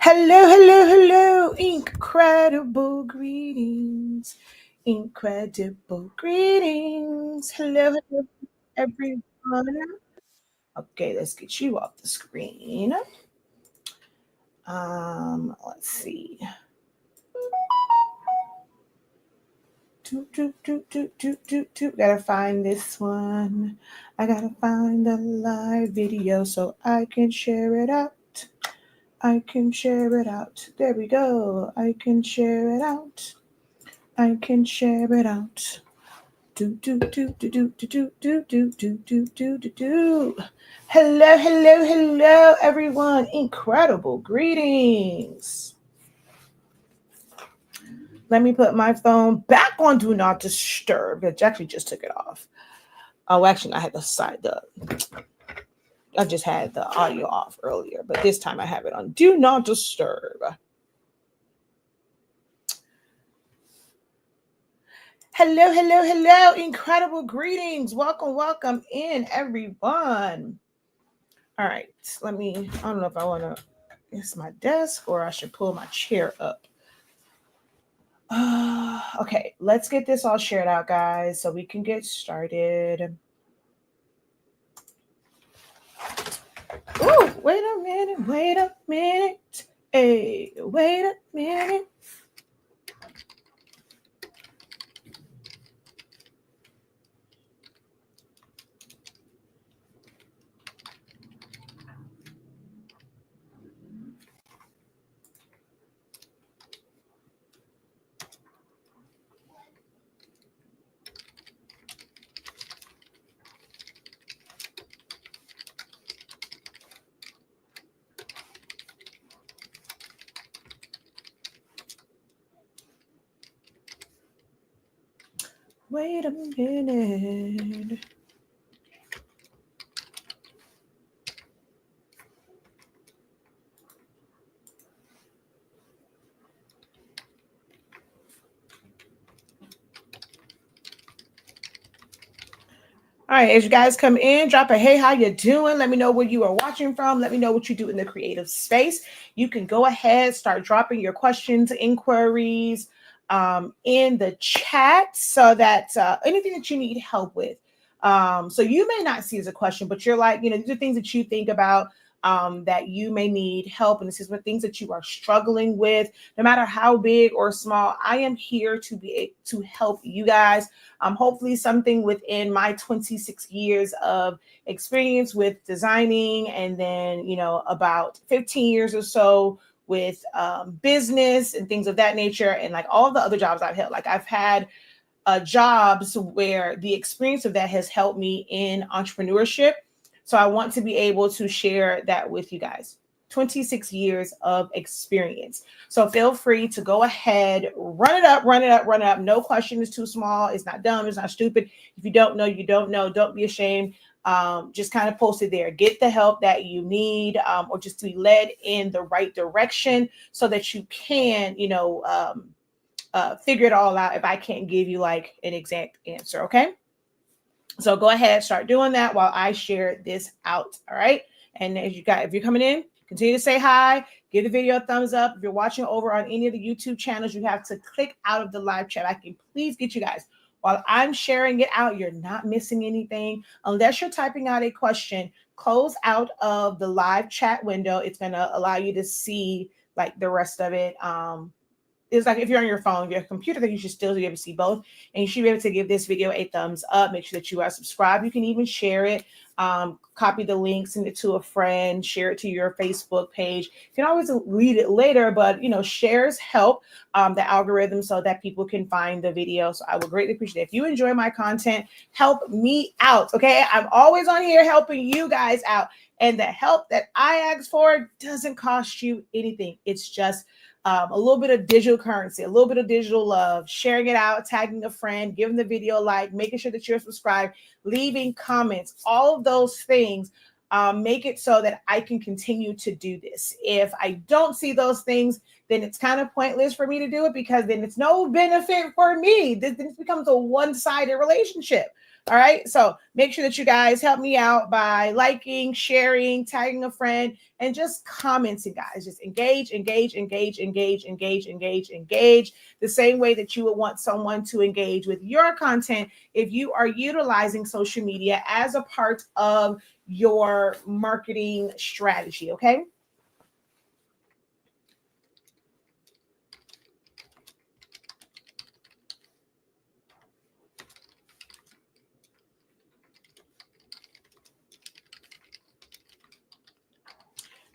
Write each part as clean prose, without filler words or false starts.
Hello, hello, hello, incredible greetings, incredible greetings. Hello, hello, everyone. Okay, let's get you off the screen. Let's see. Gotta find this one. I gotta find the live video so I can share it out. I can share it out. There we go. I can share it out. I can share it out. Hello, hello, hello, everyone. Incredible greetings. Let me put my phone back on Do Not Disturb. It actually just took it off. Oh, actually, I had the side up. I just had the audio off earlier, but this time I have it on Do Not Disturb. Hello, hello, hello. Incredible greetings. Welcome, welcome in, everyone. All right, I don't know if I want to, it's my desk or I should pull my chair up. Okay, let's get this all shared out, guys, so we can get started. Ooh, wait a minute. Hey, wait a minute. Wait a minute. All right, as you guys come in, drop a hey, how you doing? Let me know where you are watching from. Let me know what you do in the creative space. You can go ahead, start dropping your questions, inquiries in the chat so that anything that you need help with. So you may not see as a question, but you're like, these are things that you think about that you may need help. And this is what things that you are struggling with, no matter how big or small. I am here to be to help you guys. Hopefully something within my 26 years of experience with designing, and then, about 15 years or so with business and things of that nature, and like all the other jobs I've held. Like I've had jobs where the experience of that has helped me in entrepreneurship. So I want to be able to share that with you guys. 26 years of experience. So feel free to go ahead, run it up. No question is too small. It's not dumb. It's not stupid. If you don't know, you don't know. Don't be ashamed. Just kind of post it there. Get the help that you need, or just to be led in the right direction so that you can, figure it all out if I can't give you like an exact answer. Okay. So go ahead, start doing that while I share this out. All right. And if you're coming in, continue to say hi, give the video a thumbs up. If you're watching over on any of the YouTube channels, you have to click out of the live chat. I can please get you guys. While I'm sharing it out, you're not missing anything. Unless you're typing out a question, close out of the live chat window. It's going to allow you to see like the rest of it. It's like if you're on your phone, your computer, then you should still be able to see both. And you should be able to give this video a thumbs up. Make sure that you are subscribed. You can even share it, copy the link, send it to a friend, share it to your Facebook page. You can always read it later, but shares help the algorithm so that people can find the video. So I would greatly appreciate it. If you enjoy my content, help me out. Okay. I'm always on here helping you guys out. And the help that I ask for doesn't cost you anything. It's just a little bit of digital currency, a little bit of digital love, sharing it out, tagging a friend, giving the video a like, making sure that you're subscribed, leaving comments, all of those things make it so that I can continue to do this. If I don't see those things, then it's kind of pointless for me to do it, because then it's no benefit for me. This becomes a one-sided relationship. All right. So make sure that you guys help me out by liking, sharing, tagging a friend, and just commenting, guys. Just engage, engage, engage, engage, engage, engage, engage. The same way that you would want someone to engage with your content if you are utilizing social media as a part of your marketing strategy. Okay.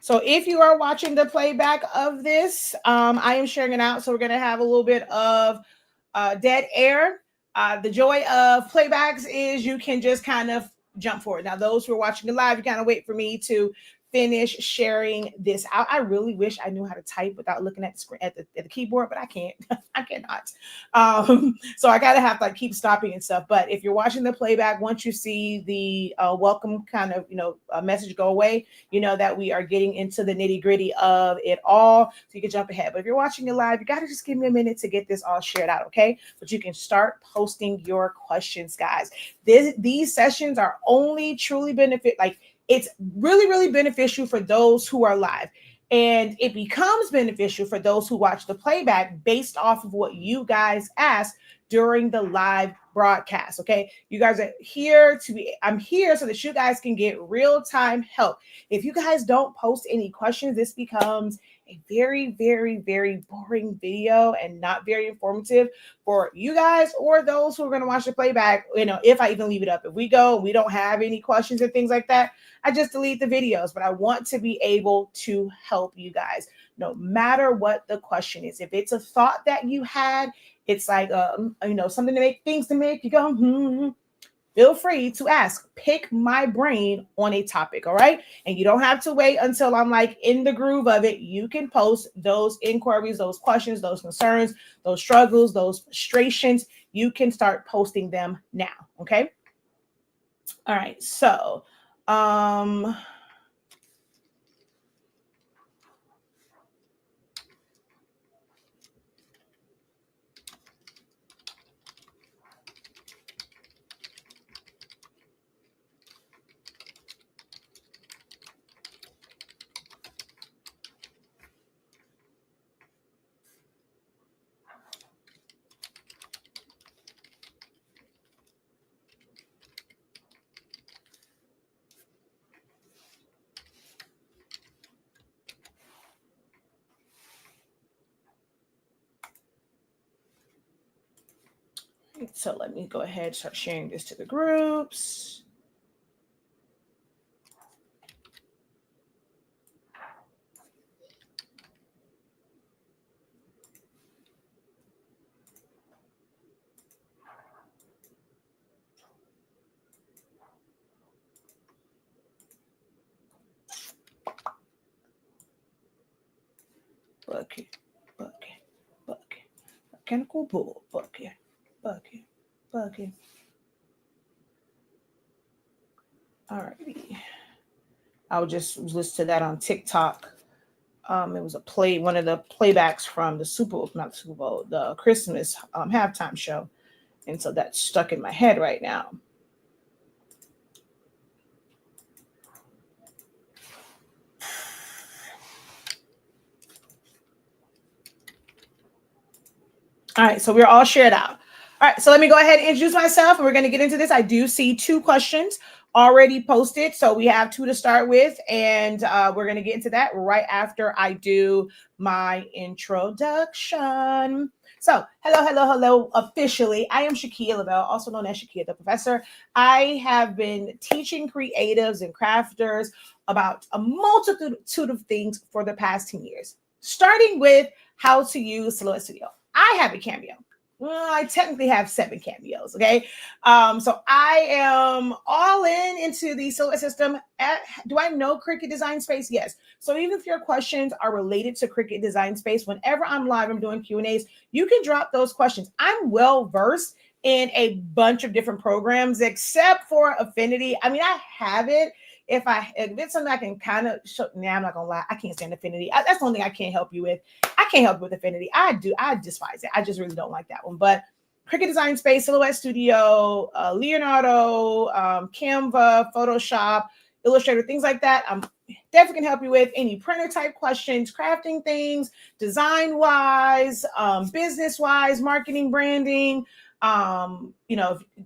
So if you are watching the playback of this, I am sharing it out. So we're going to have a little bit of dead air. The joy of playbacks is you can just kind of jump forward. Now, those who are watching it live, you kind of wait for me to finish sharing this out. I really wish I knew how to type without looking at the screen at the keyboard, but I can't. I cannot. So I gotta have to like keep stopping and stuff. But if you're watching the playback, once you see the welcome kind of message go away, you know that we are getting into the nitty gritty of it all. So you can jump ahead. But if you're watching it live, you gotta just give me a minute to get this all shared out, okay? But you can start posting your questions, guys. These sessions are only truly it's really, really beneficial for those who are live. And it becomes beneficial for those who watch the playback based off of what you guys ask during the live broadcast. Okay. You guys are here I'm here so that you guys can get real-time help. If you guys don't post any questions, this becomes a very, very, very boring video and not very informative for you guys or those who are going to watch the playback. If I even leave it up, if we go and we don't have any questions and things like that, I just delete the videos. But I want to be able to help you guys no matter what the question is. If it's a thought that you had, it's like something to make you go feel free to ask. Pick my brain on a topic, all right? And you don't have to wait until I'm like in the groove of it. You can post those inquiries, those questions, those concerns, those struggles, those frustrations. You can start posting them now, okay? All right, so So let me go ahead and start sharing this to the groups. Bucket. Mechanical bull. Bucket. Alrighty. I was just listen to that on TikTok. It was one of the playbacks from not the Super Bowl, the Christmas halftime show. And so that's stuck in my head right now. All right, so we're all shared out. All right, so let me go ahead and introduce myself, and we're going to get into this. I do see 2 questions already posted, so we have 2 to start with, and we're going to get into that right after I do my introduction. So, hello, officially, I am Shakia Lavelle, also known as Shakia the Professor. I have been teaching creatives and crafters about a multitude of things for the past 10 years, starting with how to use Silhouette Studio. I have a cameo. Well, I technically have 7 cameos. Okay. So I am all into the Silhouette system. Do I know Cricut Design Space? Yes. So even if your questions are related to Cricut Design Space, whenever I'm live, I'm doing Q&As, you can drop those questions. I'm well versed in a bunch of different programs, except for Affinity. I mean, I have it. If it's something I can kind of show, I'm not gonna lie, I can't stand Affinity. That's the only thing I can't help you with. I can't help you with Affinity. I despise it. I just really don't like that one. But Cricut Design Space, Silhouette Studio, Leonardo, Canva, Photoshop, Illustrator, things like that. I'm definitely can help you with any printer type questions, crafting things, design wise, business wise, marketing, branding,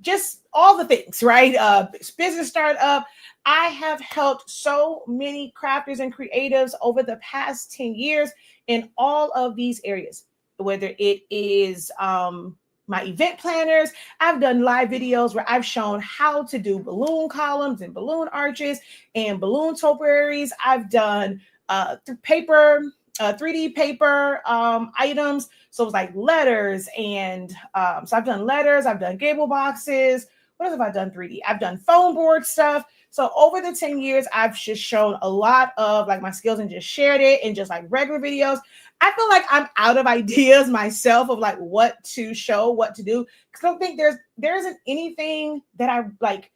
just all the things, right? Business startup. I have helped so many crafters and creatives over the past 10 years in all of these areas, whether it is my event planners. I've done live videos where I've shown how to do balloon columns and balloon arches and balloon topiaries. I've done paper, 3D paper items. So it's like letters and so I've done letters, I've done gable boxes. What else have I done 3D? I've done foam board stuff. So over the 10 years, I've just shown a lot of like my skills and just shared it in just like regular videos. I feel like I'm out of ideas myself of like what to show, what to do. Because I don't think there isn't anything that I like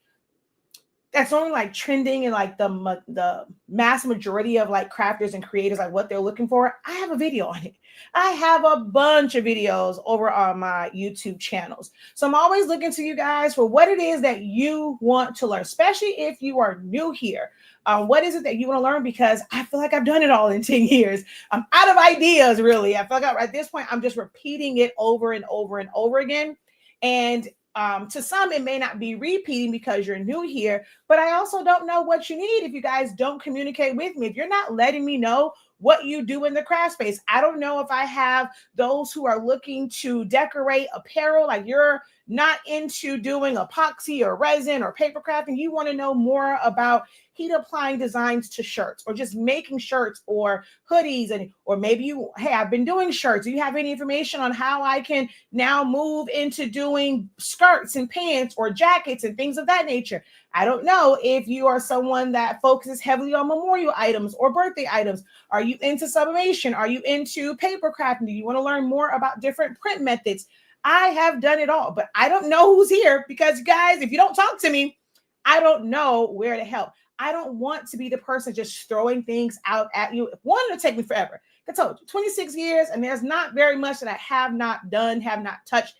that's only like trending and like the mass majority of like crafters and creators, like what they're looking for. I have a video on it. I have a bunch of videos over on my YouTube channels. So I'm always looking to you guys for what it is that you want to learn, especially if you are new here. What is it that you want to learn? Because I feel like I've done it all in 10 years. I'm out of ideas, really. I feel like at this point, I'm just repeating it over and over and over again. And to some, it may not be repeating because you're new here, but I also don't know what you need if you guys don't communicate with me. If you're not letting me know what you do in the craft space, I don't know if I have those who are looking to decorate apparel, like you're not into doing epoxy or resin or paper crafting. You want to know more about heat applying designs to shirts or just making shirts or hoodies, and or maybe hey, I've been doing shirts. Do you have any information on how I can now move into doing skirts and pants or jackets and things of that nature? I don't know if you are someone that focuses heavily on memorial items or birthday items. Are you into sublimation? Are you into paper crafting? Do you want to learn more about different print methods? I have done it all, but I don't know who's here because, guys, if you don't talk to me, I don't know where to help. I don't want to be the person just throwing things out at you. One, it'll take me forever. I told you, 26 years, and there's not very much that I have not done, have not touched,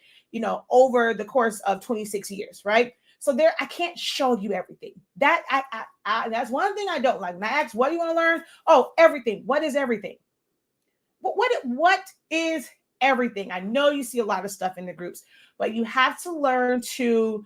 over the course of 26 years, right? So I can't show you everything. That's one thing I don't like. When I ask, what do you want to learn? Oh, everything. What is everything? What is everything? I know you see a lot of stuff in the groups, but you have to learn to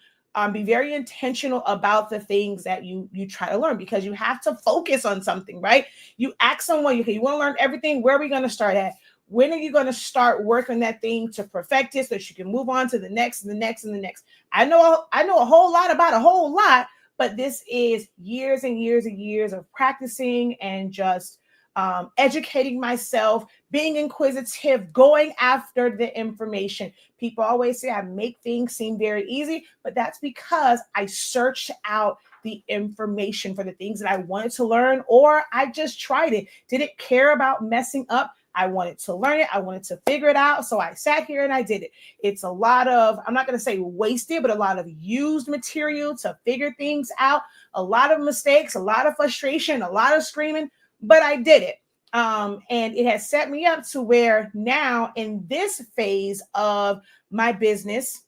be very intentional about the things that you try to learn, because you have to focus on something, right? You ask someone, okay, you want to learn everything. Where are we going to start at? When are you going to start working on that thing to perfect it so that you can move on to the next and the next and the next? I know a whole lot about a whole lot, but this is years and years and years of practicing and just educating myself, being inquisitive, going after the information. People always say I make things seem very easy, but that's because I searched out the information for the things that I wanted to learn, or I just tried it. Didn't care about messing up. I wanted to learn it. I wanted to figure it out. So I sat here and I did it. It's a lot of, I'm not going to say wasted, but a lot of used material to figure things out, a lot of mistakes, a lot of frustration, a lot of screaming, but I did it. And it has set me up to where now in this phase of my business,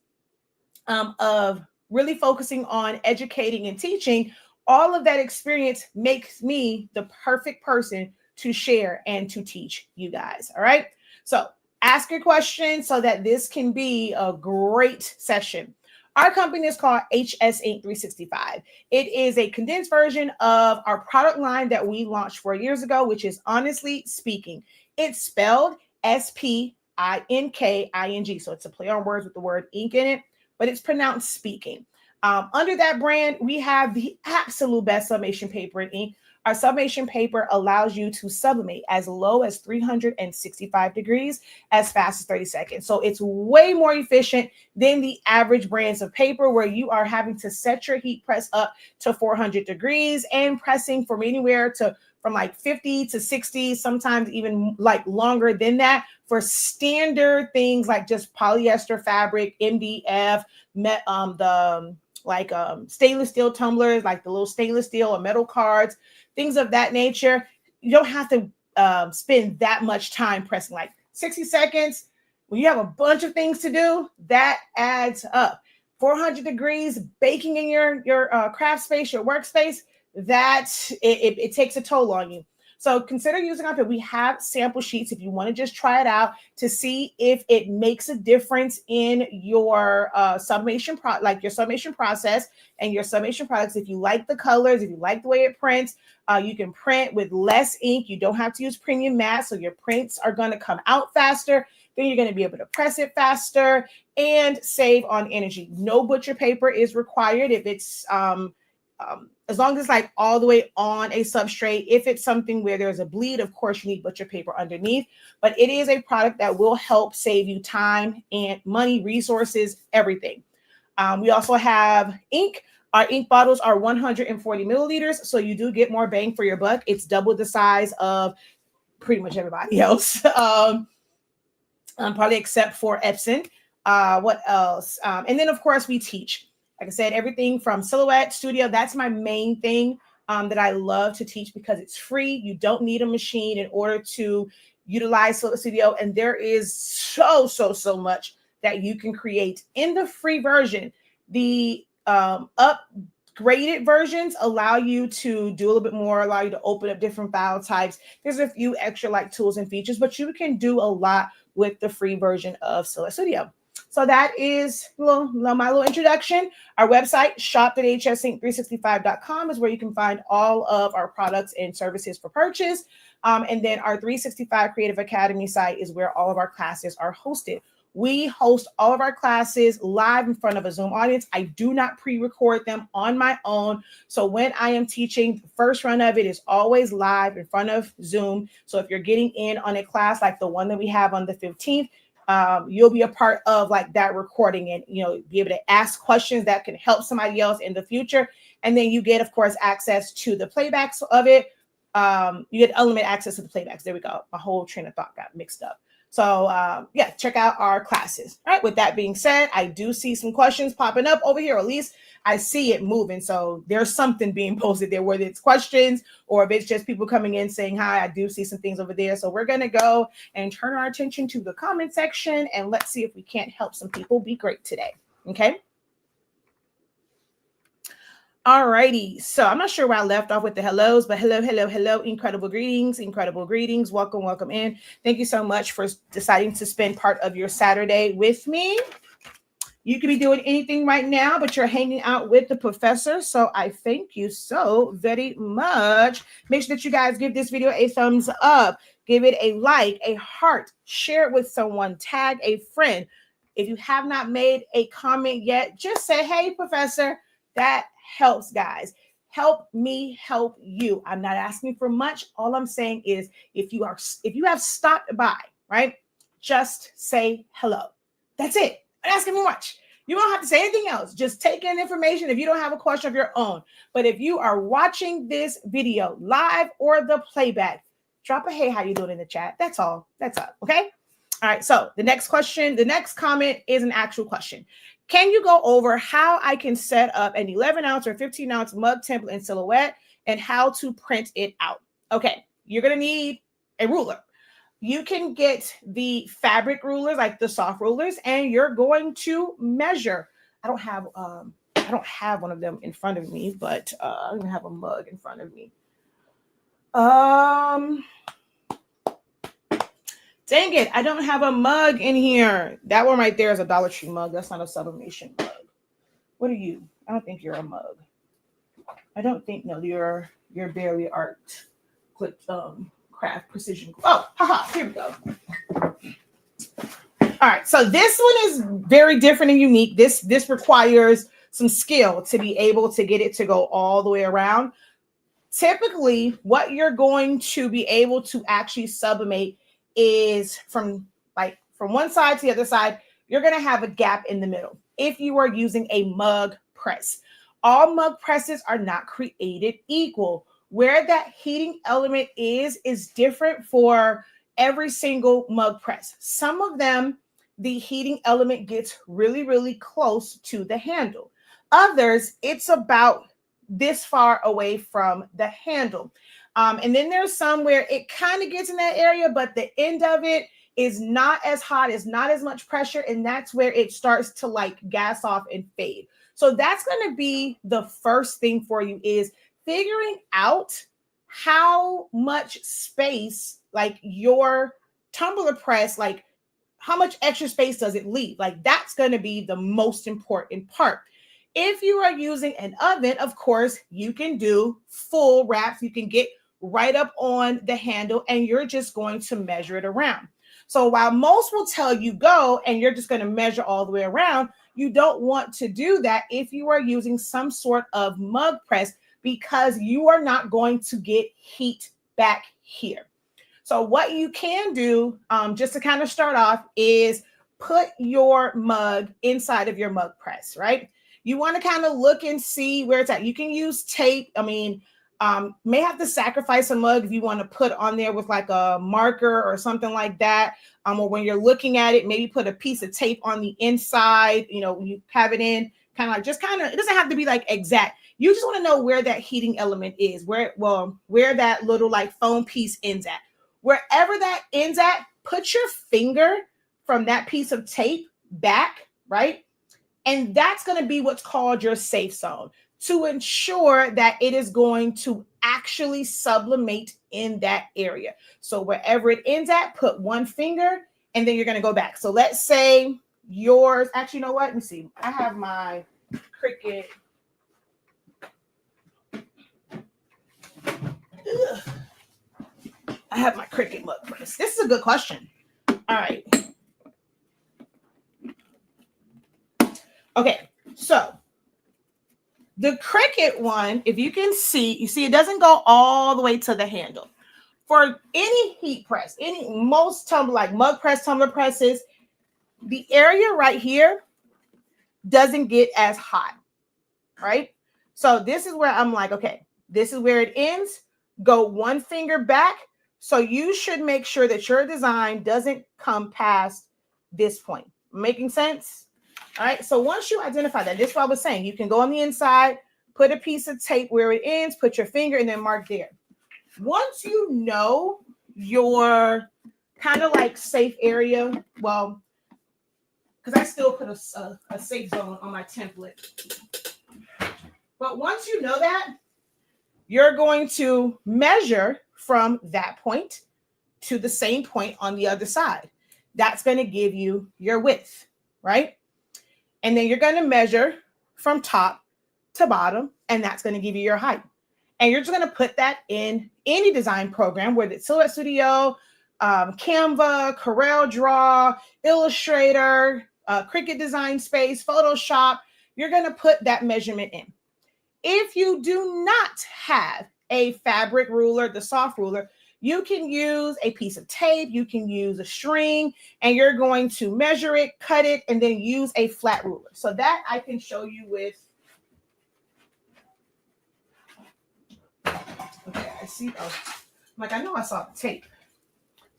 of really focusing on educating and teaching, all of that experience makes me the perfect person to share and to teach you guys. All right. So ask your questions so that this can be a great session. Our company is called HS Inc. 365. It is a condensed version of our product line that we launched 4 years ago, which is Honestly Speaking. It's spelled SPINKING. So it's a play on words with the word ink in it, but it's pronounced speaking. Under that brand, we have the absolute best sublimation paper and ink. Our sublimation paper allows you to sublimate as low as 365 degrees, as fast as 30 seconds. So it's way more efficient than the average brands of paper where you are having to set your heat press up to 400 degrees and pressing from anywhere from like 50 to 60, sometimes even like longer than that for standard things like just polyester fabric, MDF, stainless steel tumblers, like the little stainless steel or metal cards, things of that nature. You don't have to spend that much time pressing, like 60 seconds. When you have a bunch of things to do, that adds up. 400 degrees baking in your craft space, your workspace, that it takes a toll on you. So consider using our pit. We have sample sheets if you want to just try it out to see if it makes a difference in your sublimation process and your sublimation products. If you like the colors, if you like the way it prints, you can print with less ink. You don't have to use premium matte, so your prints are going to come out faster. Then you're going to be able to press it faster and save on energy. No butcher paper is required if it's as long as it's like all the way on a substrate. If it's something where there's a bleed, of course you need butcher paper underneath, but it is a product that will help save you time and money, resources, everything. We also have ink. Our ink bottles are 140 milliliters, so you do get more bang for your buck. It's double the size of pretty much everybody else, probably except for Epson. What else? And then, of course, we teach. Like I said, everything from Silhouette Studio. That's my main thing that I love to teach because it's free. You don't need a machine in order to utilize Silhouette Studio. And there is so much that you can create in the free version. The upgraded versions allow you to do a little bit more, allow you to open up different file types. There's a few extra like tools and features, but you can do a lot with the free version of Silhouette Studio. So that is my little introduction. Our website, shop.hsync365.com, is where you can find all of our products and services for purchase. And then our 365 Creative Academy site is where all of our classes are hosted. We host all of our classes live in front of a Zoom audience. I do not pre-record them on my own. So when I am teaching, the first run of it is always live in front of Zoom. So if you're getting in on a class like the one that we have on the 15th, you'll be a part of like that recording and, be able to ask questions that can help somebody else in the future. And then you get, of course, access to the playbacks of it. You get unlimited access to the playbacks. There we go. My whole train of thought got mixed up. So check out our classes. All right. With that being said, I do see some questions popping up over here. At least I see it moving. So there's something being posted there, whether it's questions or if it's just people coming in saying hi. I do see some things over there. So we're going to go and turn our attention to the comment section and let's see if we can't help some people be great today. Okay. All righty. So I'm not sure where I left off with the hellos, but hello. Incredible greetings. Welcome in. Thank you so much for deciding to spend part of your Saturday with me. You could be doing anything right now, but you're hanging out with the professor. So I thank you so very much. Make sure that you guys give this video a thumbs up. Give it a like, a heart. Share it with someone. Tag a friend. If you have not made a comment yet, just say, hey, professor. That helps, guys. Help me help you. I'm not asking for much. All I'm saying is if you have stopped by, right, just say hello. That's it. I'm not asking for much. You don't have to say anything else. Just take in information if you don't have a question of your own. But if you are watching this video live or the playback, drop a hey, how you doing in the chat. That's all. That's all. Okay. All right. So the next comment is an actual question. Can you go over how I can set up an 11-ounce or 15-ounce mug template in Silhouette and how to print it out? Okay, you're going to need a ruler. You can get the fabric rulers, like the soft rulers, and you're going to measure. I don't have one of them in front of me, but I'm going to have a mug in front of me. Dang it, I don't have a mug in here. That one right there is a Dollar Tree mug. That's not a Sublimation mug. What are you? I don't think you're a mug. I don't think, no, you're barely art craft precision. Oh, haha, here we go. All right, so this one is very different and unique. This requires some skill to be able to get it to go all the way around. Typically, what you're going to be able to actually sublimate is from one side to the other side, you're going to have a gap in the middle if you are using a mug press. All mug presses are not created equal. Where that heating element is different for every single mug press. Some of them, the heating element gets really, really close to the handle. Others, it's about this far away from the handle. And then there's some where it kind of gets in that area, but the end of it is not as hot, it's not as much pressure, and that's where it starts to like gas off and fade. So that's going to be the first thing for you, is figuring out how much space like your tumbler press, like how much extra space does it leave? Like that's going to be the most important part. If you are using an oven, of course, you can do full wraps. You can get right up on the handle and you're just going to measure it around. So while most will tell you go and you're just going to measure all the way around, you don't want to do that if you are using some sort of mug press, because you are not going to get heat back here. So what you can do, just to kind of start off, is put your mug inside of your mug press, right? You want to kind of look and see where it's at. You can use tape. I mean, may have to sacrifice a mug if you want to put on there with like a marker or something like that. Or when you're looking at it, maybe put a piece of tape on the inside, you know, when you have it in, kind of like, just kind of, it doesn't have to be like exact. You just want to know where that heating element is, where that little like foam piece ends at. Wherever that ends at, put your finger from that piece of tape back, right? And that's going to be what's called your safe zone, to ensure that it is going to actually sublimate in that area. So wherever it ends at, put one finger and then you're going to go back. So let's say yours, actually, you know what? Let me see. I have my Cricut. Ugh. I have my Cricut mug press. This is a good question. All right. Okay, so the Cricut one, if you can see, you see it doesn't go all the way to the handle. For any heat press, most tumbler, like mug press, tumbler presses, the area right here doesn't get as hot, right? So this is where I'm like, okay, this is where it ends. Go one finger back. So you should make sure that your design doesn't come past this point. Making sense? All right. So once you identify that, this is what I was saying. You can go on the inside, put a piece of tape where it ends, put your finger, and then mark there. Once you know your kind of like safe area, well, because I still put a safe zone on my template. But once you know that, you're going to measure from that point to the same point on the other side. That's going to give you your width, right? And then you're going to measure from top to bottom, and that's going to give you your height. And you're just going to put that in any design program, whether it's Silhouette Studio, Canva, CorelDRAW, Illustrator, Cricut Design Space, Photoshop. You're going to put that measurement in. If you do not have a fabric ruler, the soft ruler, you can use a piece of tape, you can use a string, and you're going to measure it, cut it, and then use a flat ruler. So that I can show you with, okay, I see, oh, like I know I saw the tape.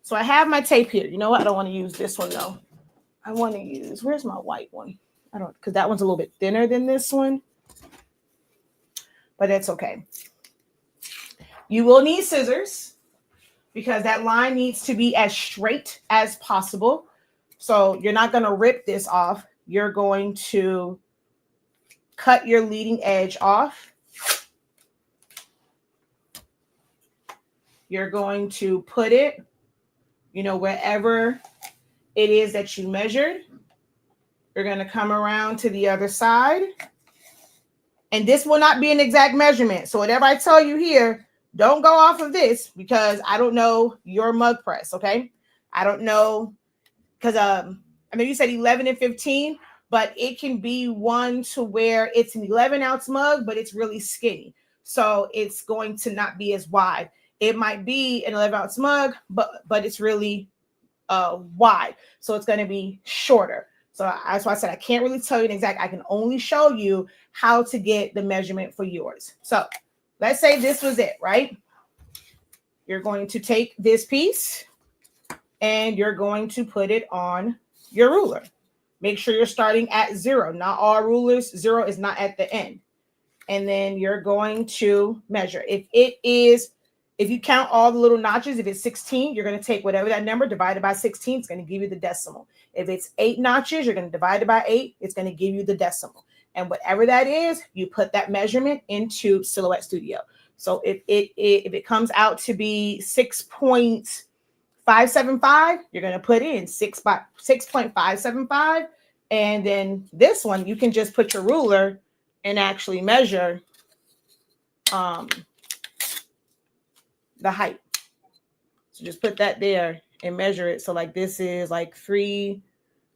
So I have my tape here. You know what? I don't want to use this one though. I want to use, where's my white one? I don't, because that one's a little bit thinner than this one. But it's okay. You will need scissors because that line needs to be as straight as possible. So you're not going to rip this off. You're going to cut your leading edge off. You're going to put it, you know, wherever it is that you measured. You're going to come around to the other side. And this will not be an exact measurement. So whatever I tell you here, don't go off of this because I don't know your mug press, okay? I don't know, because I know you said 11 and 15, but it can be one to where it's an 11-ounce mug, but it's really skinny. So it's going to not be as wide. It might be an 11-ounce mug, but it's really wide. So it's going to be shorter. So that's why I said I can't really tell you an exact. I can only show you how to get the measurement for yours. So let's say this was it, right? You're going to take this piece and you're going to put it on your ruler. Make sure you're starting at 0. Not all rulers, 0 is not at the end. And then you're going to measure. If If you count all the little notches, if it's 16, you're going to take whatever that number divided by 16, it's going to give you the decimal. If it's 8 notches, you're going to divide it by 8, it's going to give you the decimal. And whatever that is, you put that measurement into Silhouette Studio. So if it comes out to be 6.575, you're going to put in 6.575. And then this one, you can just put your ruler and actually measure the height. So just put that there and measure it. So like this is like 3,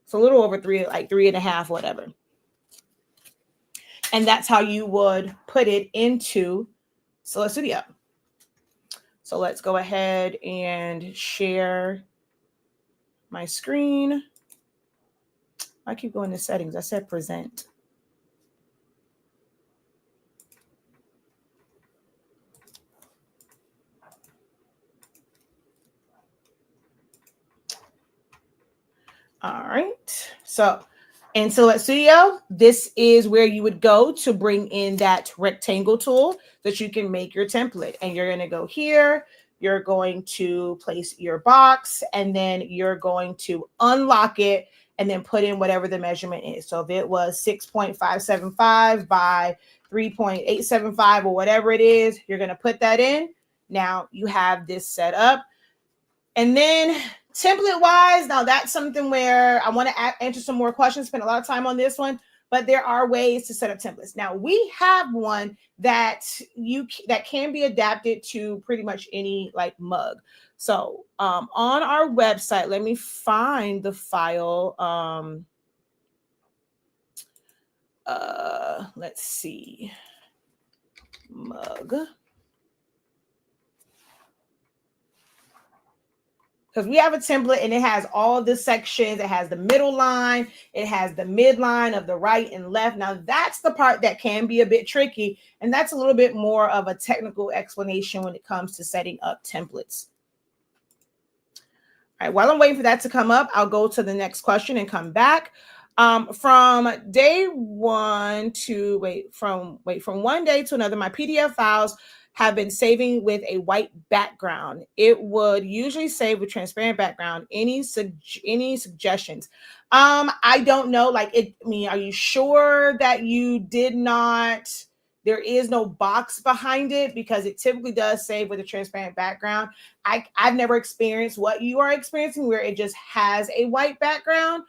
it's a little over 3, like 3.5, whatever. And that's how you would put it into Silhouette Studio. So let's go ahead and share my screen. I keep going to settings. I said present. All right. So in Silhouette Studio, this is where you would go to bring in that rectangle tool that you can make your template. And you're going to go here. You're going to place your box, and then you're going to unlock it and then put in whatever the measurement is. So if it was 6.575 by 3.875 or whatever it is, you're going to put that in. Now you have this set up. And then template wise, now that's something where I want to answer some more questions, spend a lot of time on this one, but there are ways to set up templates. Now we have one that can be adapted to pretty much any like mug. So on our website, let me find the file. Let's see, mug. Because we have a template and it has all the sections. It has the middle line. It has the midline of the right and left. Now that's the part that can be a bit tricky. And that's a little bit more of a technical explanation when it comes to setting up templates. All right, while I'm waiting for that to come up, I'll go to the next question and come back. From day one to from one day to another, my PDF files have been saving with a white background. It would usually save with transparent background. Any suggestions? I don't know. Like are you sure that you did not? There is no box behind it, because it typically does save with a transparent background. I've never experienced what you are experiencing, where it just has a white background.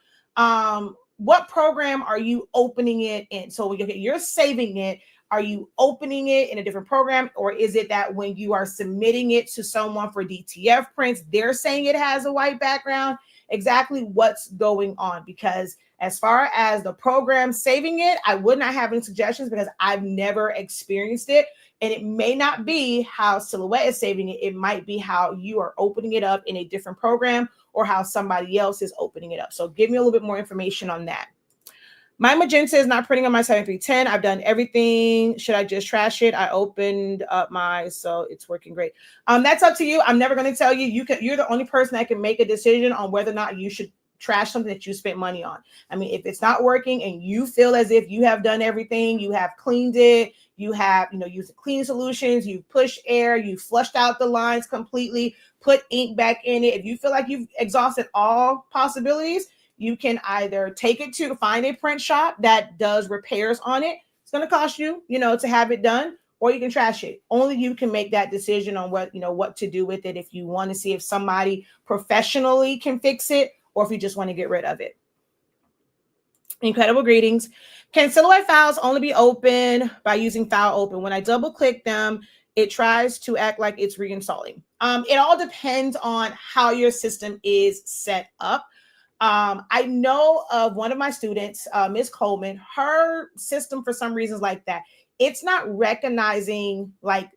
What program are you opening it in? So you're saving it. Are you opening it in a different program? Or is it that when you are submitting it to someone for DTF prints, they're saying it has a white background? Exactly what's going on? Because as far as the program saving it, I would not have any suggestions, because I've never experienced it. And it may not be how Silhouette is saving it. It might be how you are opening it up in a different program, or how somebody else is opening it up. So give me a little bit more information on that. My magenta is not printing on my 7310. I've done everything. Should I just trash it? I opened up so it's working great. That's up to you. I'm never going to tell you. You're the only person that can make a decision on whether or not you should trash something that you spent money on. I mean, if it's not working and you feel as if you have done everything, you have cleaned it, you have, used the cleaning solutions, you pushed air, you flushed out the lines completely, put ink back in it. If you feel like you've exhausted all possibilities, you can either take it to find a print shop that does repairs on it. It's going to cost you, to have it done, or you can trash it. Only you can make that decision on what to do with it. If you want to see if somebody professionally can fix it, or if you just want to get rid of it. Incredible greetings. Can Silhouette files only be open by using file open? When I double click them, it tries to act like it's reinstalling. It all depends on how your system is set up. I know of one of my students, Ms. Coleman, her system for some reasons like that, it's not recognizing like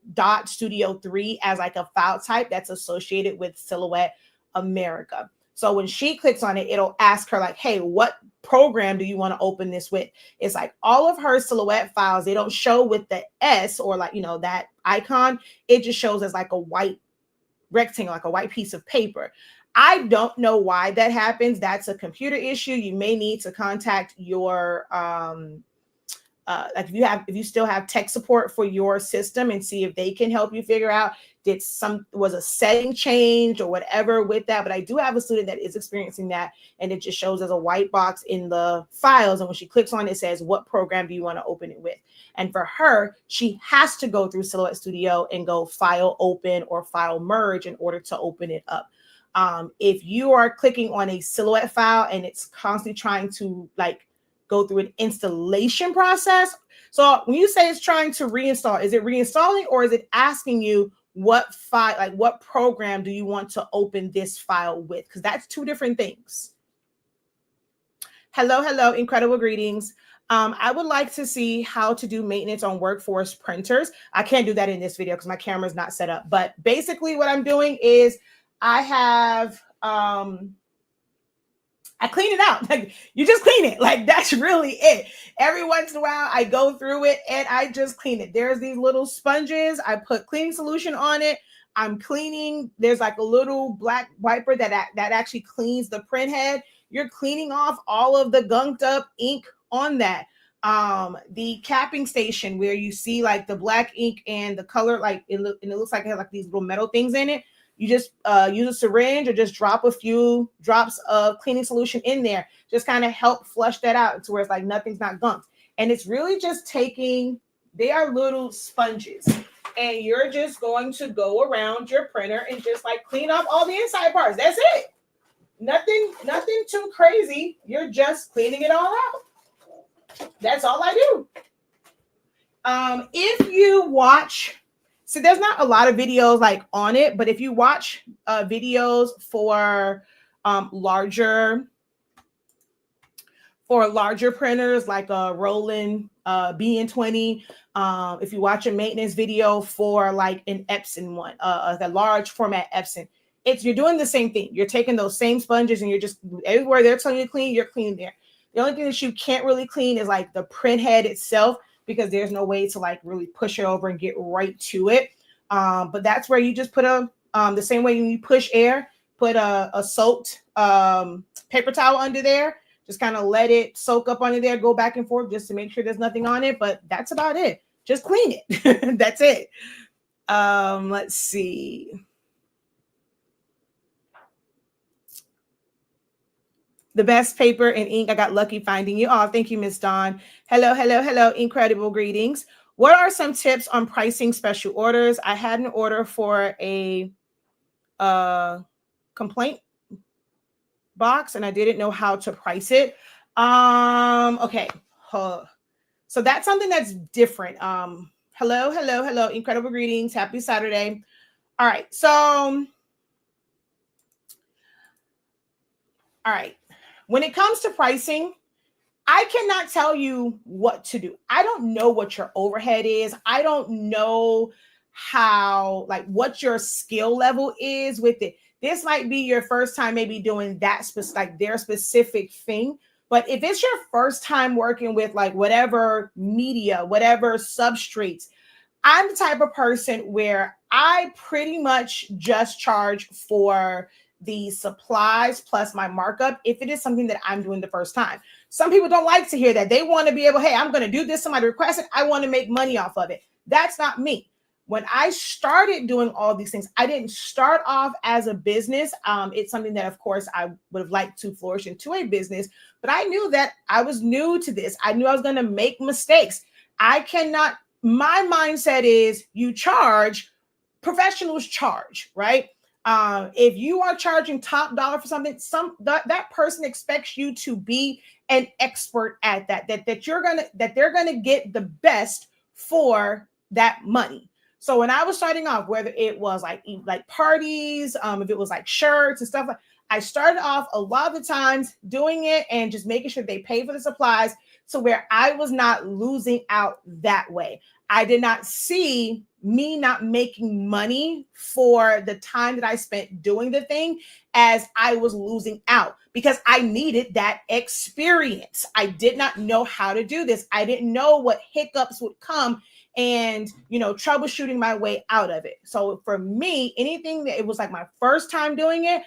.studio 3 as like a file type that's associated with Silhouette America. So when she clicks on it, it'll ask her like, hey, what program do you want to open this with? It's like all of her Silhouette files, they don't show with the S or like, that icon. It just shows as like a white rectangle, like a white piece of paper. I don't know why that happens. That's a computer issue. You may need to contact your like if you still have tech support for your system, and see if they can help you figure out was a setting change or whatever with that. But I do have a student that is experiencing that, and it just shows as a white box in the files. And when she clicks on it, it says, what program do you want to open it with? And for her, she has to go through Silhouette Studio and go file open or file merge in order to open it up. If you are clicking on a Silhouette file and it's constantly trying to like go through an installation process. So when you say it's trying to reinstall, is it reinstalling, or is it asking you what file, like what program do you want to open this file with? Because that's two different things. Hello, incredible greetings. I would like to see how to do maintenance on workforce printers. I can't do that in this video because my camera is not set up. But basically what I'm doing is I have, I clean it out. Like, you just clean it. Like, that's really it. Every once in a while, I go through it and I just clean it. There's these little sponges. I put cleaning solution on it. I'm cleaning. There's like a little black wiper that actually cleans the print head. You're cleaning off all of the gunked up ink on that. The capping station where you see like the black ink and the color, like it looks like it has like these little metal things in it. You just use a syringe or just drop a few drops of cleaning solution in there. Just kind of help flush that out to where it's like nothing's not gunked. And it's really just they are little sponges. And you're just going to go around your printer and just like clean off all the inside parts. That's it. Nothing too crazy. You're just cleaning it all out. That's all I do. If you watch... So there's not a lot of videos like on it, but if you watch videos for larger printers like a Roland BN20, if you watch a maintenance video for like an Epson one, a large format Epson, you're doing the same thing. You're taking those same sponges and you're just everywhere they're telling you to clean, you're cleaning there. The only thing that you can't really clean is like the print head itself, because there's no way to like really push it over and get right to it. But that's where you just put the same way when you push air, put a soaked paper towel under there, just kind of let it soak up under there, go back and forth just to make sure there's nothing on it. But that's about it. Just clean it. That's it. Let's see. The best paper and ink. I got lucky finding you. Oh, thank you, Miss Dawn. Hello. Incredible greetings. What are some tips on pricing special orders? I had an order for a complaint box and I didn't know how to price it. Okay. So that's something that's different. Hello. Incredible greetings. Happy Saturday. All right. When it comes to pricing, I cannot tell you what to do. I don't know what your overhead is. I don't know what your skill level is with it. This might be your first time maybe doing that their specific thing. But if it's your first time working with like whatever media, whatever substrates, I'm the type of person where I pretty much just charge for the supplies plus my markup if it is something that I'm doing the first time. Some people don't like to hear that. They want to be able, hey, I'm going to do this. Somebody requested, I want to make money off of it. That's not me. When I started doing all these things, I didn't start off as a business. It's something that, of course, I would have liked to flourish into a business, but I knew that I was new to this. I knew I was going to make mistakes. My mindset is you charge, professionals charge, right? If you are charging top dollar for something, that person expects you to be an expert at that they're gonna get the best for that money. So when I was starting off, whether it was like parties, if it was like shirts and stuff, I started off a lot of the times doing it and just making sure they pay for the supplies to where I was not losing out that way. I did not see me not making money for the time that I spent doing the thing as I was losing out because I needed that experience. I did not know how to do this. I didn't know what hiccups would come and, troubleshooting my way out of it. So for me, anything that it was like my first time doing it,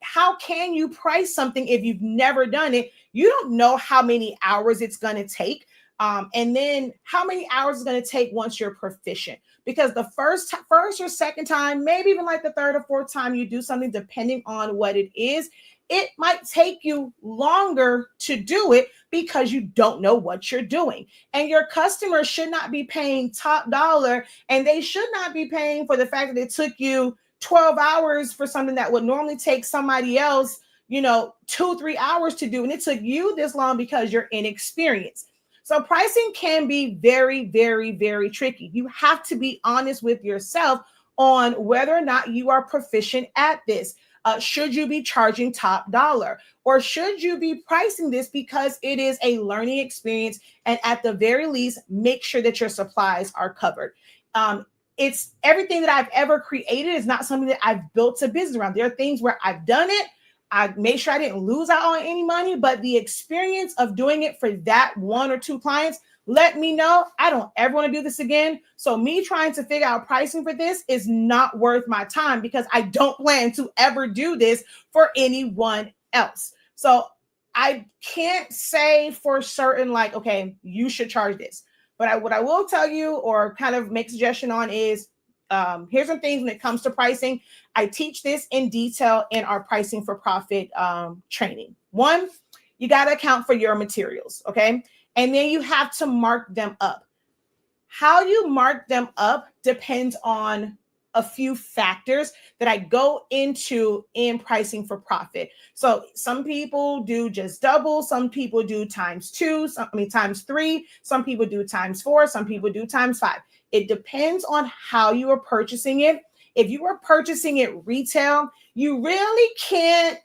how can you price something if you've never done it? You don't know how many hours it's going to take. And then how many hours is going to take once you're proficient? Because the first or second time, maybe even like the third or fourth time you do something, depending on what it is, it might take you longer to do it because you don't know what you're doing. And your customers should not be paying top dollar, and they should not be paying for the fact that it took you 12 hours for something that would normally take somebody else, 2-3 hours to do. And it took you this long because you're inexperienced. So pricing can be very, very, very tricky. You have to be honest with yourself on whether or not you are proficient at this. Should you be charging top dollar, or should you be pricing this because it is a learning experience? And at the very least, make sure that your supplies are covered. It's everything that I've ever created is not something that I've built a business around. There are things where I've done it, I made sure I didn't lose out on any money, but the experience of doing it for that 1 or 2 clients let me know I don't ever want to do this again. So me trying to figure out pricing for this is not worth my time, because I don't plan to ever do this for anyone else. So I can't say for certain, like, okay, you should charge this. But what I will tell you, or kind of make suggestion on, is here's some things when it comes to pricing. I teach this in detail in our pricing for profit training. One, you got to account for your materials, okay? And then you have to mark them up. How you mark them up depends on a few factors that I go into in pricing for profit. So some people do just double, some people do times 3, some people do times 4, some people do times 5. It depends on how you are purchasing it. If you are purchasing it retail, you really can't,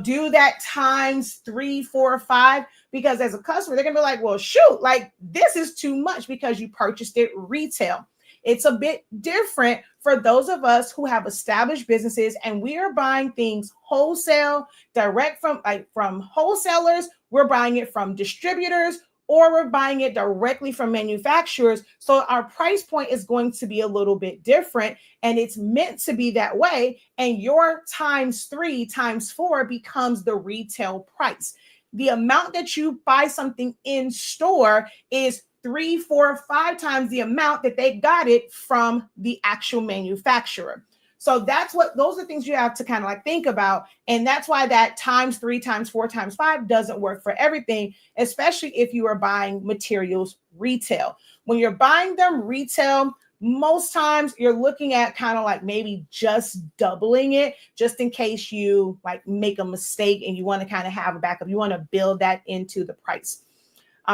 do that times 3, 4, 5, because as a customer, they're gonna be like, well, shoot, like this is too much because you purchased it retail. It's a bit different for those of us who have established businesses and we are buying things wholesale, direct from wholesalers. We're buying it from distributors, or we're buying it directly from manufacturers. So our price point is going to be a little bit different, and it's meant to be that way. And your times 3, times 4 becomes the retail price. The amount that you buy something in store is 3, 4, 5 times the amount that they got it from the actual manufacturer. So those are things you have to kind of like think about. And that's why that times 3, times 4, times 5 doesn't work for everything, especially if you are buying materials retail. When you're buying them retail, most times you're looking at kind of like maybe just doubling it, just in case you like make a mistake and you want to kind of have a backup. You want to build that into the price.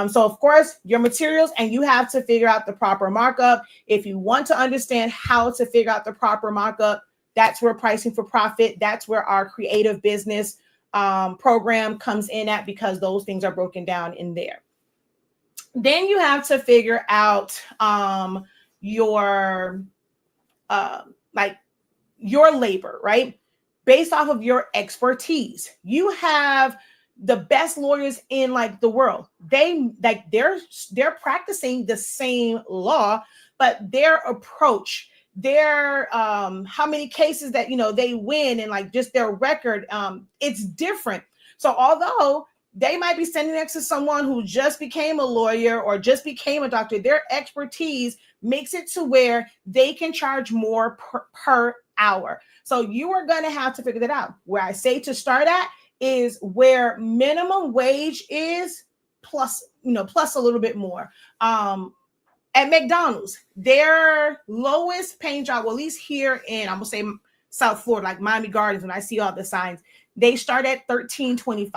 So of course, your materials, and you have to figure out the proper markup. If you want to understand how to figure out the proper markup, that's where pricing for profit, that's where our creative business program comes in at, because those things are broken down in there. Then you have to figure out your labor, right? Based off of your expertise. You have the best lawyers in like the world. They're practicing the same law, but their approach, their how many cases that they win, and like just their record, it's different. So although they might be standing next to someone who just became a lawyer or just became a doctor, their expertise makes it to where they can charge more per hour. So you are going to have to figure that out. Where I say to start at is where minimum wage is, plus a little bit more. At McDonald's, their lowest paying job, well, at least here in, I'm gonna say South Florida, like Miami Gardens, when I see all the signs, they start at $13.25.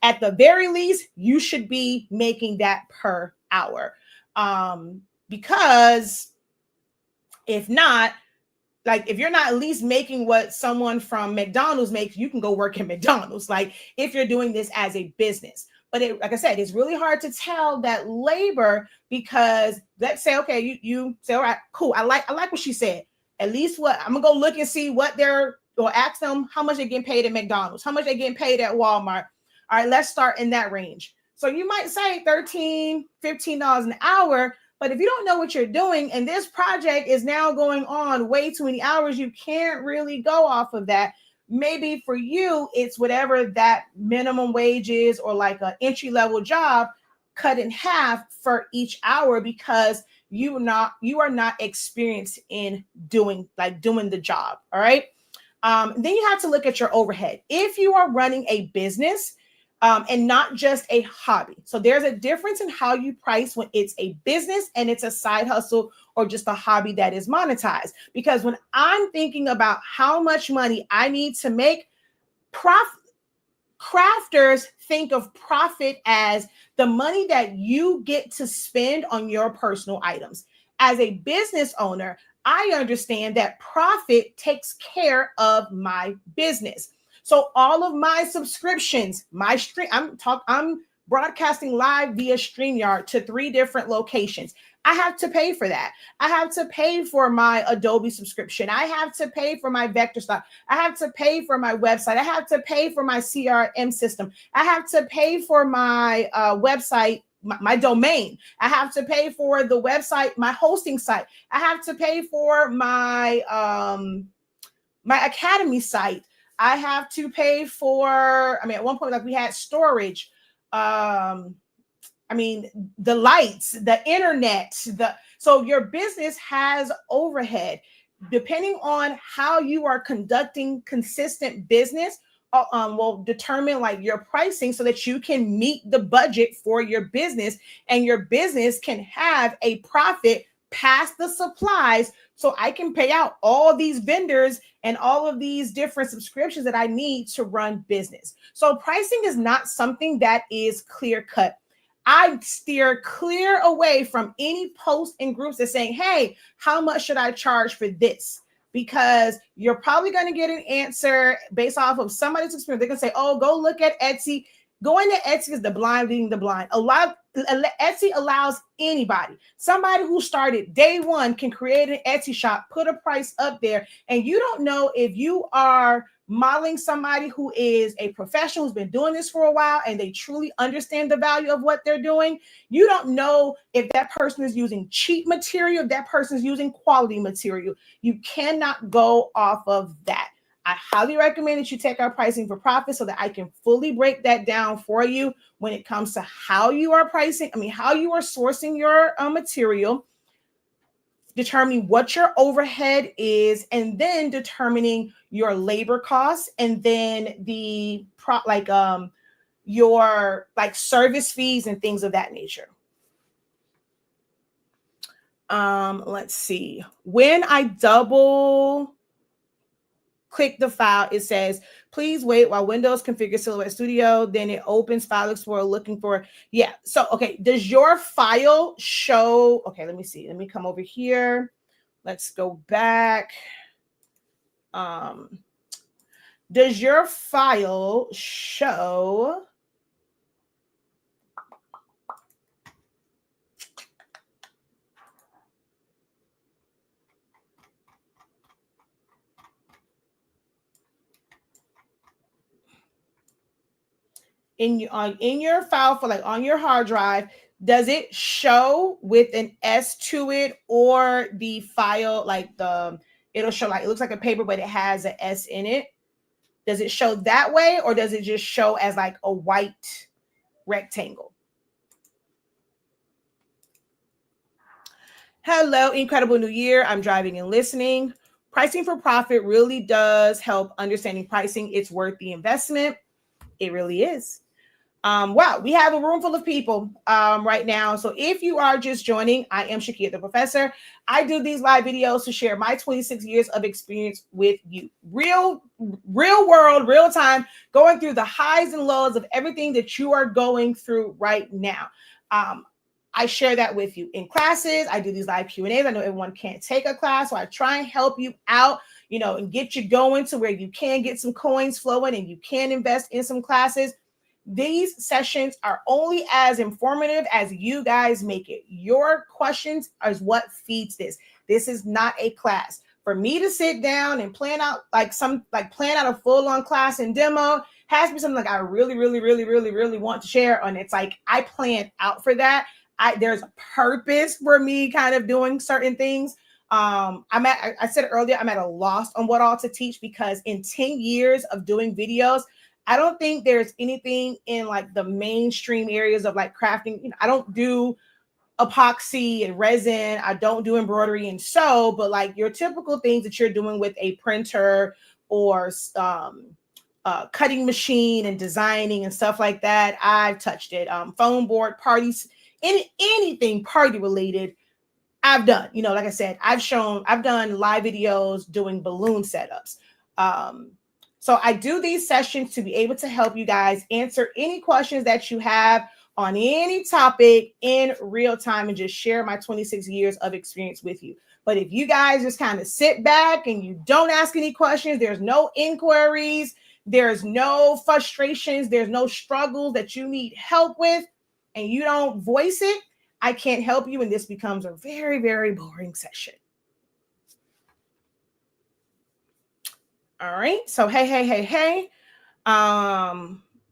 At the very least, you should be making that per hour. Because if not, like if you're not at least making what someone from McDonald's makes, you can go work at McDonald's. Like if you're doing this as a business. But like I said, it's really hard to tell that labor, because let's say, okay, you say, all right, cool. I like what she said. At least I'm gonna go look and see what or ask them how much they're getting paid at McDonald's, how much they're getting paid at Walmart. All right, let's start in that range. So you might say $13, $15 an hour. But if you don't know what you're doing, and this project is now going on way too many hours, you can't really go off of that. Maybe for you, it's whatever that minimum wage is, or like an entry-level job. cut in half for each hour because you are not experienced in doing the job. All right. Then you have to look at your overhead. If you are running a business and not just a hobby. So there's a difference in how you price when it's a business and it's a side hustle or just a hobby that is monetized. Because when I'm thinking about how much money I need to make, crafters think of profit as the money that you get to spend on your personal items. As a business owner, I understand that profit takes care of my business. So all of my subscriptions, I'm broadcasting live via StreamYard to 3 different locations. I have to pay for that. I have to pay for my Adobe subscription. I have to pay for my vector stock. I have to pay for my website. I have to pay for my CRM system. I have to pay for my website, my domain. I have to pay for the website, my hosting site. I have to pay for my my academy site. I have to pay for, at one point, like we had storage. The lights, the internet, so your business has overhead. Depending on how you are conducting consistent business, will determine like your pricing so that you can meet the budget for your business and your business can have a profit past the supplies. So I can pay out all these vendors and all of these different subscriptions that I need to run business. So pricing is not something that is clear cut. I steer clear away from any posts in groups that's saying, hey, how much should I charge for this? Because you're probably going to get an answer based off of somebody's experience. They're going to say, oh, go look at Etsy. Going to Etsy is the blind leading the blind. Etsy allows anybody, somebody who started day one can create an Etsy shop, put a price up there, and you don't know if you are modeling somebody who is a professional who's been doing this for a while and they truly understand the value of what they're doing. You don't know if that person is using cheap material, if that person is using quality material. You cannot go off of that. I highly recommend that you take our pricing for profit so that I can fully break that down for you when it comes to how you are pricing, how you are sourcing your material, determining what your overhead is, and then determining your labor costs, and then your service fees and things of that nature. Let's see. When I double click the file, it says, please wait while Windows configures Silhouette Studio. Then it opens File Explorer looking for, yeah. So, okay, does your file show, okay, let me see. Let me come over here. Let's go back. Does your file show in your file for on your hard drive, does it show with an S to it, or the file it'll show it looks like a paper but it has an S in it? Does it show that way, or does it just show as a white rectangle? Hello, incredible new year. I'm driving and listening. Pricing for profit really does help understanding pricing. It's worth the investment. It really is. Wow, we have a room full of people right now. So if you are just joining, I am Shakia the Professor. I do these live videos to share my 26 years of experience with you. Real world, real time, going through the highs and lows of everything that you are going through right now. I share that with you in classes. I do these live Q&As. I know everyone can't take a class, so I try and help you out, and get you going to where you can get some coins flowing and you can invest in some classes. These sessions are only as informative as you guys make it. Your questions is what feeds this. This is not a class. For me to sit down and plan out plan out a full-on class and demo has to be something I really want to share. And it's I plan out for that. There's a purpose for me kind of doing certain things. I said earlier, I'm at a loss on what all to teach, because in 10 years of doing videos, I don't think there's anything in like the mainstream areas of like crafting. You know, I don't do epoxy and resin. I don't do embroidery and sew, but like your typical things that you're doing with a printer or cutting machine and designing and stuff like that, I've touched it. Foam board, parties, anything party related, I've done. You know, like I said, I've done live videos doing balloon setups. So I do these sessions to be able to help you guys answer any questions that you have on any topic in real time and just share my 26 years of experience with you. But if you guys just kind of sit back and you don't ask any questions, there's no inquiries, there's no frustrations, there's no struggles that you need help with, and you don't voice it, I can't help you, and this becomes a very, very boring session. All right. So hey.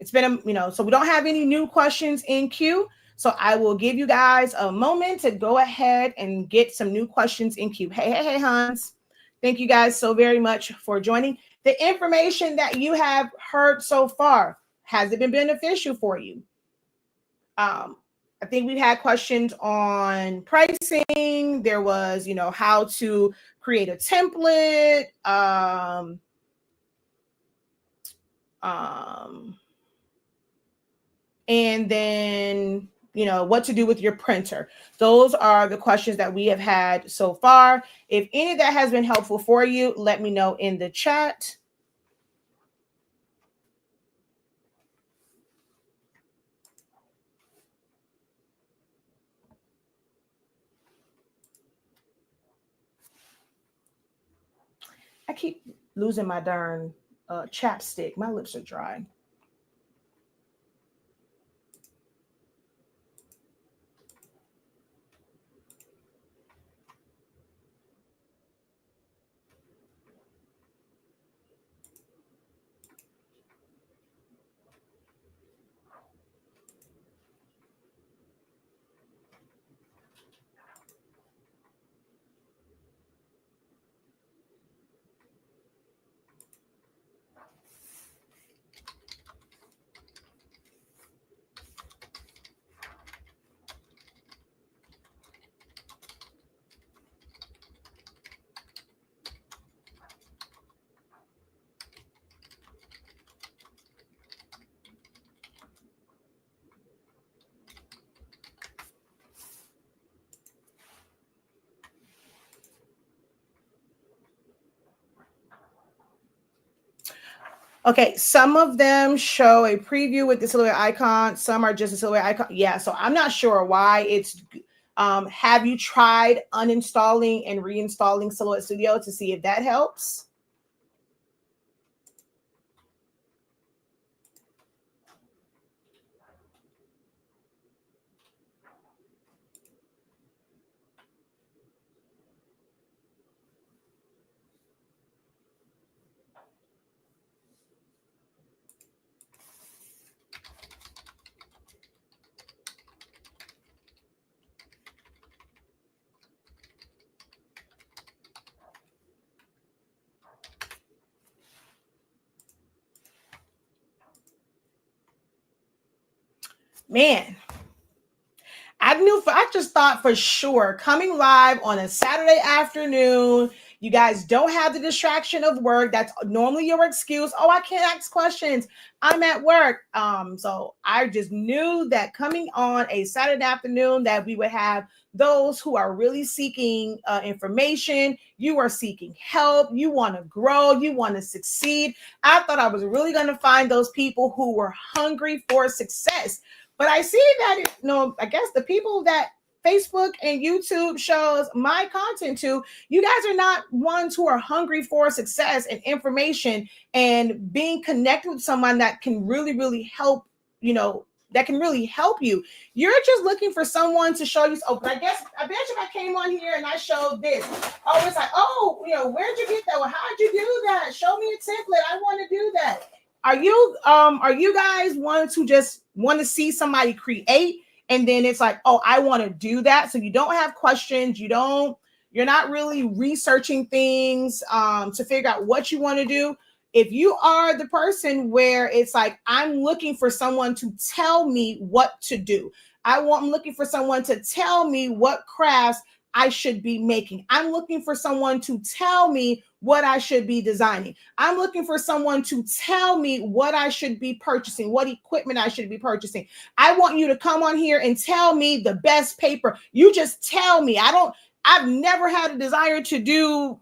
It's been so we don't have any new questions in queue. So I will give you guys a moment to go ahead and get some new questions in queue. Hey, Hans. Thank you guys so very much for joining. The information that you have heard so far, has it been beneficial for you? I think we've had questions on pricing. There was, how to create a template. And then, what to do with your printer. Those are the questions that we have had so far. If any of that has been helpful for you, let me know in the chat. I keep losing my darn chapstick. My lips are dry. Okay, some of them show a preview with the silhouette icon. Some are just a silhouette icon. Yeah, so I'm not sure why it's. Have you tried uninstalling and reinstalling Silhouette Studio to see if that helps? Man, I just thought for sure coming live on a Saturday afternoon, you guys don't have the distraction of work. That's normally your excuse. Oh, I can't ask questions. I'm at work. So I just knew that coming on a Saturday afternoon that we would have those who are really seeking information. You are seeking help. You want to grow. You want to succeed. I thought I was really going to find those people who were hungry for success. But I see that, I guess the people that Facebook and YouTube shows my content to, you guys are not ones who are hungry for success and information and being connected with someone that can really, really help, that can really help you. You're just looking for someone to show you. Oh, but I bet if I came on here and I showed this, oh, it's like, oh, where'd you get that? Well, how'd you do that? Show me a template. I want to do that. Are you guys ones who just want to see somebody create and then it's like, oh, I want to do that? So you don't have questions. You're not really researching things to figure out what you want to do. If you are the person where it's like, I'm looking for someone to tell me what to do. I'm looking for someone to tell me what crafts I should be making. I'm looking for someone to tell me what I should be designing. I'm looking for someone to tell me what I should be purchasing, what equipment I should be purchasing. I want you to come on here and tell me the best paper. You just tell me. I've never had a desire to do,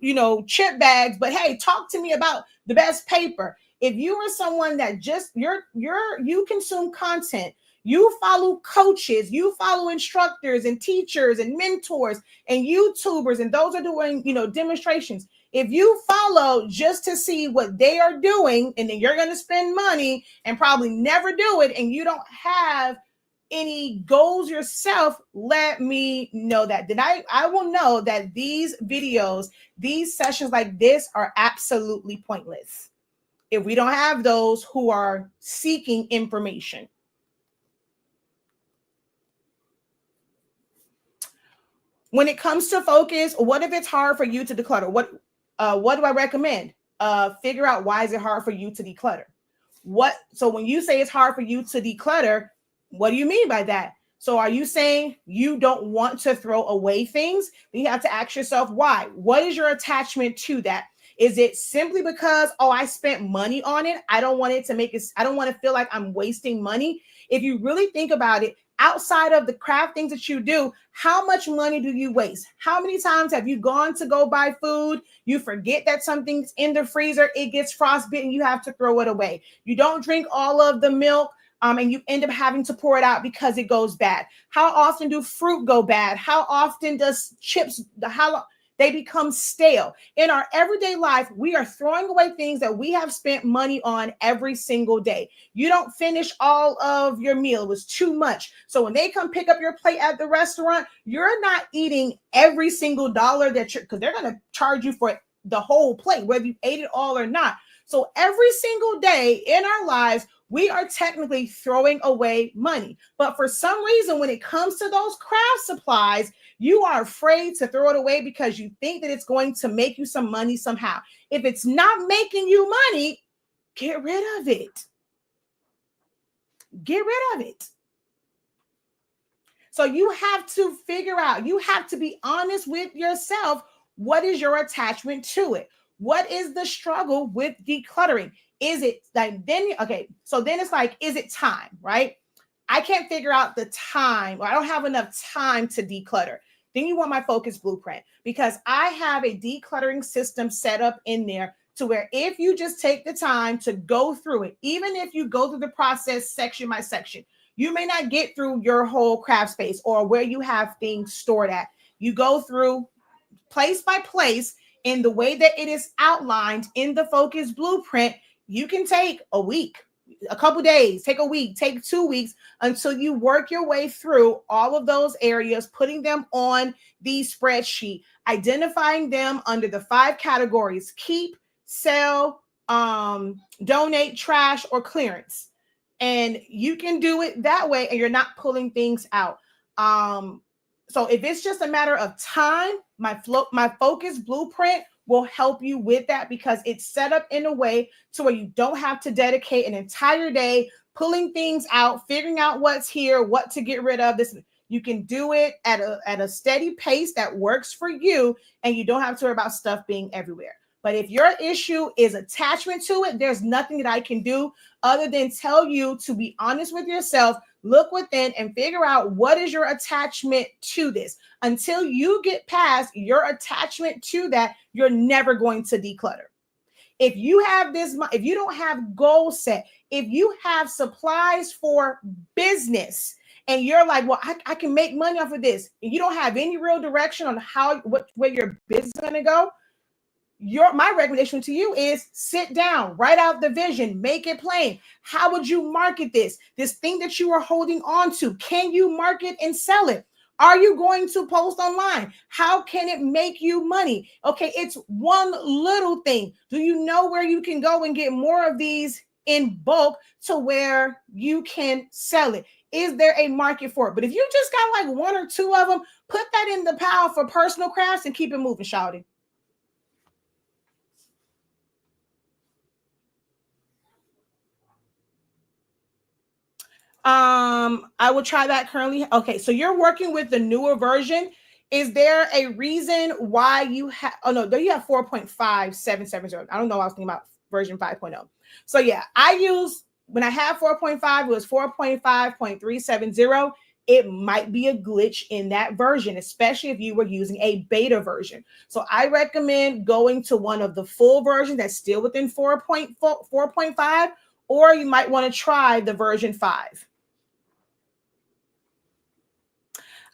chip bags, but hey, talk to me about the best paper. If you are someone that just you consume content, you follow coaches, you follow instructors and teachers and mentors and YouTubers, and those are doing, demonstrations. If you follow just to see what they are doing, and then you're going to spend money and probably never do it, and you don't have any goals yourself, let me know that. Then I will know that these videos, these sessions like this are absolutely pointless if we don't have those who are seeking information. When it comes to focus, what if it's hard for you to declutter? What do I recommend? Figure out, why is it hard for you to declutter? So when you say it's hard for you to declutter, what do you mean by that? So are you saying you don't want to throw away things? Then you have to ask yourself why. What is your attachment to that? Is it simply because, I spent money on it? I don't want to feel like I'm wasting money. If you really think about it, outside of the craft things that you do, how much money do you waste? How many times have you gone to go buy food? You forget that something's in the freezer, it gets frostbitten, you have to throw it away. You don't drink all of the milk, and you end up having to pour it out because it goes bad. How often do fruit go bad? How often does chips, they become stale? In our everyday life, we are throwing away things that we have spent money on every single day. You don't finish all of your meal. It was too much. So when they come pick up your plate at the restaurant, you're not eating every single dollar because they're going to charge you for the whole plate, whether you ate it all or not. So every single day in our lives, we are technically throwing away money. But for some reason, when it comes to those craft supplies, you are afraid to throw it away because you think that it's going to make you some money somehow. If it's not making you money, get rid of it. Get rid of it. So you have to figure out, you have to be honest with yourself. What is your attachment to it? What is the struggle with decluttering? Is it like, so then it's like, is it time, right? I can't figure out the time, or I don't have enough time to declutter. Then you want my focus blueprint, because I have a decluttering system set up in there to where if you just take the time to go through it, even if you go through the process section by section, you may not get through your whole craft space or where you have things stored at. You go through place by place in the way that it is outlined in the focus blueprint. You can take a week, a couple days, take a week, take 2 weeks until you work your way through all of those areas, putting them on the spreadsheet, identifying them under the 5 categories: keep, sell, donate, trash, or clearance. And you can do it that way, and you're not pulling things out. So if it's just a matter of time, my focus blueprint will help you with that, because it's set up in a way to where you don't have to dedicate an entire day pulling things out, figuring out what's here, what to get rid of. You can do it at a steady pace that works for you, and you don't have to worry about stuff being everywhere. But if your issue is attachment to it, there's nothing that I can do other than tell you to be honest with yourself, look within, and figure out what is your attachment to this. Until you get past your attachment to that, you're never going to declutter. If you have this, if you don't have goals set, if you have supplies for business, and you're like, well, I can make money off of this, and you don't have any real direction on where your business is going to go, my recommendation to you is sit down, write out the vision, make it plain. How would you market this thing that you are holding on to? Can you market and sell it? Are you going to post online? How can it make you money? Okay, it's one little thing. Do you know where you can go and get more of these in bulk to where you can sell it? Is there a market for it? But if you just got like 1 or 2 of them, put that in the pile for personal crafts and keep it moving, shawty. I will try that currently. Okay, so you're working with the newer version. Is there a reason why you have, oh no, you have 4.5770. I don't know, I was thinking about version 5.0. So yeah, when I have 4.5, it was 4.5.370. It might be a glitch in that version, especially if you were using a beta version. So I recommend going to one of the full versions that's still within 4.5, or you might want to try the version 5.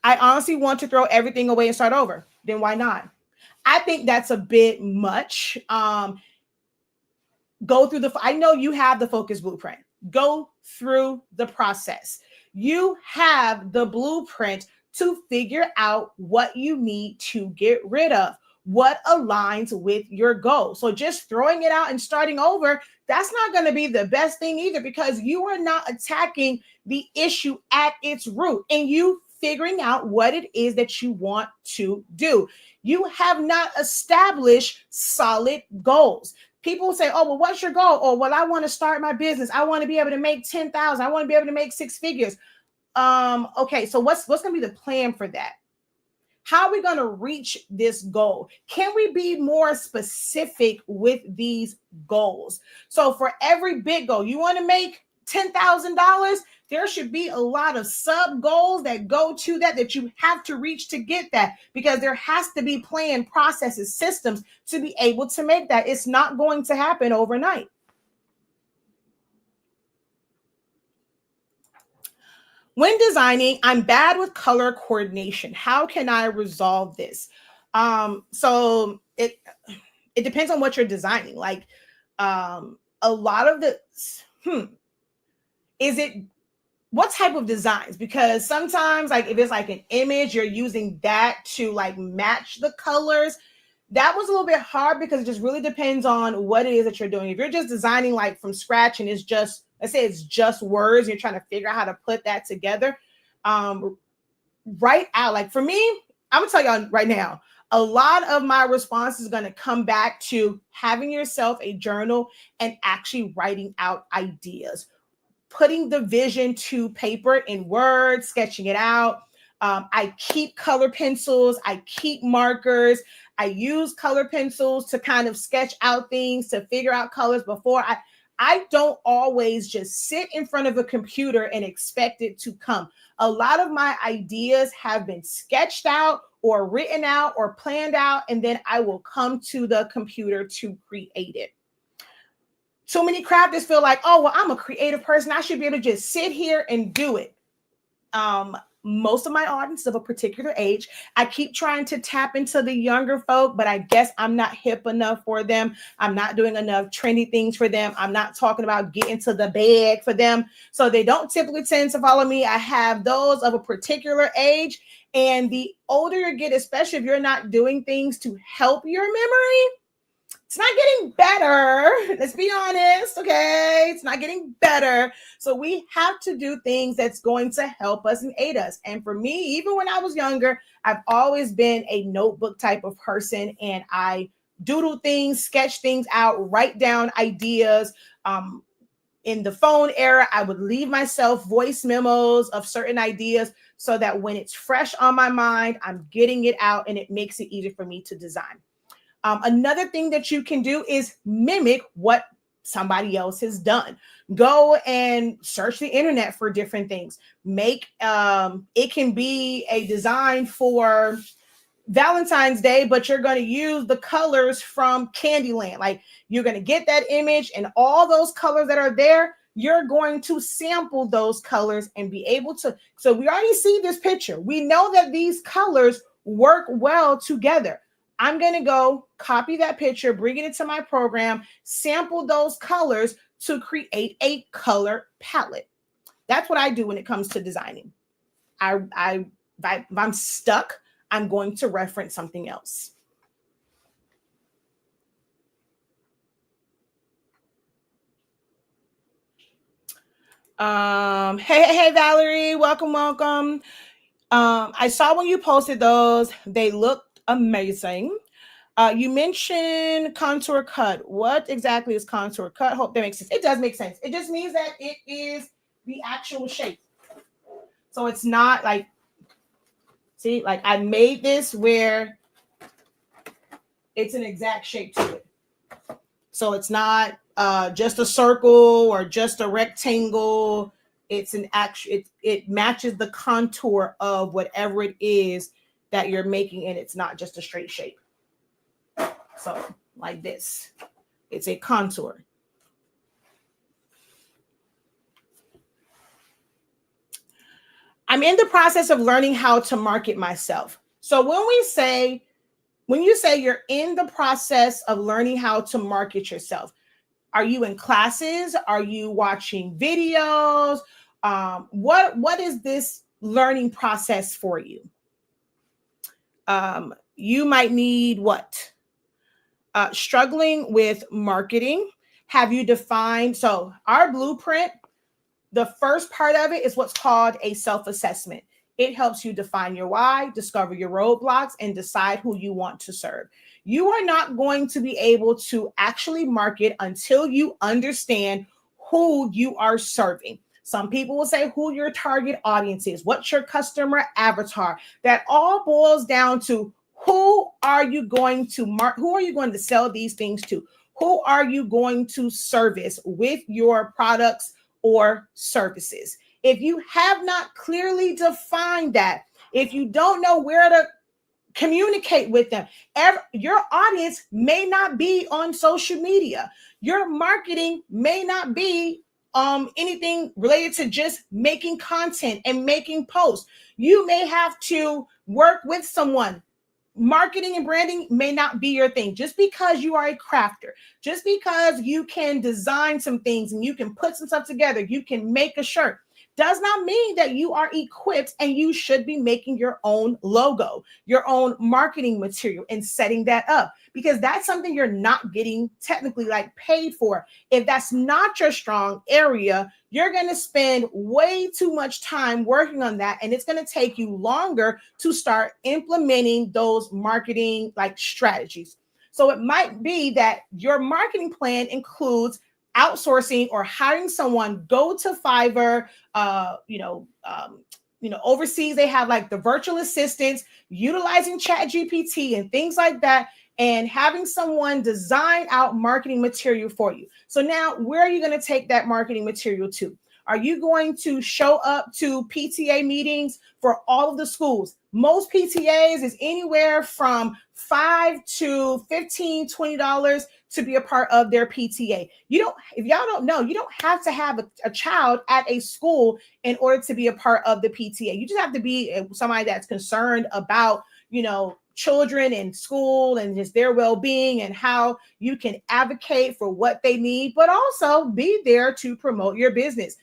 I honestly want to throw everything away and start over. Then why not? I think that's a bit much. I know you have the focus blueprint. Go through the process. You have the blueprint to figure out what you need to get rid of, what aligns with your goal. So just throwing it out and starting over, that's not going to be the best thing either, because you are not attacking the issue at its root and you figuring out what it is that you want to do. You have not established solid goals. People say, oh, well, what's your goal? Oh, well, I want to start my business. I want to be able to make 10,000. I want to be able to make 6 figures. Okay, so what's going to be the plan for that? How are we going to reach this goal? Can we be more specific with these goals? So for every big goal, you want to make $10,000, there should be a lot of sub goals that go to that you have to reach to get that, because there has to be plan, processes, systems to be able to make that. It's not going to happen overnight. When designing, I'm bad with color coordination. How can I resolve this? So it depends on what you're designing. Like a lot of the is it what type of designs? Because sometimes, like if it's like an image, you're using that to like match the colors. That was a little bit hard because it just really depends on what it is that you're doing. If you're just designing like from scratch and it's just, let's say it's just words, you're trying to figure out how to put that together. Write out, like for me, I'm gonna tell y'all right now, a lot of my response is going to come back to having yourself a journal and actually writing out ideas, putting the vision to paper in words, sketching it out. I keep color pencils. I keep markers. I use color pencils to kind of sketch out things, to figure out colors before I don't always just sit in front of a computer and expect it to come. A lot of my ideas have been sketched out or written out or planned out, and then I will come to the computer to create it. So many crafters feel like, oh, well, I'm a creative person. I should be able to just sit here and do it. Most of my audience of a particular age, I keep trying to tap into the younger folk, but I guess I'm not hip enough for them. I'm not doing enough trendy things for them. I'm not talking about getting to the bag for them. So they don't typically tend to follow me. I have those of a particular age. And the older you get, especially if you're not doing things to help your memory, it's not getting better. Let's be honest, okay? It's not getting better. So we have to do things that's going to help us and aid us. And for me, even when I was younger, I've always been a notebook type of person, and I doodle things, sketch things out, write down ideas. In the phone era, I would leave myself voice memos of certain ideas so that when it's fresh on my mind, I'm getting it out and it makes it easier for me to design. Another thing that you can do is mimic what somebody else has done. Go and search the internet for different things. It can be a design for Valentine's Day, but you're going to use the colors from Candyland. Like you're going to get that image and all those colors that are there, you're going to sample those colors and be able to. So we already see this picture. We know that these colors work well together. I'm going to go copy that picture, bring it into my program, sample those colors to create a color palette. That's what I do when it comes to designing. If I'm stuck, I'm going to reference something else. Hey, Valerie, welcome. I saw when you posted those, they looked amazing. You mentioned contour cut. What exactly is contour cut? Hope that makes sense. It does make sense. It just means that it is the actual shape. So it's not like, see, like I made this where it's an exact shape to it. So it's not just a circle or just a rectangle. It's an actual, it matches the contour of whatever it is that you're making, and it's not just a straight shape. So like this, it's a contour. I'm in the process of learning how to market myself. So when you say you're in the process of learning how to market yourself, are you in classes? Are you watching videos? What is this learning process for you? You might need what? Struggling with marketing. Have you defined? So our blueprint, the first part of it is what's called a self-assessment. It helps you define your why, discover your roadblocks, and decide who you want to serve. You are not going to be able to actually market until you understand who you are serving. Some people will say who your target audience is, what's your customer avatar. That all boils down to who are you going to who are you going to sell these things to? Who are you going to service with your products or services? If you have not clearly defined that, if you don't know where to communicate with them, your audience may not be on social media. Your marketing may not be anything related to just making content and making posts. You may have to work with someone. Marketing and branding may not be your thing. Just because you are a crafter, just because you can design some things and you can put some stuff together, you can make a shirt, does not mean that you are equipped and you should be making your own logo, your own marketing material and setting that up, because that's something you're not getting technically like paid for. If that's not your strong area, you're going to spend way too much time working on that, and it's going to take you longer to start implementing those marketing like strategies. So it might be that your marketing plan includes outsourcing or hiring someone. Go to Fiverr. Overseas they have like the virtual assistants, utilizing ChatGPT and things like that, and having someone design out marketing material for you. So now, where are you going to take that marketing material to? Are you going to show up to PTA meetings for all of the schools? Most PTAs is anywhere from $5 to $15, $20 to be a part of their PTA. If y'all don't know, you don't have to have a child at a school in order to be a part of the PTA. You just have to be somebody that's concerned about, children in school and just their well-being and how you can advocate for what they need, but also be there to promote your business.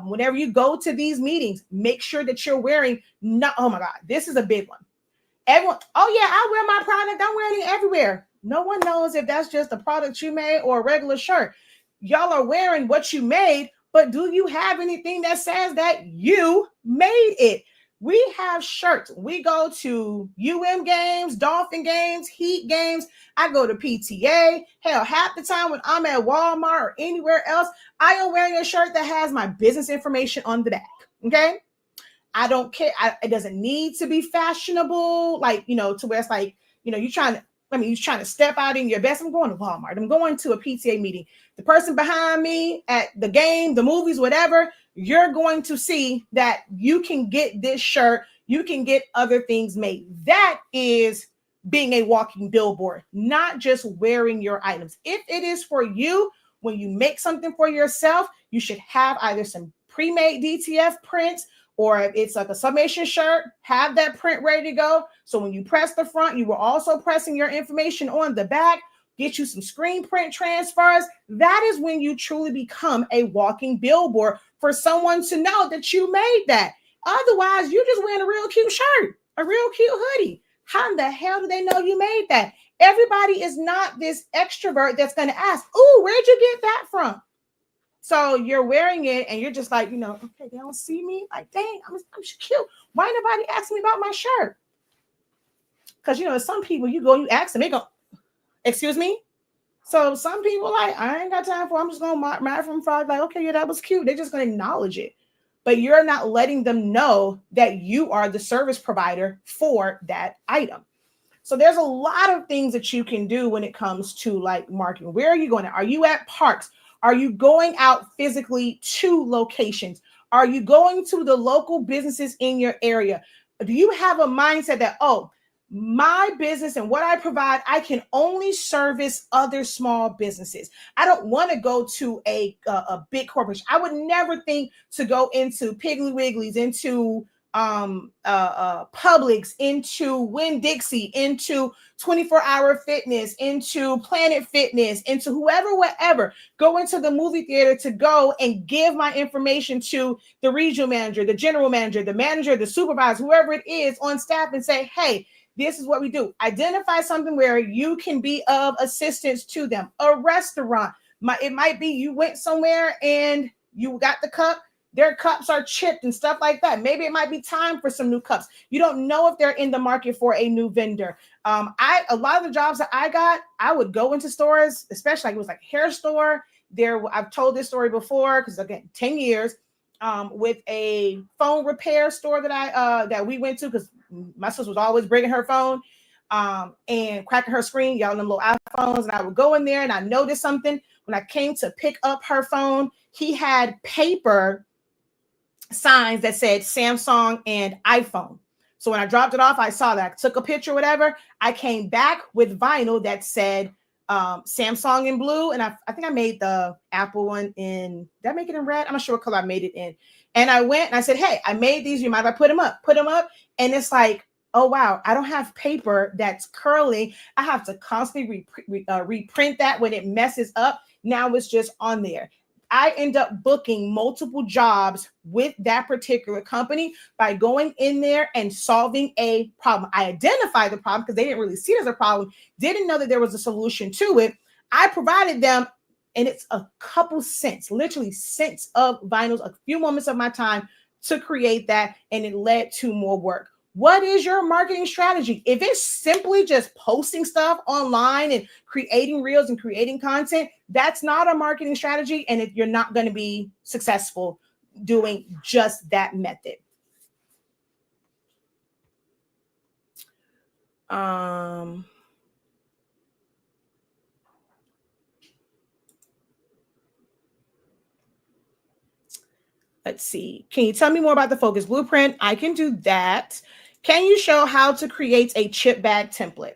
Whenever you go to these meetings, make sure that you're wearing, oh my God, this is a big one. Everyone, oh yeah, I wear my product. I'm wearing it everywhere. No one knows if that's just a product you made or a regular shirt. Y'all are wearing what you made, but do you have anything that says that you made it? We have shirts. We go to games, Dolphin games, Heat games. I go to PTA. Hell, half the time when I'm at Walmart or anywhere else, I am wearing a shirt that has my business information on the back. Okay. I don't care. It doesn't need to be fashionable, to where it's like, you're trying to step out in your best. I'm going to Walmart. I'm going to a PTA meeting. The person behind me at the game, the movies, whatever, you're going to see that you can get this shirt. You can get other things made. That is being a walking billboard, not just wearing your items. If it is for you, when you make something for yourself, you should have either some pre-made DTF prints, or if it's like a Sublimation shirt, have that print ready to go. So when you press the front, you were also pressing your information on the back. Get you some screen print transfers. That is when you truly become a walking billboard for someone to know that you made that. Otherwise, you're just wearing a real cute shirt, a real cute hoodie. How in the hell do they know you made that? Everybody is not this extrovert that's going to ask, "Ooh, where'd you get that from?" So you're wearing it and you're just like, okay, they don't see me. Like, dang, I'm cute. Why nobody asking me about my shirt? Because, some people, you ask them, they go, "Excuse me?" So some people like, I ain't got time for it. I'm just going to marry from Friday. Like, okay, yeah, that was cute. They're just going to acknowledge it. but you're not letting them know that you are the service provider for that item. So there's a lot of things that you can do when it comes to like marketing. Where are you going? Are you at parks? Are you going out physically to locations? Are you going to the local businesses in your area? Do you have a mindset that, oh, my business and what I provide, I can only service other small businesses. I don't want to go to a big corporation. I would never think to go into Piggly Wiggly's, into Publix, into Winn-Dixie, into 24-hour fitness, into Planet Fitness, into whoever, whatever, go into the movie theater to go and give my information to the regional manager, the general manager, the manager, the supervisor, whoever it is on staff, and say, hey, this is what we do. Identify something where you can be of assistance to them. A restaurant, it might be you went somewhere and you got the cup, their cups are chipped and stuff like that. Maybe it might be time for some new cups. You don't know if they're in the market for a new vendor. A lot of the jobs that I got, I would go into stores, especially like it was like hair store. I've told this story before because again, 10 years with a phone repair store that we went to because my sister was always bringing her phone and cracking her screen, y'all them little iPhones, and I would go in there and I noticed something. When I came to pick up her phone, he had paper signs that said Samsung and iPhone. So when I dropped it off, I saw that. I took a picture, whatever. I came back with vinyl that said Samsung in blue. And I think I made the Apple one in, did I make it in red? I'm not sure what color I made it in. And I went and I said, hey, I made these. You mind if I put them up? Put them up. And it's like, oh, wow, I don't have paper that's curly. I have to constantly reprint that when it messes up. Now it's just on there. I end up booking multiple jobs with that particular company by going in there and solving a problem. I identified the problem because they didn't really see it as a problem, didn't know that there was a solution to it. I provided them, and it's a couple cents, literally cents of vinyls, a few moments of my time to create that, and it led to more work. What is your marketing strategy? If it's simply just posting stuff online and creating reels and creating content, that's not a marketing strategy, and you're not going to be successful doing just that method. Let's see. Can you tell me more about the focus blueprint? I can do that. Can you show how to create a chip bag template?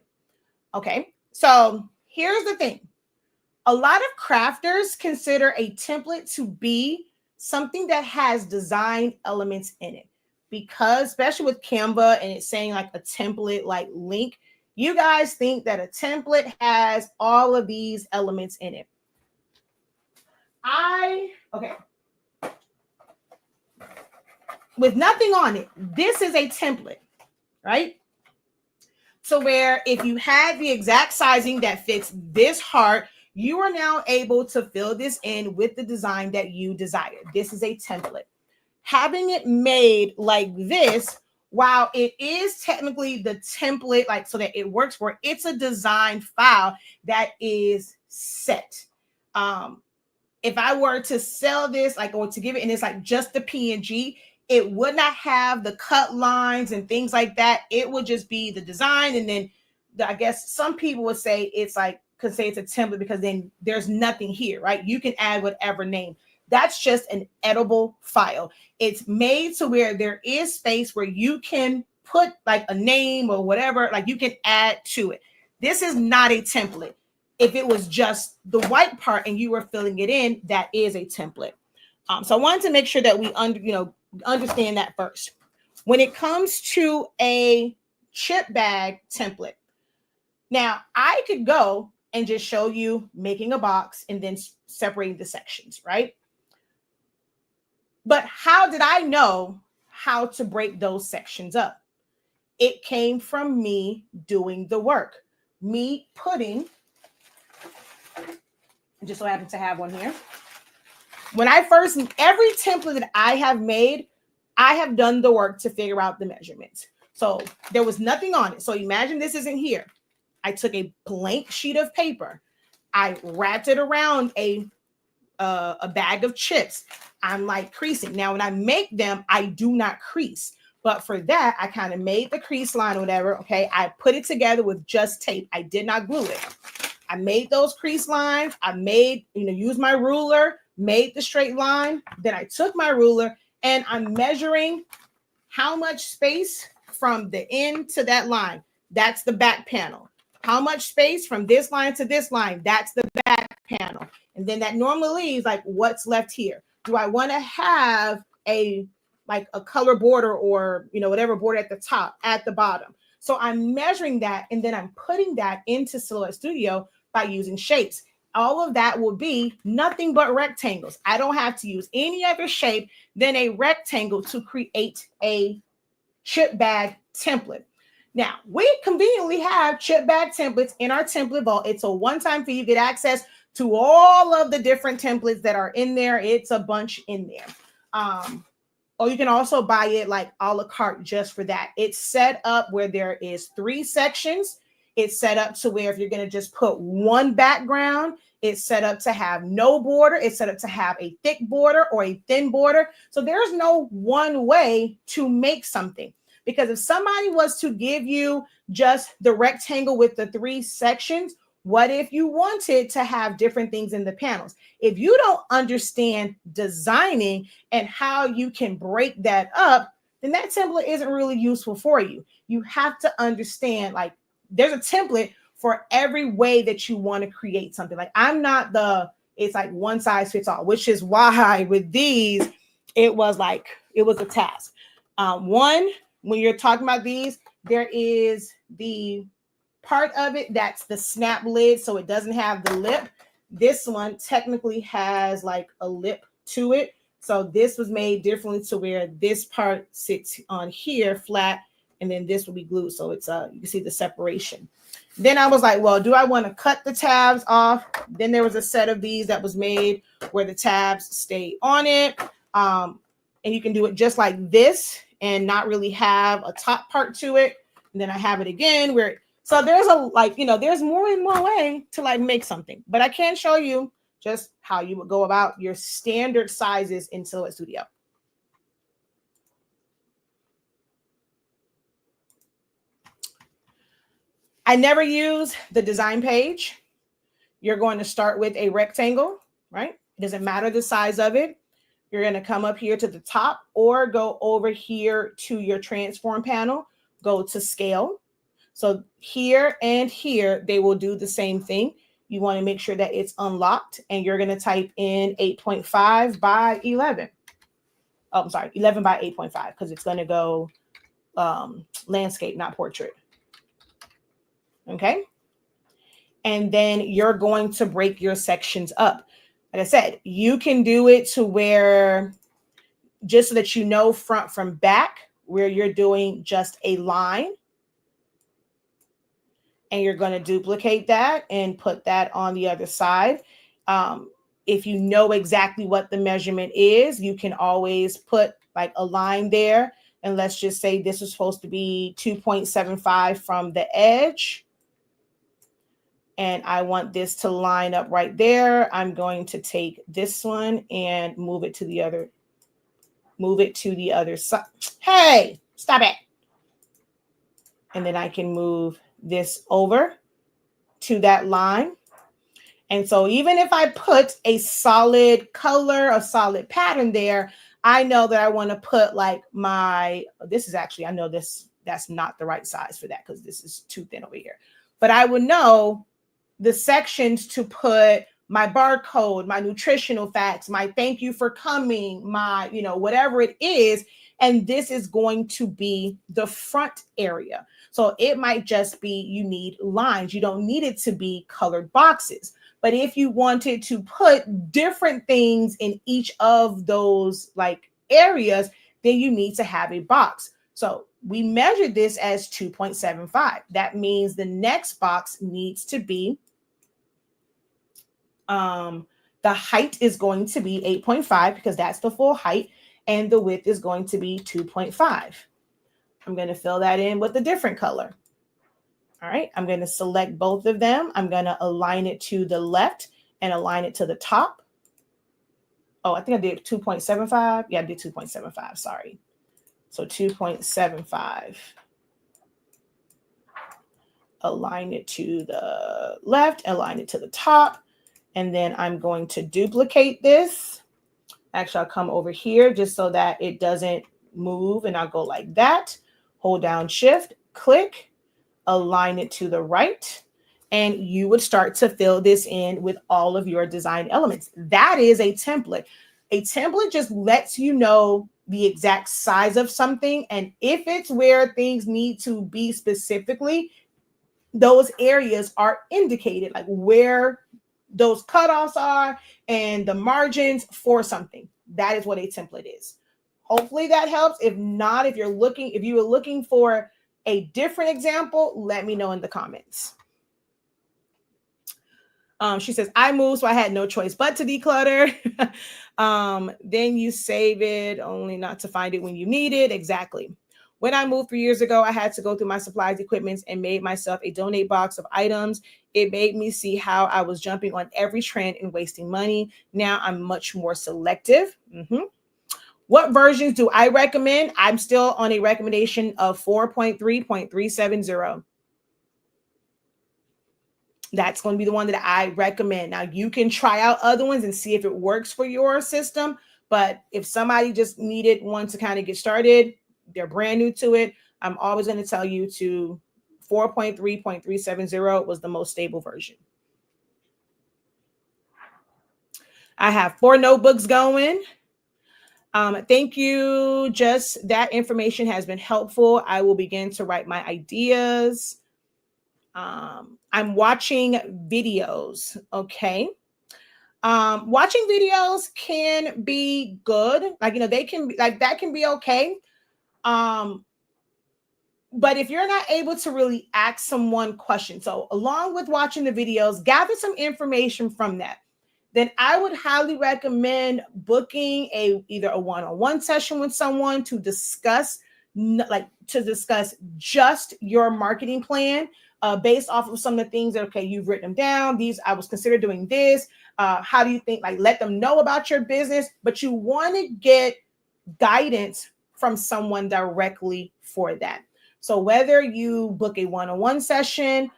Okay, so here's the thing. A lot of crafters consider a template to be something that has design elements in it, because especially with Canva and it's saying like a template like link, you guys think that a template has all of these elements in it. Okay. With nothing on it, this is a template, right? So where if you had the exact sizing that fits this heart, you are now able to fill this in with the design that you desire. This is a template. Having it made like this, while it is technically the template, like so that it works for it, it's a design file that is set. If I were to sell this, like, or to give it, and it's like just the PNG, it would not have the cut lines and things like that. It would just be the design. And then I guess some people would say it's like, could say it's a template because then there's nothing here, right? You can add whatever name. That's just an editable file. It's made to where there is space where you can put like a name or whatever, like you can add to it. This is not a template. If it was just the white part and you were filling it in, that is a template. So I wanted to make sure that we understand that first. When it comes to a chip bag template, now I could go and just show you making a box and then separating the sections, right? But how did I know how to break those sections up? It came from me doing the work, me putting, just so I happen to have one here. When I first, every template that I have made, I have done the work to figure out the measurements. So there was nothing on it. So imagine this isn't here. I took a blank sheet of paper. I wrapped it around a a bag of chips, I'm like creasing. Now, when I make them, I do not crease. But for that, I kind of made the crease line or whatever. Okay. I put it together with just tape. I did not glue it. I made those crease lines. I made, used my ruler, made the straight line. Then I took my ruler and I'm measuring how much space from the end to that line. That's the back panel. How much space from this line to this line? That's the back panel. And then that normally leaves like what's left here. Do I want to have a color border or, whatever border at the top, at the bottom? So I'm measuring that and then I'm putting that into Silhouette Studio by using shapes. All of that will be nothing but rectangles. I don't have to use any other shape than a rectangle to create a chip bag template. Now, we conveniently have chip bag templates in our template vault. It's a one-time fee. You get access to all of the different templates that are in there. It's a bunch in there. Or you can also buy it like a la carte just for that. It's set up where there is 3 sections. It's set up to where if you're going to just put one background, it's set up to have no border. It's set up to have a thick border or a thin border. So there's no one way to make something. Because if somebody was to give you just the rectangle with the 3 sections, what if you wanted to have different things in the panels? If you don't understand designing and how you can break that up, then that template isn't really useful for you. You have to understand, like, there's a template for every way that you want to create something. Like, I'm not it's like one size fits all, which is why with these, it was a task. One, when you're talking about these, there is the part of it that's the snap lid, so it doesn't have the lip. This one technically has like a lip to it. So this was made differently to where this part sits on here flat, and then this will be glued. So it's you can see the separation. Then I was like, well, do I want to cut the tabs off? Then there was a set of these that was made where the tabs stay on it. And you can do it just like this and not really have a top part to it. And then I have it again where, so there's there's more than one way to like make something, but I can show you just how you would go about your standard sizes in Silhouette Studio. I never use the design page. You're going to start with a rectangle, right? It doesn't matter the size of it. You're going to come up here to the top or go over here to your transform panel, go to scale. So here and here, they will do the same thing. You want to make sure that it's unlocked and you're going to type in 8.5 by 11. Oh, I'm sorry, 11 by 8.5 because it's going to go landscape, not portrait. Okay. And then you're going to break your sections up. Like I said, you can do it to where just so that you know front from back where you're doing just a line. And you're going to duplicate that and put that on the other side. If you know exactly what the measurement is, you can always put like a line there. And let's just say this is supposed to be 2.75 from the edge. And I want this to line up right there. I'm going to take this one and move it to the other side. Hey, stop it. And then I can move this over to that line. And so even if I put a solid color, a solid pattern there, I know that I want to put like I know that's not the right size for that because this is too thin over here. But I would know the sections to put my barcode, my nutritional facts, my thank you for coming, my, whatever it is. And this is going to be the front area. So it might just be you need lines. You don't need it to be colored boxes. But if you wanted to put different things in each of those like areas, then you need to have a box. So we measured this as 2.75. That means the next box needs to be the height is going to be 8.5 because that's the full height, and the width is going to be 2.5. I'm going to fill that in with a different color. All right, I'm going to select both of them. I'm going to align it to the left and align it to the top. Oh, I think I did 2.75. Yeah, I did 2.75. Sorry. So 2.75. Align it to the left, align it to the top. And then I'm going to duplicate this. Actually, I'll come over here just so that it doesn't move, and I'll go like that. Hold down Shift, click, align it to the right, and you would start to fill this in with all of your design elements. That is a template. A template just lets you know the exact size of something, and if it's where things need to be specifically, those areas are indicated, like where those cutoffs are and the margins for something. That is what a template is. Hopefully that helps. If not, if you were looking for a different example, let me know in the comments. She says, I moved, so I had no choice but to declutter. Then you save it, only not to find it when you need it. Exactly. When I moved 3 years ago, I had to go through my supplies, equipment, and made myself a donate box of items. It made me see how I was jumping on every trend and wasting money. Now I'm much more selective. What versions do I recommend? I'm still on a recommendation of 4.3.370. That's going to be the one that I recommend. Now, you can try out other ones and see if it works for your system. But if somebody just needed one to kind of get started, they're brand new to it, I'm always going to tell you to 4.3.370 was the most stable version. I have 4 notebooks going. Thank you. Just that information has been helpful. I will begin to write my ideas. I'm watching videos. Okay. Watching videos can be good. Like, they can be like, that can be okay. But if you're not able to really ask someone questions, so along with watching the videos, gather some information from that, then I would highly recommend booking either a one-on-one session with someone to discuss just your marketing plan based off of some of the things that, okay, you've written them down. I was considering doing this. How do you think, let them know about your business, but you want to get guidance from someone directly for that. So whether you book a one-on-one session,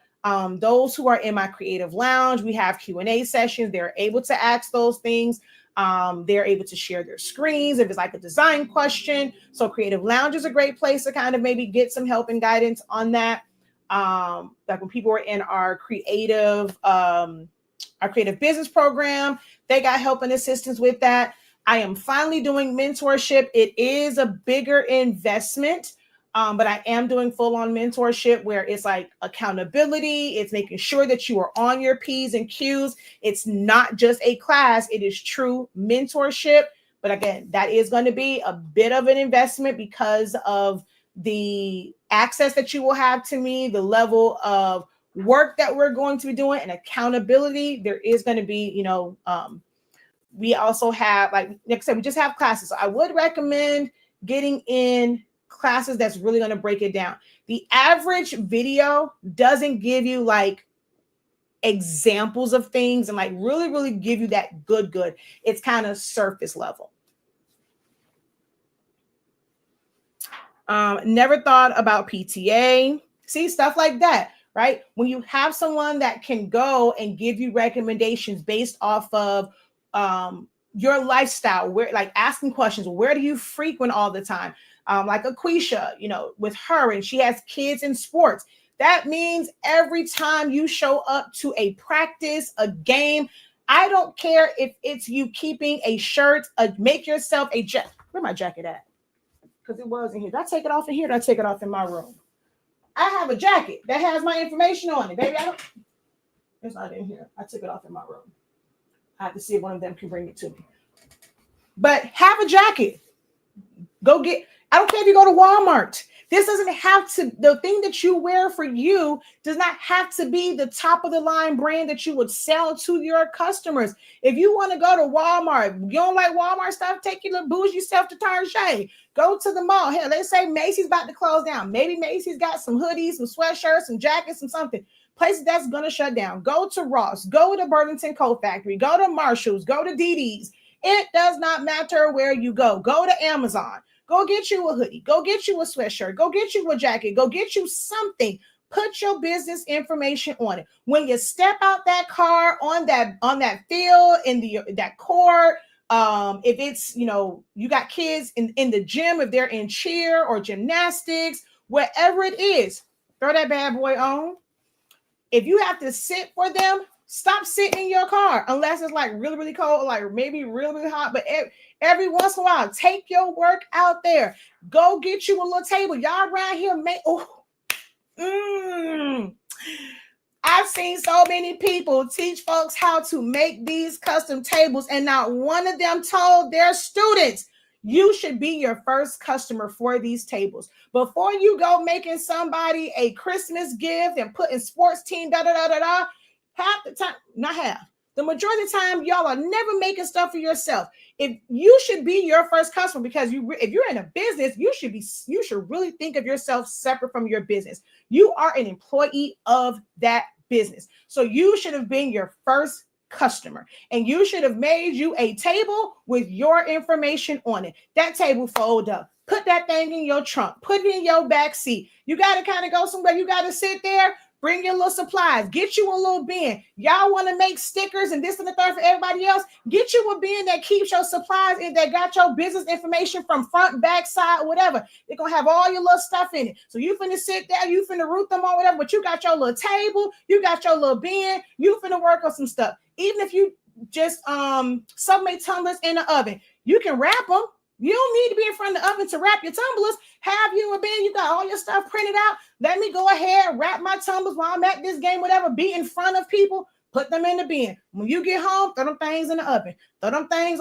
those who are in my creative lounge, we have Q&A sessions. They're able to ask those things. They're able to share their screens if it's like a design question. So creative lounge is a great place to kind of maybe get some help and guidance on that. Like when people were in our creative business program, they got help and assistance with that. I am finally doing mentorship. It is a bigger investment, but I am doing full-on mentorship where it's like accountability. It's making sure that you are on your P's and Q's. It's not just a class. It is true mentorship. But again, that is going to be a bit of an investment because of the access that you will have to me, the level of work that we're going to be doing, and accountability. There is going to be, we also have, like I said, we just have classes. So I would recommend getting in classes that's really going to break it down. The average video doesn't give you like examples of things and like really give you that good. It's kind of surface level. Never thought about PTA. See, stuff like that, right? When you have someone that can go and give you recommendations based off of your lifestyle, where, like, asking questions, where do you frequent all the time? Like Aquisha, with her, and she has kids in sports. That means every time you show up to a practice, a game, I don't care if it's you keeping a shirt, make yourself a jacket. Where's my jacket at? Because it was in here. Did I take it off in here? Did I take it off in my room? I have a jacket that has my information on it, baby. It's not in here. I took it off in my room. I have to see if one of them can bring it to me. But have a jacket. Go get, I don't care if you go to Walmart. This doesn't have to, the thing that you wear for you does not have to be the top of the line brand that you would sell to your customers. If you want to go to Walmart, you don't like Walmart stuff, take your little bougie self to Target. Go to the mall. Hell, let's say Macy's about to close down. Maybe Macy's got some hoodies, some sweatshirts, some jackets, some something. Places that's going to shut down. Go to Ross. Go to Burlington Coat Factory. Go to Marshall's. Go to DD's. It does not matter where you go. Go to Amazon. Go get you a hoodie. Go get you a sweatshirt. Go get you a jacket. Go get you something. Put your business information on it. When you step out that car on that field in that court, if it's, you got kids in the gym, if they're in cheer or gymnastics, wherever it is, throw that bad boy on. If you have to sit for them, stop sitting in your car unless it's like really, really cold, like maybe really, really hot. But every once in a while, take your work out there. Go get you a little table. Y'all around here make I've seen so many people teach folks how to make these custom tables, and not one of them told their students, you should be your first customer for these tables. Before you go making somebody a Christmas gift and putting sports team, half the time, not half, the majority of the time, y'all are never making stuff for yourself. If you should be your first customer, because if you're in a business, you should really think of yourself separate from your business. You are an employee of that business. So you should have been your first customer, and you should have made you a table with your information on it. That table fold up. Put that thing in your trunk. Put it in your back seat. You got to kind of go somewhere. You got to sit there. Bring your little supplies. Get you a little bin. Y'all want to make stickers and this and the third for everybody else? Get you a bin that keeps your supplies in, that got your business information from front, back, side, whatever. They're going to have all your little stuff in it. So you finna sit there, you finna root them or whatever, but you got your little table, you got your little bin, you finna work on some stuff. Even if you just sublimate tumblers in the oven, you can wrap them. You don't need to be in front of the oven to wrap your tumblers. Have you a bin? You got all your stuff printed out. Let me go ahead, wrap my tumblers while I'm at this game, whatever. Be in front of people. Put them in the bin. When you get home, throw them things in the oven. Throw them things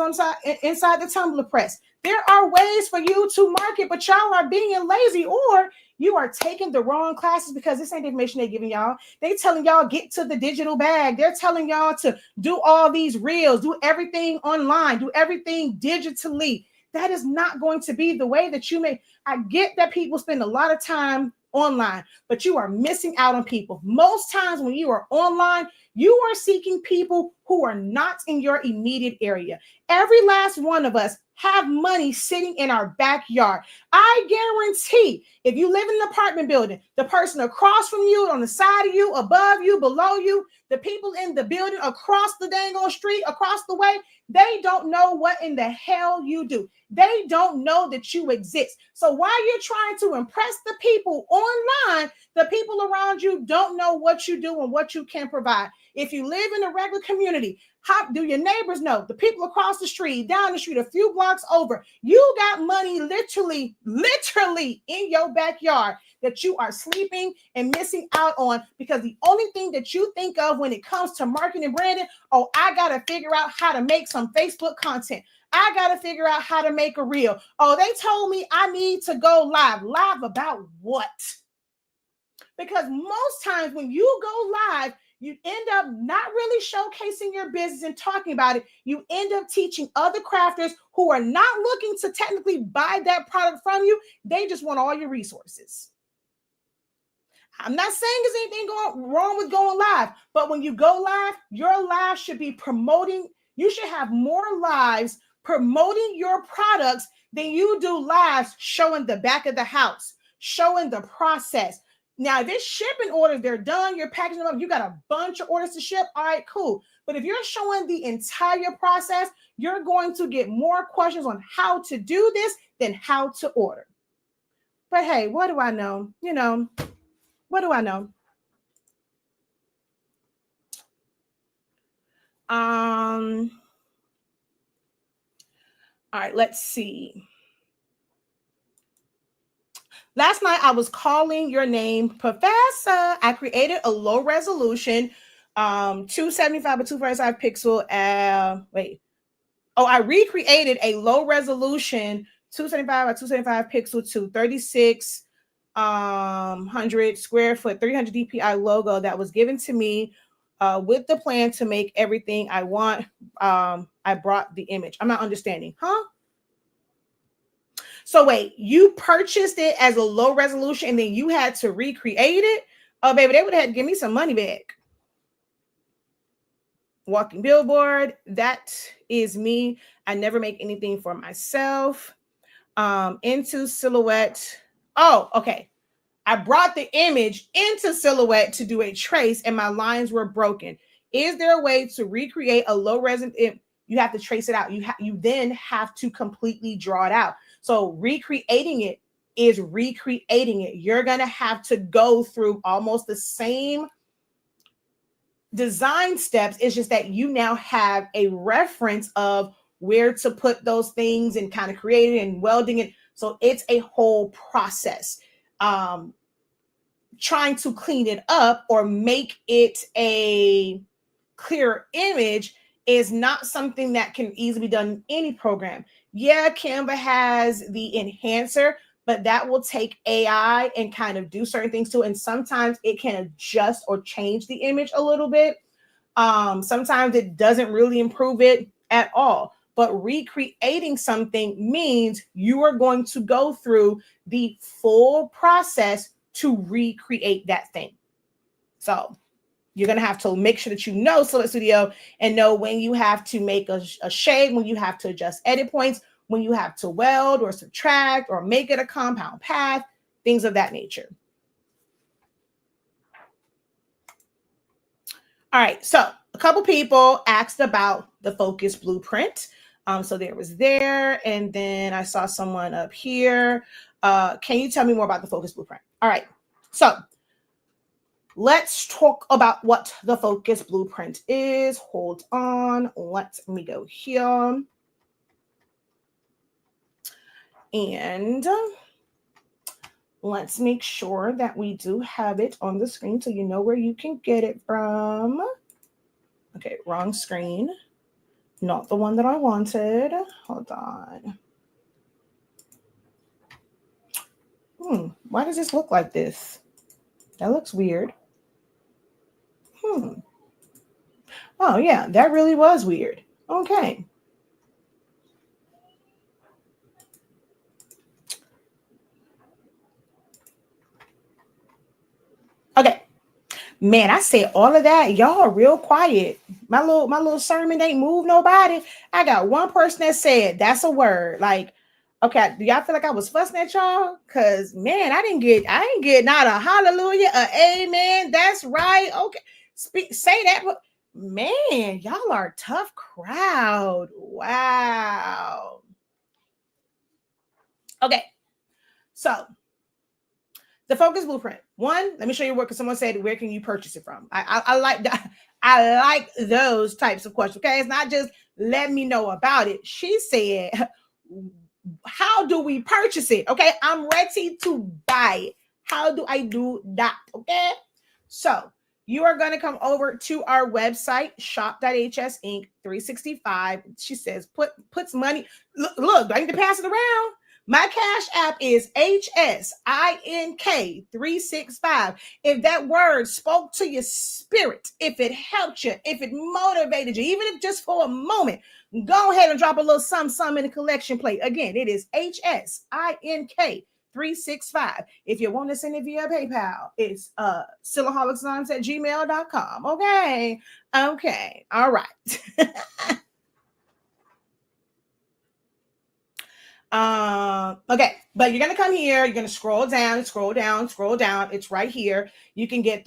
inside the tumbler press. There are ways for you to market, but y'all are being lazy, or you are taking the wrong classes, because this ain't the information they're giving y'all. They telling y'all get to the digital bag. They're telling y'all to do all these reels, do everything online, do everything digitally. That is not going to be the way that you make. I get that people spend a lot of time online, but you are missing out on people. Most times when you are online, you are seeking people who are not in your immediate area. Every last one of us have money sitting in our backyard. I guarantee if you live in an apartment building, the person across from you, on the side of you, above you, below you, the people in the building across the dang on street, across the way, they don't know what in the hell you do. They don't know that you exist. So while you're trying to impress the people online, the people around you don't know what you do and what you can provide. If you live in a regular community, how do your neighbors know? The people across the street, down the street, a few blocks over, you got money literally in your backyard that you are sleeping and missing out on, because the only thing that you think of when it comes to marketing and branding, oh, I got to figure out how to make some Facebook content. I got to figure out how to make a reel. Oh, they told me I need to go live. Live about what? Because most times when you go live, you end up not really showcasing your business and talking about it. You end up teaching other crafters who are not looking to technically buy that product from you. They just want all your resources. I'm not saying there's anything wrong with going live, but when you go live, your live should be promoting. You should have more lives promoting your products than you do lives showing the back of the house, showing the process. Now, if it's shipping orders, they're done, you're packaging them up, you got a bunch of orders to ship, all right, cool. But if you're showing the entire process, you're going to get more questions on how to do this than how to order. But hey, what do I know? What do I know? All right, let's see. Last night I was calling your name, Professor. I created a low resolution 275 by 245 pixel. I recreated a low resolution 275 by 275 pixel to 3600 square foot 300 DPI logo that was given to me with the plan to make everything I want. I brought the image. I'm not understanding, huh? So wait, you purchased it as a low resolution and then you had to recreate it? Oh, baby, they would have had to give me some money back. walking billboard. That is me. I never make anything for myself. Into silhouette. Oh, okay. I brought the image into silhouette to do a trace and my lines were broken. Is there a way to recreate a low resolution? You have to trace it out. You then have to completely draw it out. So recreating it is recreating it. You're going to have to go through almost the same design steps. It's just that you now have a reference of where to put those things and kind of creating and welding it. So it's a whole process. Trying to clean it up or make it a clear image is not something that can easily be done in any program. Yeah, Canva has the enhancer, but that will take AI and kind of do certain things too. And sometimes it can adjust or change the image a little bit. Sometimes it doesn't really improve it at all. But recreating something means you are going to go through the full process to recreate that thing. So you're going to have to make sure that you know Silhouette Studio and know when you have to make a shade, when you have to adjust edit points, when you have to weld or subtract or make it a compound path, things of that nature. All right, so a couple people asked about the focus blueprint. So there was there, and then I saw someone up here. Can you tell me more about the focus blueprint? All right, so let's talk about what the focus blueprint is. Hold on, let me go here. And let's make sure that we do have it on the screen so you know where you can get it from. Okay, wrong screen. Not the one that I wanted. Hold on. Why does this look like this? That looks weird. Oh, yeah, that really was weird. Okay. Okay. Man, I said all of that. Y'all are real quiet. My little sermon ain't moved nobody. I got one person that said that's a word. Like, okay, do y'all feel like I was fussing at y'all? Cause man, I ain't get not a hallelujah, a amen. That's right. Okay, say that. But man, y'all are a tough crowd. Wow. Okay, so the focus blueprint. One, let me show you where, because someone said, where can you purchase it from? I like that. I like those types of questions. Okay, it's not just let me know about it. She said, how do we purchase it? Okay, I'm ready to buy it. How do I do that? Okay, so you are going to come over to our website, shop.hs Inc. 365. She says, puts money. Look, I need to pass it around. My Cash App is HSINK365. If that word spoke to your spirit, if it helped you, if it motivated you, even if just for a moment, go ahead and drop a little some in the collection plate. Again, it is HSINK365. If you want to send it via PayPal, it's stillaholicsnoms@gmail.com. Okay. All right. Okay, but you're gonna come here, you're gonna scroll down. It's right here. You can get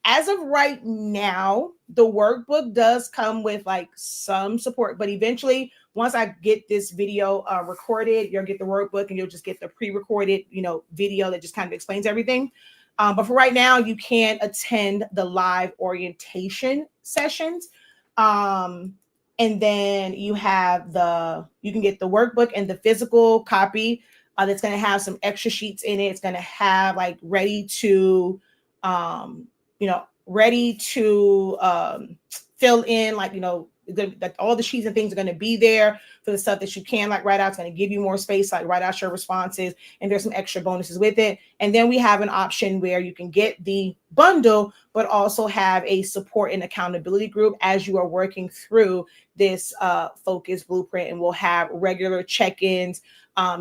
as of right now, the workbook does come with like some support, but eventually, once I get this video recorded, you'll get the workbook and you'll just get the pre-recorded, video that just kind of explains everything. But for right now, you can attend the live orientation sessions. And then you have you can get the workbook and the physical copy that's going to have some extra sheets in it. It's going to have like ready to fill in, like, that all the sheets and things are going to be there for the stuff that you can like write out. It's going to give you more space, like write out your responses, and there's some extra bonuses with it. And then we have an option where you can get the bundle, but also have a support and accountability group as you are working through this focus blueprint, and we'll have regular check-ins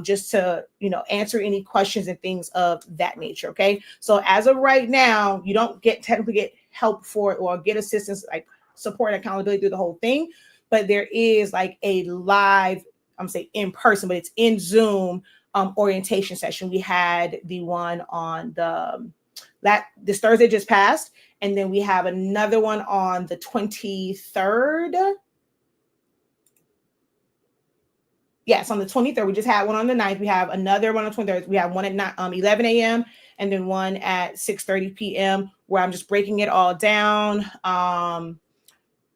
just to answer any questions and things of that nature. Okay, so as of right now, you don't technically get help for it or get assistance like support and accountability through the whole thing, but there is like a live, I'm saying in person, but it's in Zoom orientation session. We had the one on this Thursday just passed, and then we have another one on the 23rd. Yes, on the 23rd. We just had one on the 9th. We have another one on the 23rd. We have one at 11 a.m. and then one at 6:30 p.m. where I'm just breaking it all down.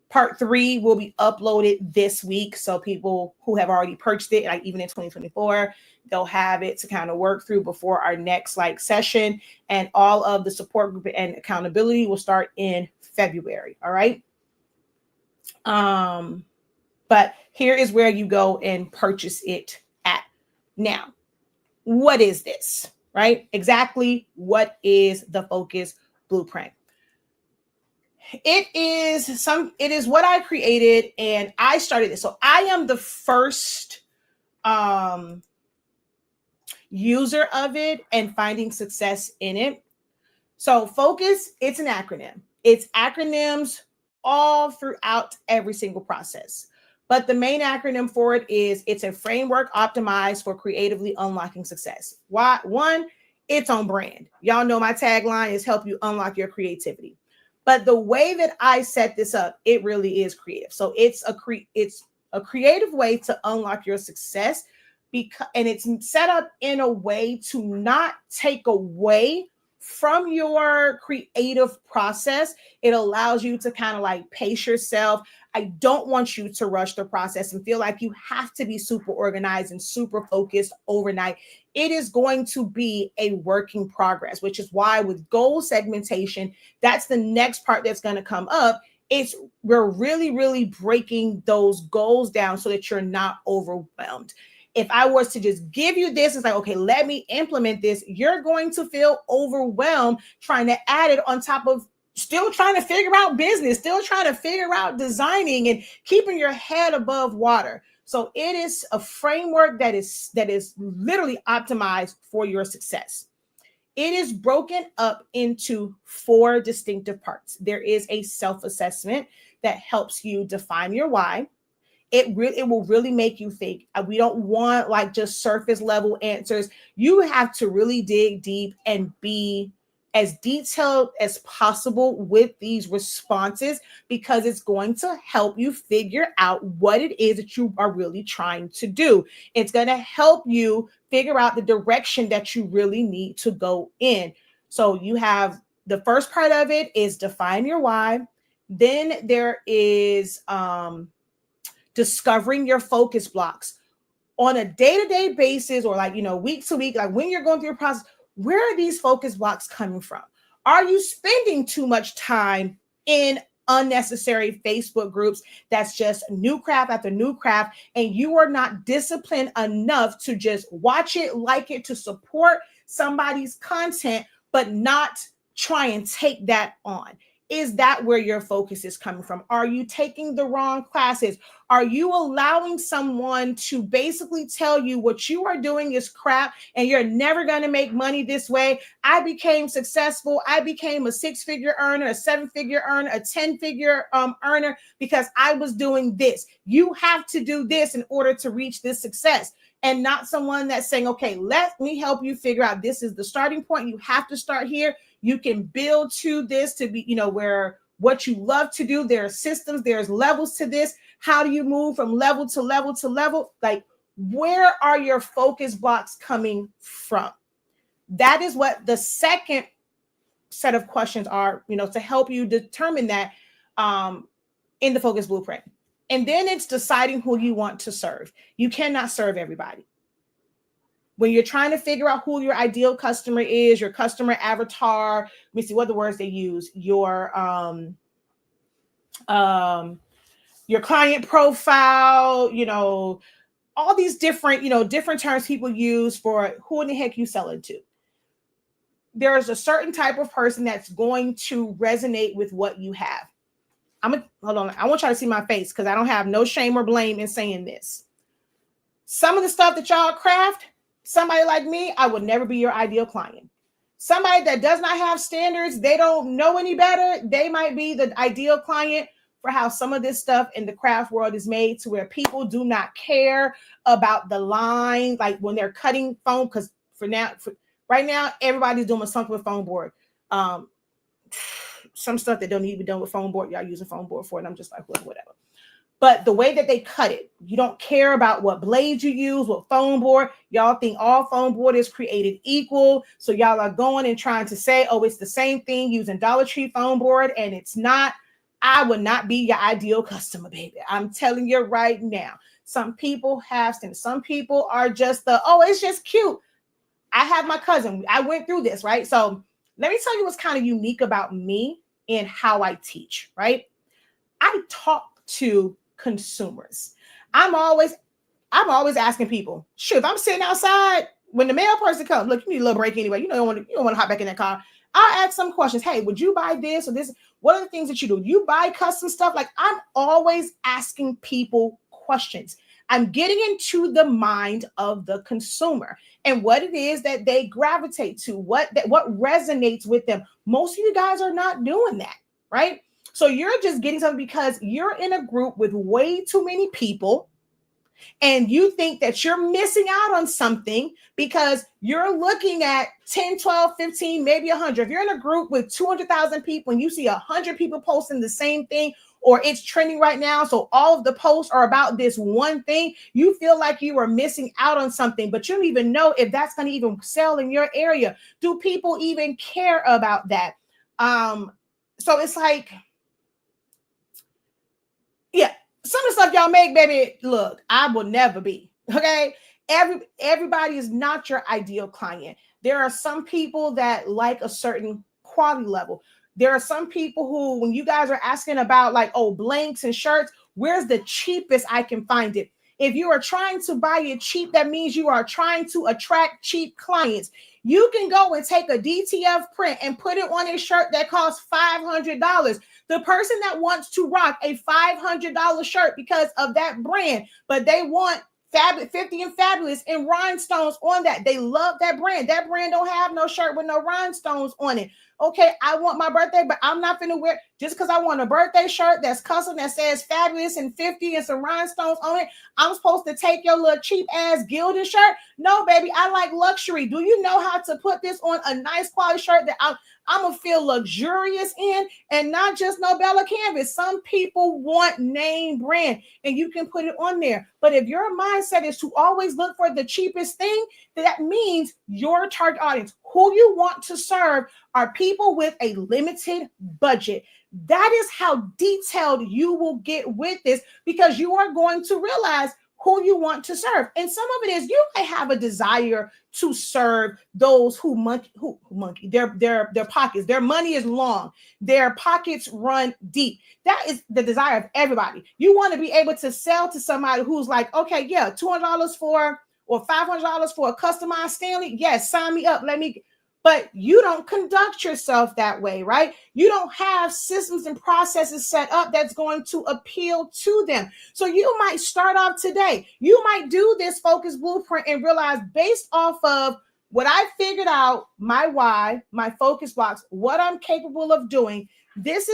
Part 3 will be uploaded this week. So people who have already purchased it, like even in 2024, they'll have it to kind of work through before our next like session. And all of the support group and accountability will start in February. All right. But here is where you go and purchase it at. Now, what is this, right? Exactly what is the Focus Blueprint? It is what I created and I started it. So I am the first user of it and finding success in it. So Focus, it's an acronym. It's acronyms all throughout every single process. But the main acronym for it is it's a framework optimized for creatively unlocking success. Why? One, it's on brand. Y'all know my tagline is help you unlock your creativity. But the way that I set this up, it really is creative. So it's a creative way to unlock your success and it's set up in a way to not take away from your creative process. It allows you to kind of like pace yourself. I don't want you to rush the process and feel like you have to be super organized and super focused overnight. It is going to be a work in progress, which is why with goal segmentation, that's the next part that's going to come up. We're really, really breaking those goals down so that you're not overwhelmed. If I was to just give you this, it's like, okay, let me implement this. You're going to feel overwhelmed trying to add it on top of still trying to figure out business, still trying to figure out designing and keeping your head above water. So it is a framework that is literally optimized for your success. It is broken up into 4 distinctive parts. There is a self-assessment that helps you define your why. It will really make you think. We don't want like just surface level answers. You have to really dig deep and be as detailed as possible with these responses because it's going to help you figure out what it is that you are really trying to do. It's going to help you figure out the direction that you really need to go in. So you have the first part of it is define your why. Then there is discovering your focus blocks on a day-to-day basis or like, week to week, like when you're going through your process. Where are these focus blocks coming from? Are you spending too much time in unnecessary Facebook groups that's just new craft after new craft, and you are not disciplined enough to just watch it, like it, to support somebody's content, but not try and take that on? Is that where your focus is coming from? Are you taking the wrong classes? Are you allowing someone to basically tell you what you are doing is crap and you're never going to make money this way? I became successful. I became a 6-figure earner, a 7-figure earner, a 10-figure earner because I was doing this. You have to do this in order to reach this success. And not someone that's saying, okay, let me help you figure out this is the starting point. You have to start here. You can build to this to be, where what you love to do. There are systems, there's levels to this. How do you move from level to level to level? Like, where are your focus blocks coming from? That is what the second set of questions are, to help you determine that in the Focus Blueprint. And then it's deciding who you want to serve. You cannot serve everybody. When you're trying to figure out who your ideal customer is, your customer avatar, let me see what the words they use, your client profile, all these different, different terms people use for who in the heck you sell it to. There's a certain type of person that's going to resonate with what you have. Hold on. I want y'all to see my face because I don't have no shame or blame in saying this. Some of the stuff that y'all craft, somebody like me, I would never be your ideal client. Somebody that does not have standards, they don't know any better, they might be the ideal client for how some of this stuff in the craft world is made to where people do not care about the line, like when they're cutting foam, because right now, everybody's doing something with foam board. Some stuff that don't need to be done with foam board, y'all use a foam board for it. I'm just like, whatever. But the way that they cut it, you don't care about what blades you use, what foam board. Y'all think all foam board is created equal. So y'all are going and trying to say, oh, it's the same thing using Dollar Tree foam board, and it's not. I would not be your ideal customer, baby. I'm telling you right now. Some people have standards. Some people are just it's just cute. I have my cousin. I went through this, right? So let me tell you what's kind of unique about me and how I teach, right? I talk to consumers. I'm always asking people, shoot, if I'm sitting outside, when the mail person comes, look, you need a little break anyway. You don't want to hop back in that car. I'll ask some questions. Hey, would you buy this or this? What are the things that you do? You buy custom stuff? Like, I'm always asking people questions. I'm getting into the mind of the consumer and what it is that they gravitate to, what resonates with them. Most of you guys are not doing that, right? So you're just getting something because you're in a group with way too many people and you think that you're missing out on something because you're looking at 10, 12, 15, maybe 100. If you're in a group with 200,000 people and you see 100 people posting the same thing, or it's trending right now, so all of the posts are about this one thing, you feel like you are missing out on something, but you don't even know if that's going to even sell in your area. Do people even care about that? So it's like, yeah, some of the stuff y'all make, baby, look, I will never be, okay? Everybody is not your ideal client. There are some people that like a certain quality level. There are some people who, when you guys are asking about like, blanks and shirts, where's the cheapest I can find it? If you are trying to buy it cheap, that means you are trying to attract cheap clients. You can go and take a DTF print and put it on a shirt that costs $500. The person that wants to rock a $500 shirt because of that brand, but they want 50 and Fabulous and rhinestones on that. They love that brand. That brand don't have no shirt with no rhinestones on it. Okay, I want my birthday, but I'm not finna wear, just because I want a birthday shirt that's custom that says Fabulous and 50 and some rhinestones on it, I'm supposed to take your little cheap ass gilded shirt? No, baby, I like luxury. Do you know how to put this on a nice quality shirt that I'm gonna feel luxurious in, and not just no Bella canvas? Some people want name brand, and you can put it on there. But if your mindset is to always look for the cheapest thing, that means your target audience, who you want to serve, are people with a limited budget. That is how detailed you will get with this, because you are going to realize who you want to serve. And some of it is you might have a desire to serve those who monkey their pockets. Their money is long. Their pockets run deep. That is the desire of everybody. You want to be able to sell to somebody who's like, okay, yeah, $200 for or $500 for a customized Stanley. Yes, sign me up. But you don't conduct yourself that way, right? You don't have systems and processes set up that's going to appeal to them. So you might start off today. You might do this focus blueprint and realize, based off of what I figured out, my why, my focus blocks, what I'm capable of doing, these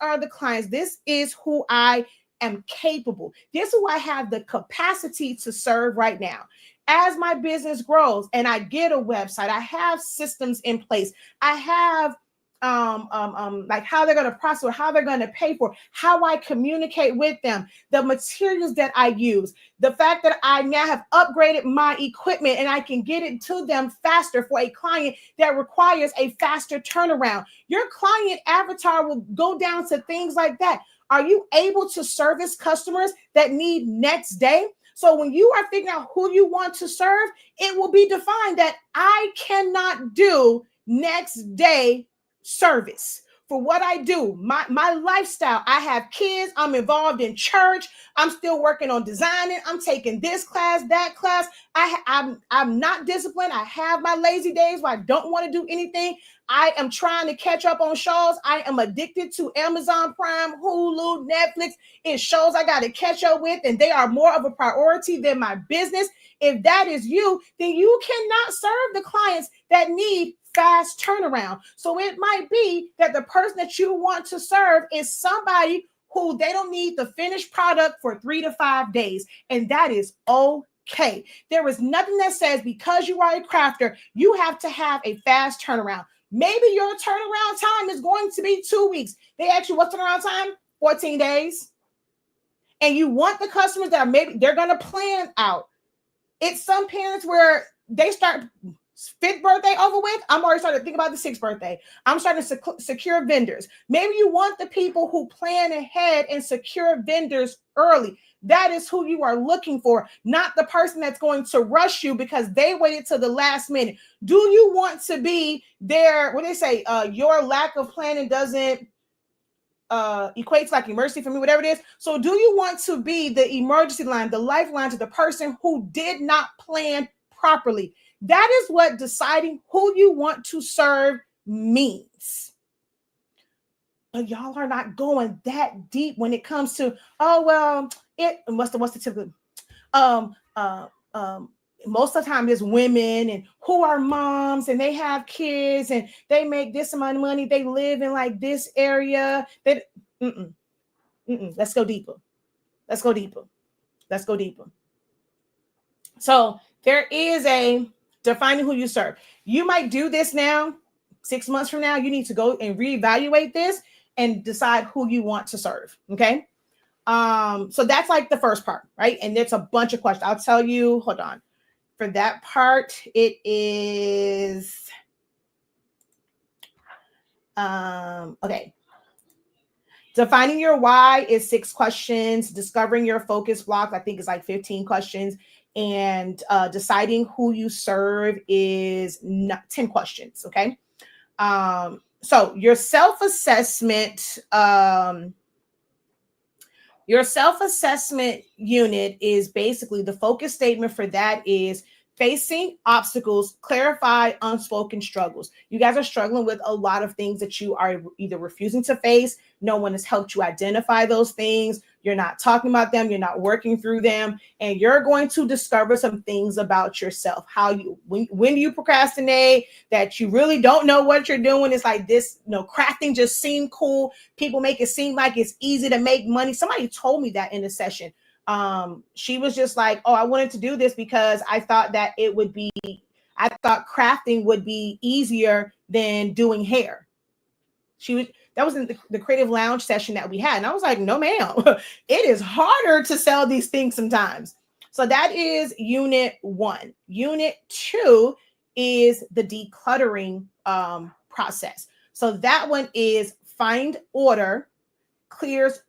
are the clients. This is who I am capable. This is who I have the capacity to serve right now. As my business grows and I get a website, I have systems in place. I have like how they're going to process, how they're going to pay for, how I communicate with them, the materials that I use, the fact that I now have upgraded my equipment and I can get it to them faster for a client that requires a faster turnaround. Your client avatar will go down to things like that. Are you able to service customers that need next day? So when you are figuring out who you want to serve, it will be defined that I cannot do next day service for what I do. My lifestyle, I have kids, I'm involved in church, I'm still working on designing, I'm taking this class, that class. I'm not disciplined. I have my lazy days where I don't want to do anything. I am trying to catch up on shows. I am addicted to Amazon Prime, Hulu, Netflix. It's shows I got to catch up with, and they are more of a priority than my business. If that is you, then you cannot serve the clients that need fast turnaround. So it might be that the person that you want to serve is somebody who they don't need the finished product for 3 to 5 days. And that is okay. There is nothing that says because you are a crafter, you have to have a fast turnaround. Maybe your turnaround time is going to be 2 weeks. They ask you what's turnaround time? 14 days. And you want the customers that are maybe they're going to plan out. It's some parents where they start 5th birthday over with. I'm already starting to think about the 6th birthday. I'm starting to secure vendors. Maybe you want the people who plan ahead and secure vendors early. That is who you are looking for, not the person that's going to rush you because they waited till the last minute. Do you want to be there? What they say, your lack of planning doesn't equates like emergency for me, whatever it is. So do you want to be the emergency line, the lifeline to the person who did not plan properly? That is what deciding who you want to serve means. But y'all are not going that deep when it comes to, oh, well, what's the typical, most of the time it's women and who are moms and they have kids and they make this amount of money. They live in like this area. Let's go deeper. Let's go deeper. Let's go deeper. So there is a defining who you serve. You might do this now. 6 months from now, you need to go and reevaluate this and decide who you want to serve. Okay. So that's like the first part, right? And there's a bunch of questions. I'll tell you, hold on. For that part, it is, okay. Defining your why is 6 questions. Discovering your focus block, I think is like 15 questions. And deciding who you serve is 10 questions, okay? So your self-assessment, unit is basically the focus statement for that is facing obstacles, clarify unspoken struggles. You guys are struggling with a lot of things that you are either refusing to face. No one has helped you identify those things. You're not talking about them. You're not working through them. And you're going to discover some things about yourself. When you procrastinate, that you really don't know what you're doing. It's like this, crafting just seemed cool. People make it seem like it's easy to make money. Somebody told me that in a session. She was just like, oh, I wanted to do this because I thought that I thought crafting would be easier than doing hair. That was in the creative lounge session that we had. And I was like, no, ma'am, it is harder to sell these things sometimes. So that is unit 1. Unit 2 is the decluttering process. So that one is finding order clears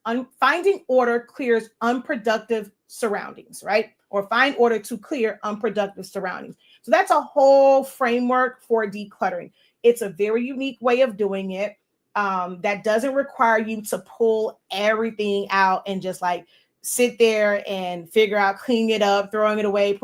unproductive surroundings, right? Or find order to clear unproductive surroundings. So that's a whole framework for decluttering. It's a very unique way of doing it. That doesn't require you to pull everything out and just like sit there and figure out cleaning it up, throwing it away.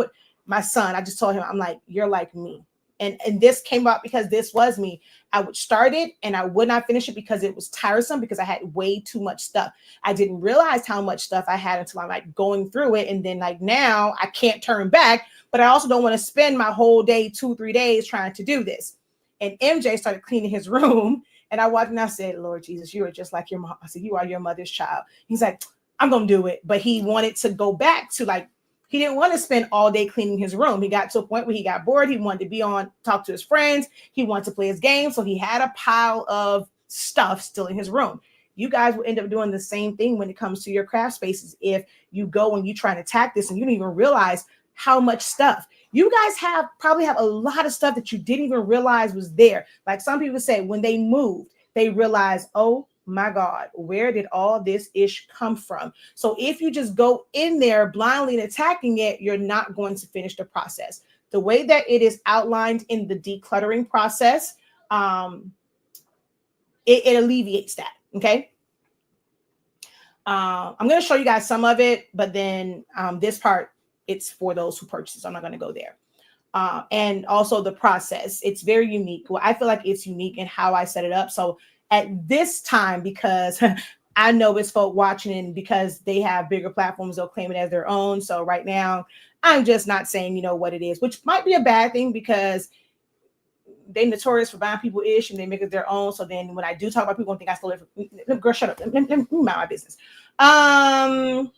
My son, I just told him, I'm like, you're like me. And this came up because this was me. I would start it and I would not finish it because it was tiresome because I had way too much stuff. I didn't realize how much stuff I had until I'm like going through it. And then like now I can't turn back, but I also don't want to spend my whole day, 2-3 days trying to do this. And MJ started cleaning his room. And I walked and I said, Lord Jesus, you are just like your mom. I said, you are your mother's child. He's like, I'm going to do it. But he wanted to go back to like, he didn't want to spend all day cleaning his room. He got to a point where he got bored. He wanted to talk to his friends. He wanted to play his game. So he had a pile of stuff still in his room. You guys will end up doing the same thing when it comes to your craft spaces. If you go and you try to attack this and you don't even realize how much stuff. You guys probably have a lot of stuff that you didn't even realize was there. Like some people say when they moved, they realized, oh my God, where did all this ish come from? So if you just go in there blindly and attacking it, you're not going to finish the process. The way that it is outlined in the decluttering process, it alleviates that. Okay. I'm going to show you guys some of it, but then this part, it's for those who purchase. So I'm not going to go there. And also the process. It's very unique. Well, I feel like it's unique in how I set it up. So at this time, because I know it's folk watching and because they have bigger platforms, they'll claim it as their own. So right now, I'm just not saying, what it is, which might be a bad thing because they notorious for buying people ish and they make it their own. So then when I do talk about people, I think I stole it from, girl, shut up. Let me mind my business. Then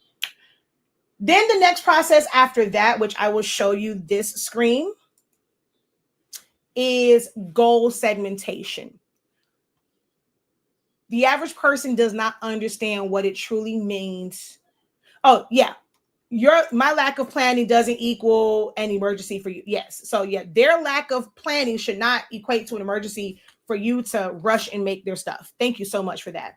the next process after that, which I will show you this screen, is goal segmentation. The average person does not understand what it truly means. Oh, yeah. My lack of planning doesn't equal an emergency for you. Yes. So yeah, their lack of planning should not equate to an emergency for you to rush and make their stuff. Thank you so much for that.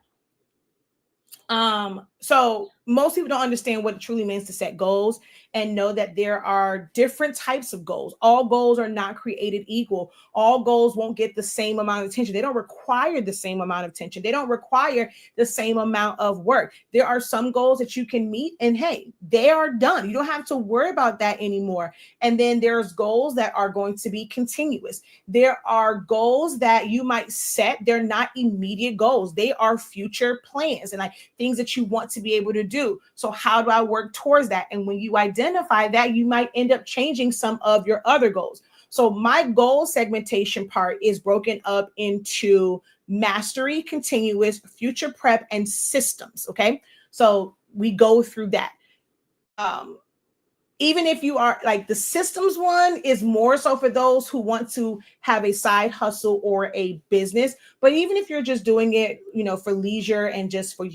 So most people don't understand what it truly means to set goals and know that there are different types of goals. All goals are not created equal. All goals won't get the same amount of attention. They don't require the same amount of attention. They don't require the same amount of work. There are some goals that you can meet and hey, they are done. You don't have to worry about that anymore. And then there's goals that are going to be continuous. There are goals that you might set. They're not immediate goals. They are future plans and like things that you want to be able to do. So how do I work towards that? And when you identify that, you might end up changing some of your other goals. So my goal segmentation part is broken up into mastery, continuous, future prep, and systems. Okay. So we go through that. Even if you are like the systems one is more so for those who want to have a side hustle or a business. But even if you're just doing it, for leisure and just for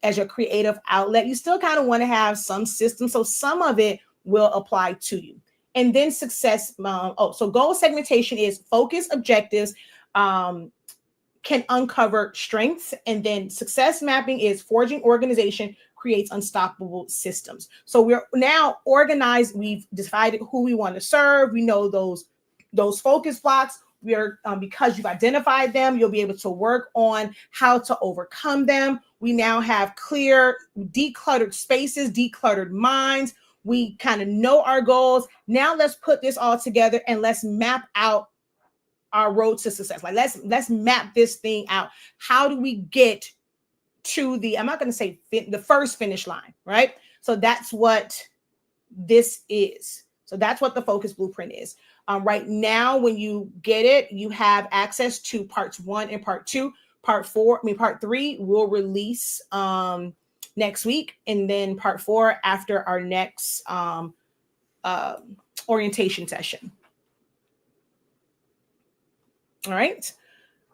as your creative outlet, you still kind of want to have some system. So some of it will apply to you. And then success. So goal segmentation is focus objectives, can uncover strengths. And then success mapping is forging organization, creates unstoppable systems. So we're now organized. We've decided who we want to serve. We know those focus blocks. We are because you've identified them, you'll be able to work on how to overcome them. We now have clear, decluttered spaces, decluttered minds. We kind of know our goals. Now let's put this all together and let's map out our road to success. Like let's map this thing out. How do we get to I'm not going to say the first finish line, right? So that's what this is. So that's what the focus blueprint is. Right now, when you get it, you have access to parts 1 and part 2. Part 3 will release next week, and then part 4 after our next orientation session. All right.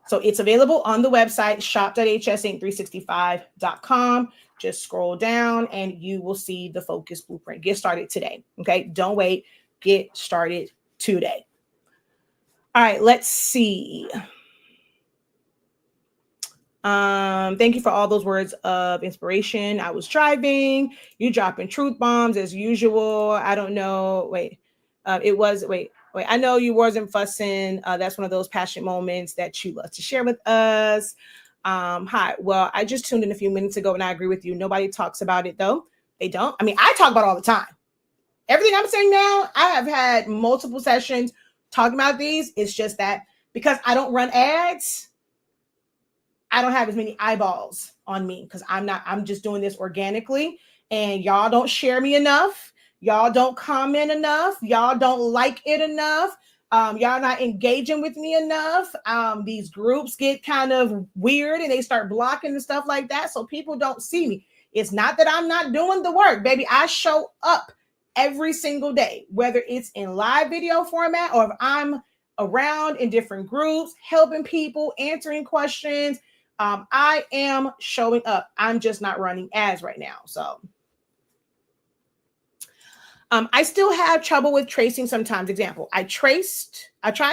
So it's available on the website, shop.hsinc365.com. Just scroll down and you will see the focus blueprint. Get started today. Okay. Don't wait. Get started today. All right. Let's see. Thank you for all those words of inspiration. I was driving. You dropping truth bombs as usual. I don't know. I know you wasn't fussing. That's one of those passionate moments that you love to share with us. Hi. Well, I just tuned in a few minutes ago and I agree with you. Nobody talks about it though. They don't. I mean, I talk about it all the time. Everything I'm saying now, I have had multiple sessions talking about these. It's just that because I don't run ads, I don't have as many eyeballs on me because I'm just doing this organically and y'all don't share me enough. Y'all don't comment enough. Y'all don't like it enough. Y'all not engaging with me enough. These groups get kind of weird and they start blocking and stuff like that. So people don't see me. It's not that I'm not doing the work, baby. I show up every single day, whether it's in live video format or if I'm around in different groups, helping people, answering questions. I am showing up. I'm just not running ads right now. So I still have trouble with tracing sometimes. Example, I tried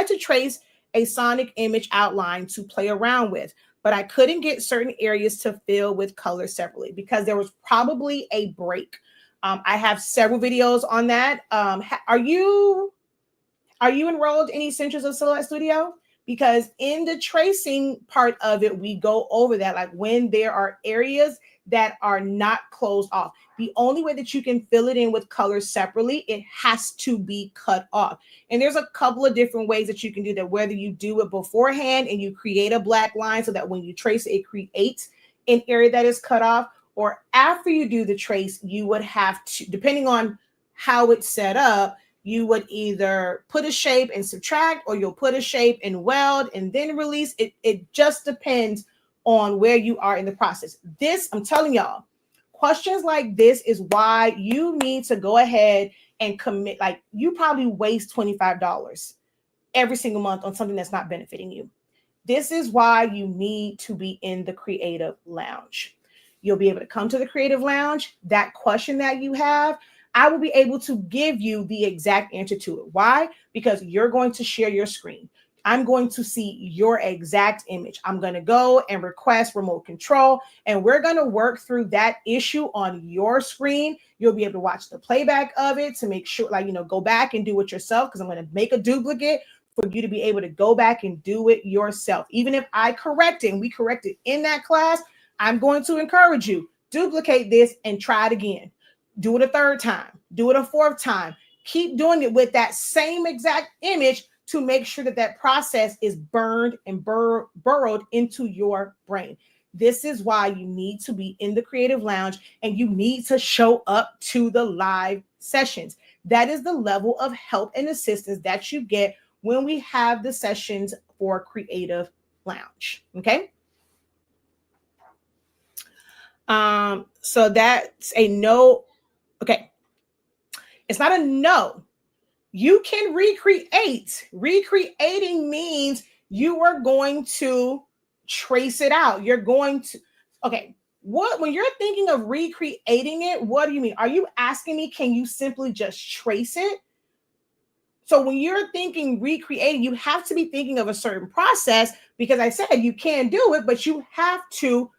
to trace a sonic image outline to play around with, but I couldn't get certain areas to fill with color separately because there was probably a break. I have several videos on that. Are you enrolled in Essentials of Silhouette Studio? Because in the tracing part of it, we go over that, like when there are areas that are not closed off. The only way that you can fill it in with colors separately, it has to be cut off. And there's a couple of different ways that you can do that, whether you do it beforehand and you create a black line so that when you trace it, it creates an area that is cut off, or after you do the trace, you would have to, depending on how it's set up, you would either put a shape and subtract, or you'll put a shape and weld and then release. It just depends on where you are in the process. This, I'm telling y'all, questions like this is why you need to go ahead and commit. Like, you probably waste $25 every single month on something that's not benefiting you. This is why you need to be in the Creative Lounge. You'll be able to come to the Creative Lounge. That question that you have, I will be able to give you the exact answer to it. Why? Because you're going to share your screen. I'm going to see your exact image. I'm going to go and request remote control, and we're going to work through that issue on your screen. You'll be able to watch the playback of it to make sure, like, go back and do it yourself, because I'm going to make a duplicate for you to be able to go back and do it yourself. Even if I correct it and we correct it in that class, I'm going to encourage you, duplicate this and try it again. Do it a third time, do it a fourth time. Keep doing it with that same exact image to make sure that that process is burned and burrowed into your brain. This is why you need to be in the Creative Lounge, and you need to show up to the live sessions. That is the level of help and assistance that you get when we have the sessions for Creative Lounge. Okay. So that's a no. Okay. It's not a no. You can recreate. Recreating means you are going to trace it out. You're going to, okay. When you're thinking of recreating it, what do you mean? Are you asking me, can you simply just trace it? So when you're thinking recreating, you have to be thinking of a certain process, because I said you can do it, but you have to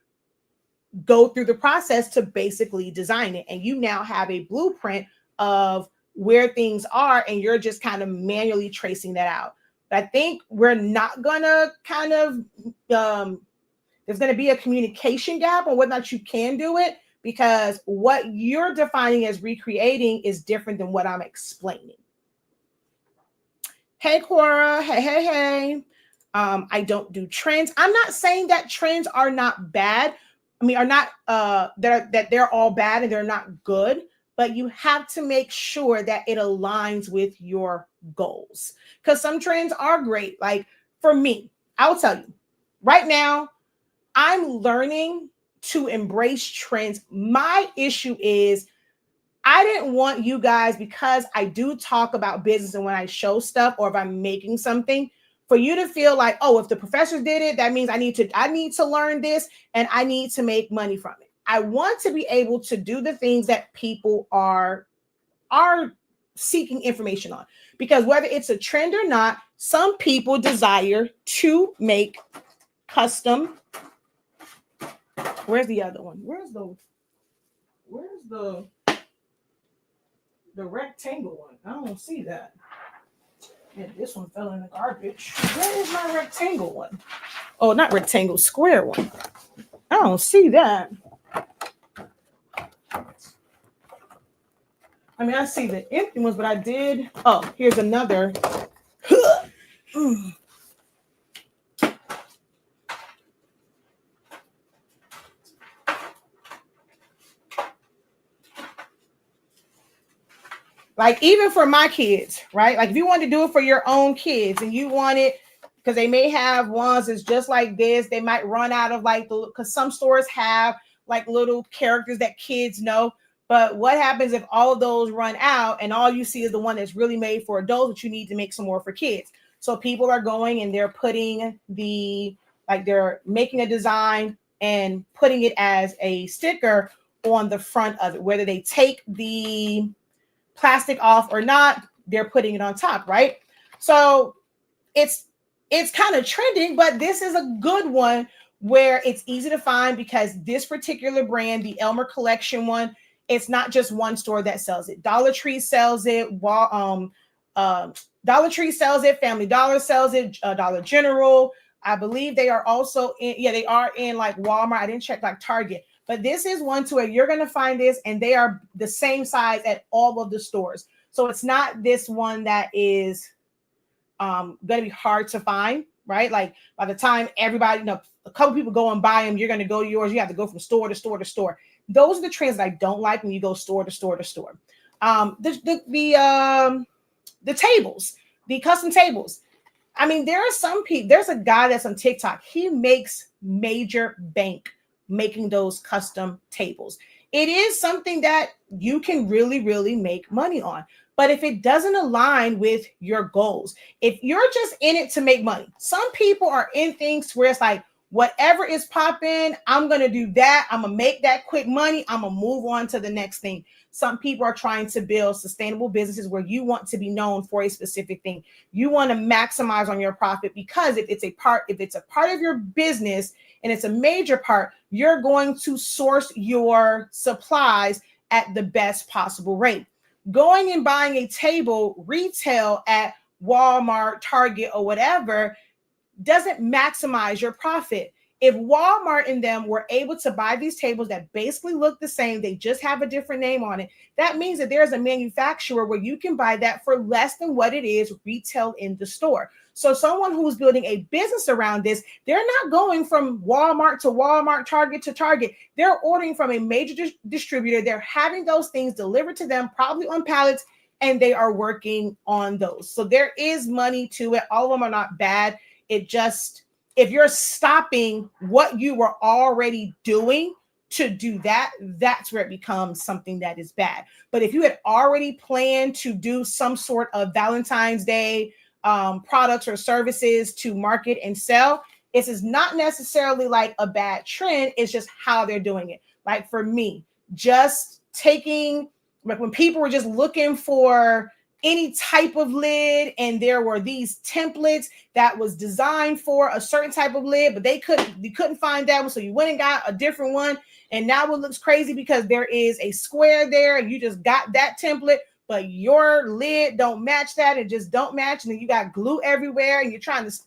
go through the process to basically design it. And you now have a blueprint of where things are, and you're just kind of manually tracing that out. But I think we're not gonna kind of, there's gonna be a communication gap on whether or not you can do it, because what you're defining as recreating is different than what I'm explaining. Hey, Cora. Hey. I don't do trends. I'm not saying that trends are not bad. I mean, are not that they're all bad and they're not good, but you have to make sure that it aligns with your goals. Because some trends are great. Like for me, I'll tell you right now, I'm learning to embrace trends. My issue is I didn't want you guys, because I do talk about business and when I show stuff or if I'm making something, for you to feel like, oh, if the professors did it, that means I need to learn this and I need to make money from it. I want to be able to do the things that people are seeking information on, because whether it's a trend or not, some people desire to make custom. Where's the other one? Where's the rectangle one? I don't see that. And this one fell in the garbage. Where is my rectangle one? Oh, not rectangle, square one. I don't see that. I mean, I see the empty ones, but I did. Oh, here's another. Like even for my kids, right? Like if you want to do it for your own kids and you want it, because they may have ones that's just like this, they might run out of like because some stores have like little characters that kids know. But what happens if all of those run out and all you see is the one that's really made for adults, but you need to make some more for kids? So people are going and they're putting they're making a design and putting it as a sticker on the front of it, whether they take the plastic off or not, they're putting it on top, right? So it's kind of trending, but this is a good one where it's easy to find, because this particular brand, the Elmer Collection one, it's not just one store that sells it. Dollar Tree sells it. Dollar Tree sells it. Family Dollar sells it. Dollar General. I believe they are also in. Yeah, they are in like Walmart. I didn't check like Target. But this is one to where you're going to find this, and they are the same size at all of the stores. So it's not this one that is going to be hard to find, right? Like by the time everybody, a couple people go and buy them, you're going to go to yours. You have to go from store to store to store. Those are the trends that I don't like when you go store to store to store. The the tables, the custom tables. I mean, there are some people, there's a guy that's on TikTok. He makes major bank making those custom tables. It is something that you can really, really make money on. But if it doesn't align with your goals, if you're just in it to make money, some people are in things where it's like, whatever is popping, I'm going to do that. I'm going to make that quick money. I'm going to move on to the next thing. Some people are trying to build sustainable businesses where you want to be known for a specific thing. You want to maximize on your profit, because if it's a part of your business and it's a major part, you're going to source your supplies at the best possible rate. Going and buying a table retail at Walmart, Target, or whatever doesn't maximize your profit. If Walmart and them were able to buy these tables that basically look the same, they just have a different name on it, that means that there's a manufacturer where you can buy that for less than what it is retail in the store. So someone who's building a business around this, they're not going from Walmart to Walmart, Target to Target. They're ordering from a major distributor. They're having those things delivered to them, probably on pallets, and they are working on those. So there is money to it. All of them are not bad. It just, if you're stopping what you were already doing to do that, that's where it becomes something that is bad. But if you had already planned to do some sort of Valentine's Day products or services to market and sell, this is not necessarily like a bad trend. It's just how they're doing it. Like for me, just taking, like when people were just looking for any type of lid, and there were these templates that was designed for a certain type of lid, but you couldn't find that one, so you went and got a different one, and now it looks crazy because there is a square there, and you just got that template, but your lid don't match that, it just don't match, and then you got glue everywhere, and you're trying to.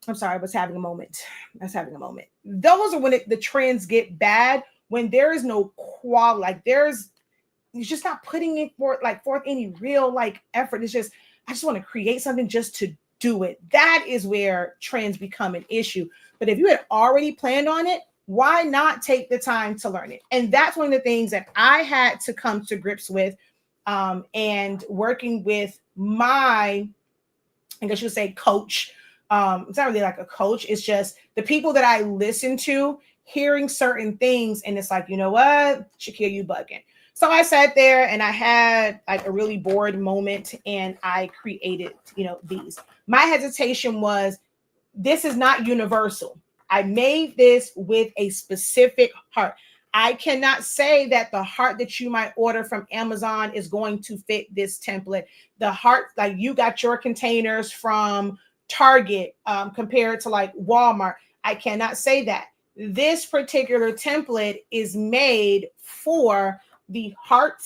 I'm sorry, I was having a moment. Those are when the trends get bad, when there is no quality, like you're just not putting it forth any real effort. It's just, I just want to create something just to do it. That is where trends become an issue. But if you had already planned on it, why not take the time to learn it? And that's one of the things that I had to come to grips with, and working with my, I guess you would say, coach. It's not really like a coach. It's just the people that I listen to, hearing certain things. And it's like, you know what, Shakir, you bugging. So I sat there and I had like a really bored moment, and I created, these. My hesitation was, this is not universal. I made this with a specific heart. I cannot say that the heart that you might order from Amazon is going to fit this template. The heart, like you got your containers from Target compared to like Walmart. I cannot say that. This particular template is made for the heart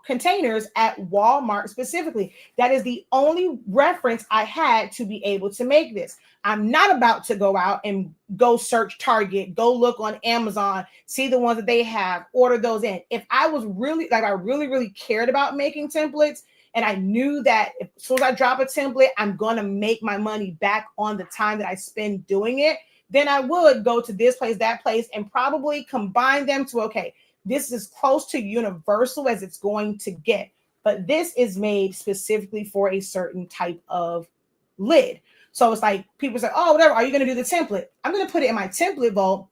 containers at Walmart specifically. That is the only reference I had to be able to make this. I'm not about to go out and go search Target, go look on Amazon, see the ones that they have, order those in. If I was really, I really cared about making templates, and I knew that as soon as I drop a template, I'm going to make my money back on the time that I spend doing it, then I would go to this place, that place, and probably combine them to, okay, this is close to universal as it's going to get, but this is made specifically for a certain type of lid. So it's like people say, oh, whatever, are you going to do the template? I'm going to put it in my template vault.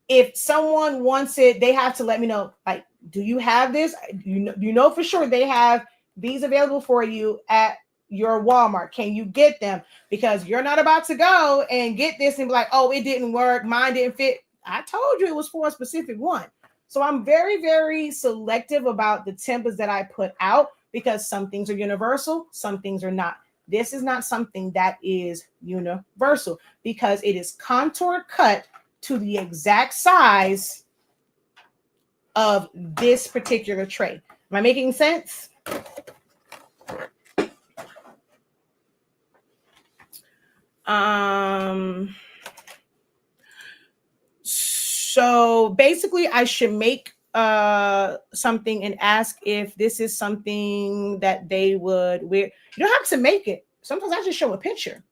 If someone wants it, they have to let me know, like, do you have this? You know for sure they have these available for you at your Walmart. Can you get them? Because you're not about to go and get this and be like, oh, it didn't work, mine didn't fit. I told you it was for a specific one. So I'm very, very selective about the templates that I put out, because some things are universal, some things are not. This is not something that is universal because it is contour cut to the exact size of this particular tray. Am I making sense? So basically I should make something and ask if this is something that they would wear. You don't have to make it. Sometimes I just show a picture.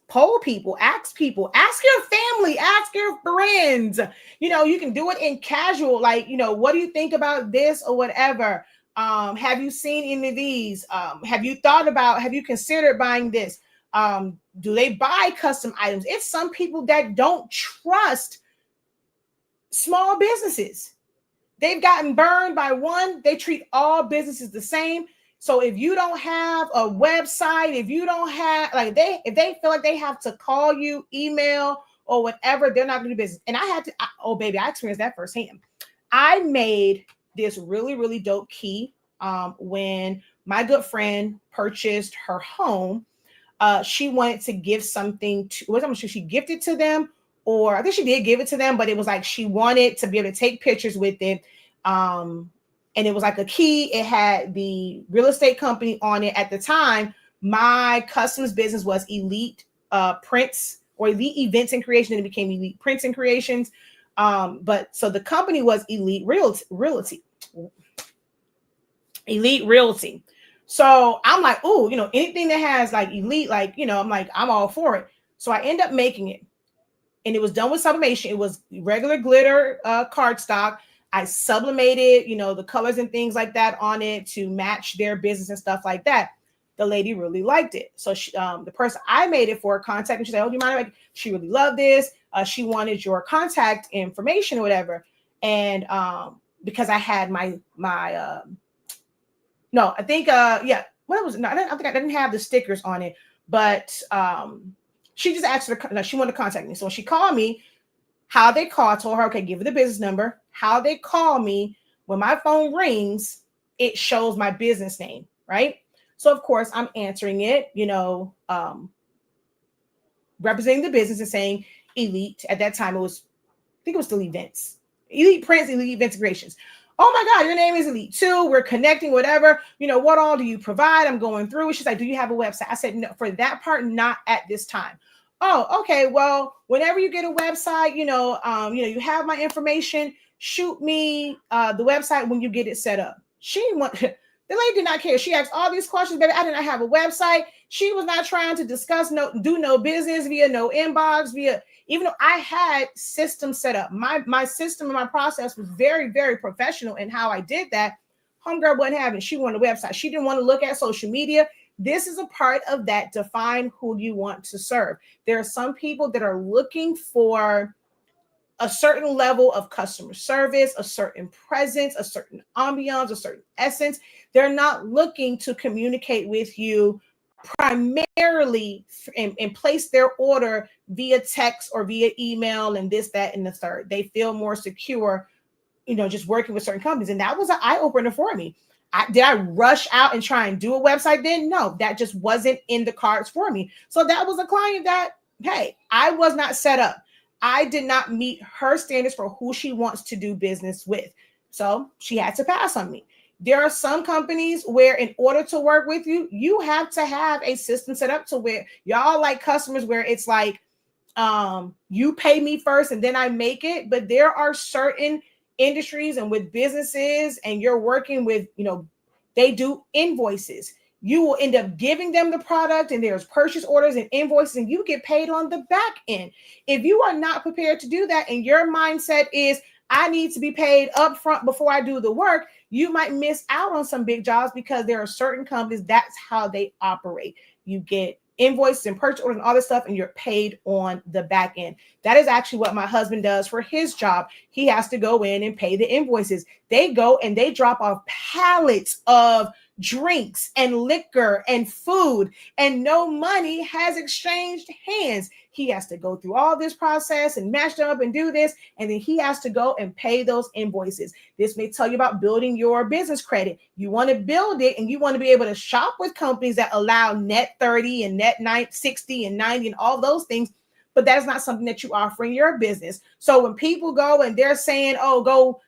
Poll people, ask your family, ask your friends. You can do it in casual, like, what do you think about this or whatever? Have you seen any of these? Have you considered buying this? Do they buy custom items? It's some people that don't trust small businesses. They've gotten burned by one. They treat all businesses the same. So if you don't have a website, if you don't have if they feel like they have to call you, email, or whatever, they're not going to do business. And oh baby, I experienced that firsthand. I made this really, really dope key when my good friend purchased her home. She wanted to give something to, I'm sure she gifted to them, or I think she did give it to them, but it was like she wanted to be able to take pictures with it. And it was like a key. It had the real estate company on it. At the time, my customs business was Elite Prints, or Elite Events and Creation, and it became Elite Prints and Creations. But so the company was Elite Realty. Elite Realty. So I'm like, oh, anything that has like Elite, I'm like, I'm all for it. So I end up making it. And it was done with sublimation. It was regular glitter cardstock. I sublimated, the colors and things like that on it to match their business and stuff like that. The lady really liked it. So she, the person I made it for contacted me. She said, oh, do you mind? She really loved this. She wanted your contact information or whatever. And because I had what was it? No, I think I didn't have the stickers on it, but she just asked her, she wanted to contact me. So when she called me, how they call, I told her, okay, give her the business number. How they call me, when my phone rings, it shows my business name, right? So of course I'm answering it, representing the business and saying Elite. At that time, I think it was still Events. Elite Prints, Elite Events Creations. Oh my God, your name is Elite too. We're connecting, whatever. What all do you provide? I'm going through. She's like, do you have a website? I said, no, for that part, not at this time. Oh, okay. Well, whenever you get a website, you have my information. Shoot me the website when you get it set up. The lady did not care. She asked all these questions, baby. I did not have a website. She was not trying to discuss do no business via no inbox, even though I had systems set up. My system and my process was very, very professional in how I did that. Homegirl wasn't having it. She wanted a website. She didn't want to look at social media. This is a part of that. Define who you want to serve. There are some people that are looking for a certain level of customer service, a certain presence, a certain ambiance, a certain essence. They're not looking to communicate with you primarily and place their order via text or via email and this, that, and the third. They feel more secure, just working with certain companies. And that was an eye-opener for me. Did I rush out and try and do a website then? No, that just wasn't in the cards for me. So that was a client that, hey, I was not set up. I did not meet her standards for who she wants to do business with. So she had to pass on me. There are some companies where in order to work with you, you have to have a system set up to where y'all like customers where it's like, you pay me first and then I make it. But there are certain industries and with businesses, and you're working with, they do invoices. You will end up giving them the product and there's purchase orders and invoices and you get paid on the back end. If you are not prepared to do that and your mindset is, I need to be paid up front before I do the work, you might miss out on some big jobs because there are certain companies, that's how they operate. You get invoices and purchase orders and all this stuff and you're paid on the back end. That is actually what my husband does for his job. He has to go in and pay the invoices. They go and they drop off pallets of drinks and liquor and food, and no money has exchanged hands. He has to go through all this process and match them up and do this, and then he has to go and pay those invoices. This may tell you about building your business credit. You want to build it and you want to be able to shop with companies that allow net 30 and net 60 and 90 and all those things, but that's not something that you offer in your business. So when people go and they're saying, oh, go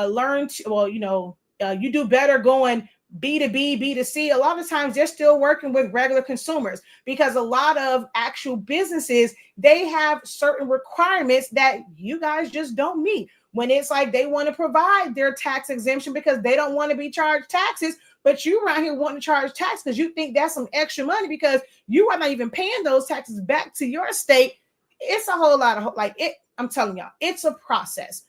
learn you do better going B2B, B2C, a lot of times they're still working with regular consumers because a lot of actual businesses, they have certain requirements that you guys just don't meet. When it's like they want to provide their tax exemption because they don't want to be charged taxes, but you around here wanting to charge tax because you think that's some extra money because you are not even paying those taxes back to your state. It's a whole lot of I'm telling y'all, it's a process.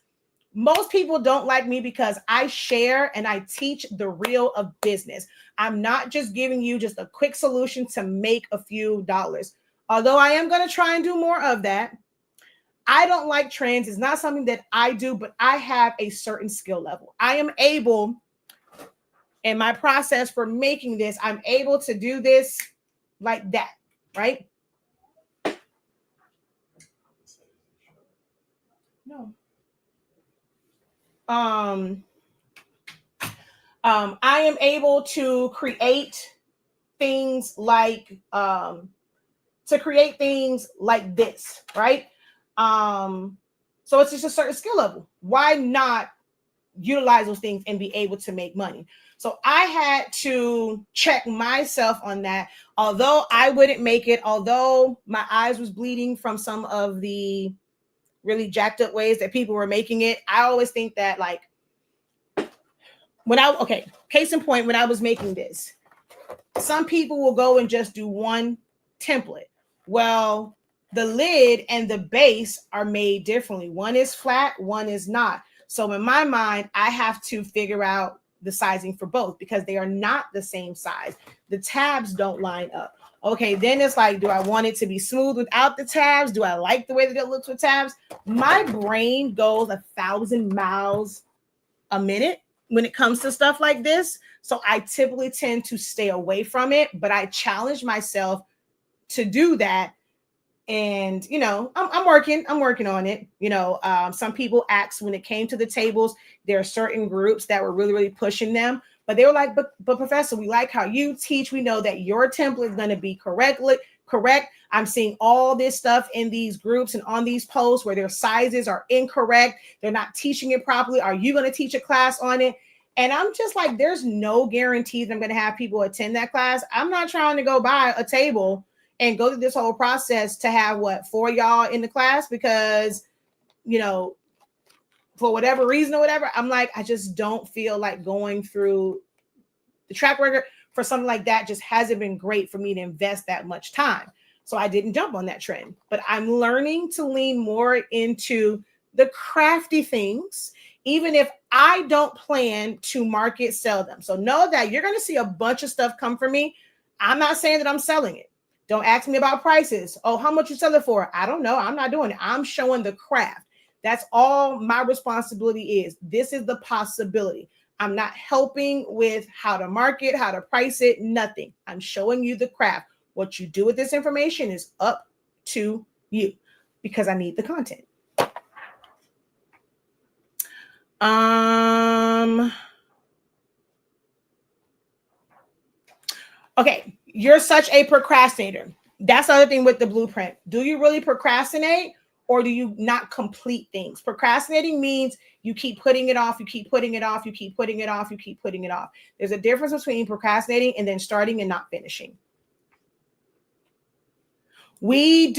Most people don't like me because I share and I teach the real of business. I'm not just giving you just a quick solution to make a few dollars. Although I am going to try and do more of that. I don't like trends. It's not something that I do, but I have a certain skill level. I am able, in my process for making this, I'm able to do this like that, right? No. I am able to create things like this, right? So it's just a certain skill level. Why not utilize those things and be able to make money? So I had to check myself on that. Although I wouldn't make it, although my eyes was bleeding from some of the really jacked up ways that people were making it, I always think that, like, case in point, when I was making this, some people will go and just do one template. Well, the lid and the base are made differently. One is flat, one is not. So in my mind, I have to figure out the sizing for both because they are not the same size. The tabs don't line up. Okay, then it's like, do I want it to be smooth without the tabs? Do I like the way that it looks with tabs? My brain goes 1,000 miles a minute when it comes to stuff like this. So I typically tend to stay away from it, but I challenge myself to do that. And, I'm working on it. Some people asked when it came to the tables, there are certain groups that were really, really pushing them, but they were like, but Professor, we like how you teach. We know that your template is going to be correct. I'm seeing all this stuff in these groups and on these posts where their sizes are incorrect. They're not teaching it properly. Are you going to teach a class on it? And I'm just like, there's no guarantee that I'm going to have people attend that class. I'm not trying to go buy a table and go through this whole process to have 4 y'all in the class because, for whatever reason or whatever. I'm like, I just don't feel like going through the track record for something like that. Just hasn't been great for me to invest that much time. So I didn't jump on that trend, but I'm learning to lean more into the crafty things, even if I don't plan to market, sell them. So know that you're going to see a bunch of stuff come from me. I'm not saying that I'm selling it. Don't ask me about prices. Oh, how much you sell it for? I don't know. I'm not doing it. I'm showing the craft. That's all my responsibility is. This is the possibility. I'm not helping with how to market, how to price it, nothing. I'm showing you the craft. What you do with this information is up to you because I need the content. Okay, you're such a procrastinator. That's the other thing with the blueprint. Do you really procrastinate or do you not complete things? Procrastinating means you keep putting it off, you keep putting it off, you keep putting it off, you keep putting it off. There's a difference between procrastinating and then starting and not finishing. We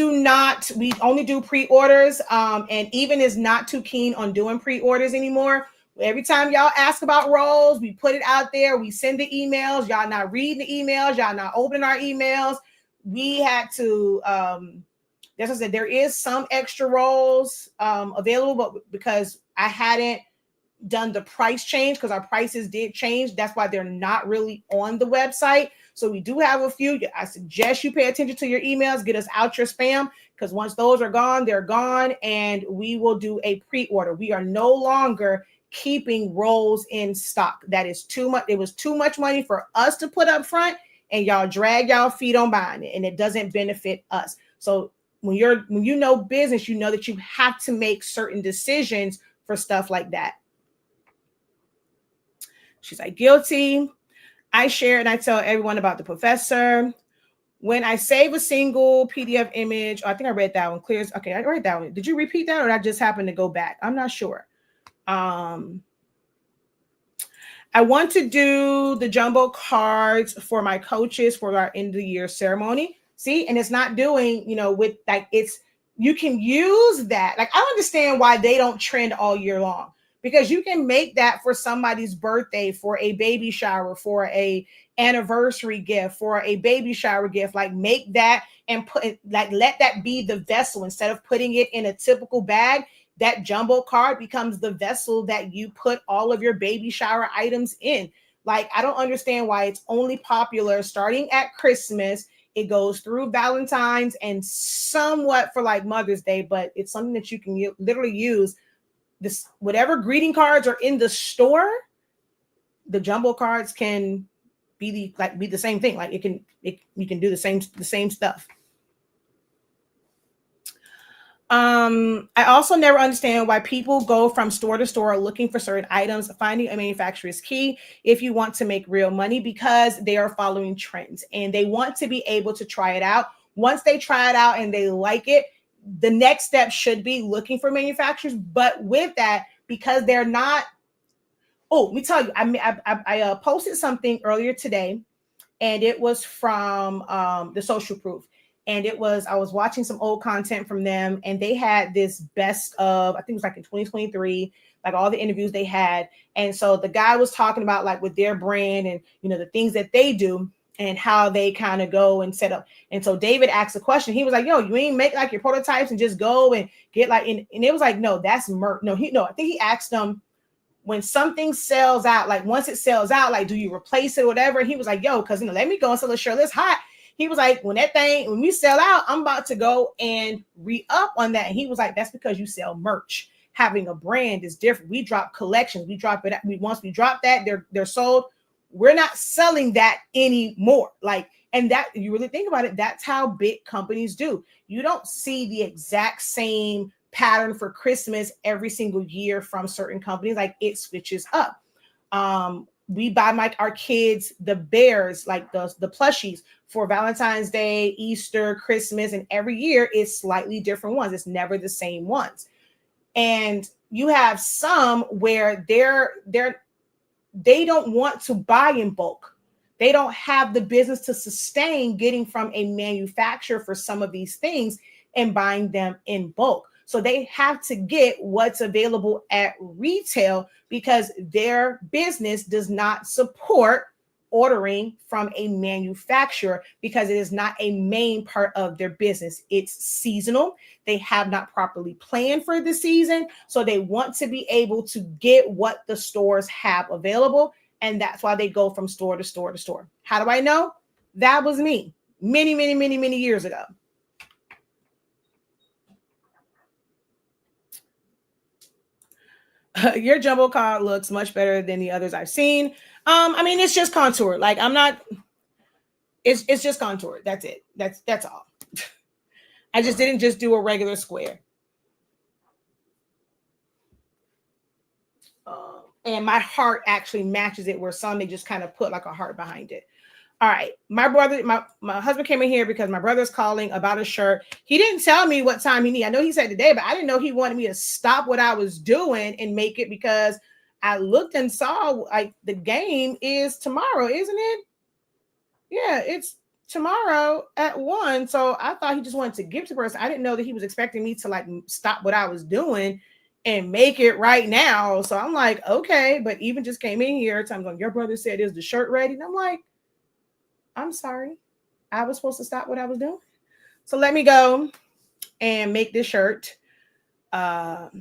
only do pre-orders, and Even is not too keen on doing pre-orders anymore. Every time y'all ask about roles, we put it out there. We send the emails. Y'all not reading the emails. Y'all not opening our emails. We had to, as I said, there is some extra roles available, but because I hadn't done the price change, because our prices did change, that's why they're not really on the website. So we do have a few. I suggest you pay attention to your emails. Get us out your spam, because once those are gone, they're gone, and we will do a pre-order. We are no longer keeping roles in stock. That is too much. It was too much money for us to put up front, and y'all drag y'all feet on buying it, and it doesn't benefit us. So when you know business, you know that you have to make certain decisions for stuff like that. She's like, guilty. I share and I tell everyone about the professor. When I save a single PDF image, I think I read that one. Clears. Okay, I read that one. Did you repeat that, or did I just happen to go back? I'm not sure. I want to do the jumbo cards for my coaches for our end of the year ceremony. See, and it's not doing, with like you can use that. Like, I understand why they don't trend all year long, because you can make that for somebody's birthday, for a baby shower, for a anniversary gift, for a baby shower gift. Like, make that and let that be the vessel instead of putting it in a typical bag. that jumbo card becomes the vessel that you put all of your baby shower items in. Like, I don't understand why it's only popular starting at Christmas. It goes through Valentine's and somewhat for like Mother's Day, but it's something that you can literally use. This, whatever greeting cards are in the store, the jumbo cards can be the same thing. Like, you can do the same stuff. I also never understand why people go from store to store looking for certain items. Finding a manufacturer is key if you want to make real money, because they are following trends and they want to be able to try it out. Once they try it out and they like it, the next step should be looking for manufacturers. But with that, because they're not, oh, let me tell you, I posted something earlier today, and it was from the Social Proof. And I was watching some old content from them, and they had this best of, I think it was like in 2023, like all the interviews they had. And so the guy was talking about like with their brand and, you know, the things that they do and how they kind of go and set up. And so David asked a question. He was like, yo, you ain't make like your prototypes and just go and get like, and it was like, no, that's merch. No, I think he asked them, when something sells out, like once it sells out, like, do you replace it or whatever? And he was like, yo, because, you know, let me go and sell a shirt. It's hot. He was like, when we sell out, I'm about to go and re-up on that. And he was like, that's because you sell merch. Having a brand is different. We drop collections. We drop it. Once we drop that, they're sold. We're not selling that anymore. Like, and that, you really think about it, that's how big companies do. You don't see the exact same pattern for Christmas every single year from certain companies. Like, it switches up. We buy our kids the bears, like the plushies for Valentine's Day, Easter, Christmas, and every year it's slightly different ones. It's never the same ones. And you have some where they don't want to buy in bulk. They don't have the business to sustain getting from a manufacturer for some of these things and buying them in bulk. So they have to get what's available at retail because their business does not support ordering from a manufacturer because it is not a main part of their business. It's seasonal. They have not properly planned for the season. So they want to be able to get what the stores have available. And that's why they go from store to store to store. How do I know? That was me many, many, many, many years ago. Your jumbo card looks much better than the others I've seen. I mean, it's just contoured. Like, it's just contoured. That's it. That's all. I just didn't just do a regular square. And my heart actually matches it, where some they just kind of put like a heart behind it. All right. My husband came in here because my brother's calling about a shirt. He didn't tell me what time he needed. I know he said today, but I didn't know he wanted me to stop what I was doing and make it, because I looked and saw like the game is tomorrow, isn't it? Yeah, it's tomorrow at 1. So I thought he just wanted to give to the person. I didn't know that he was expecting me to like stop what I was doing and make it right now. So I'm like, okay, but even just came in here. Times like, your brother said, is the shirt ready? And I'm like, I'm sorry. I was supposed to stop what I was doing. So let me go and make this shirt for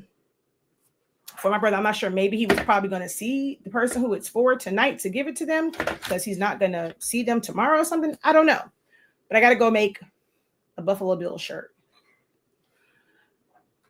my brother. I'm not sure. Maybe he was probably going to see the person who it's for tonight to give it to them, because he's not going to see them tomorrow or something. I don't know. But I got to go make a Buffalo Bills shirt.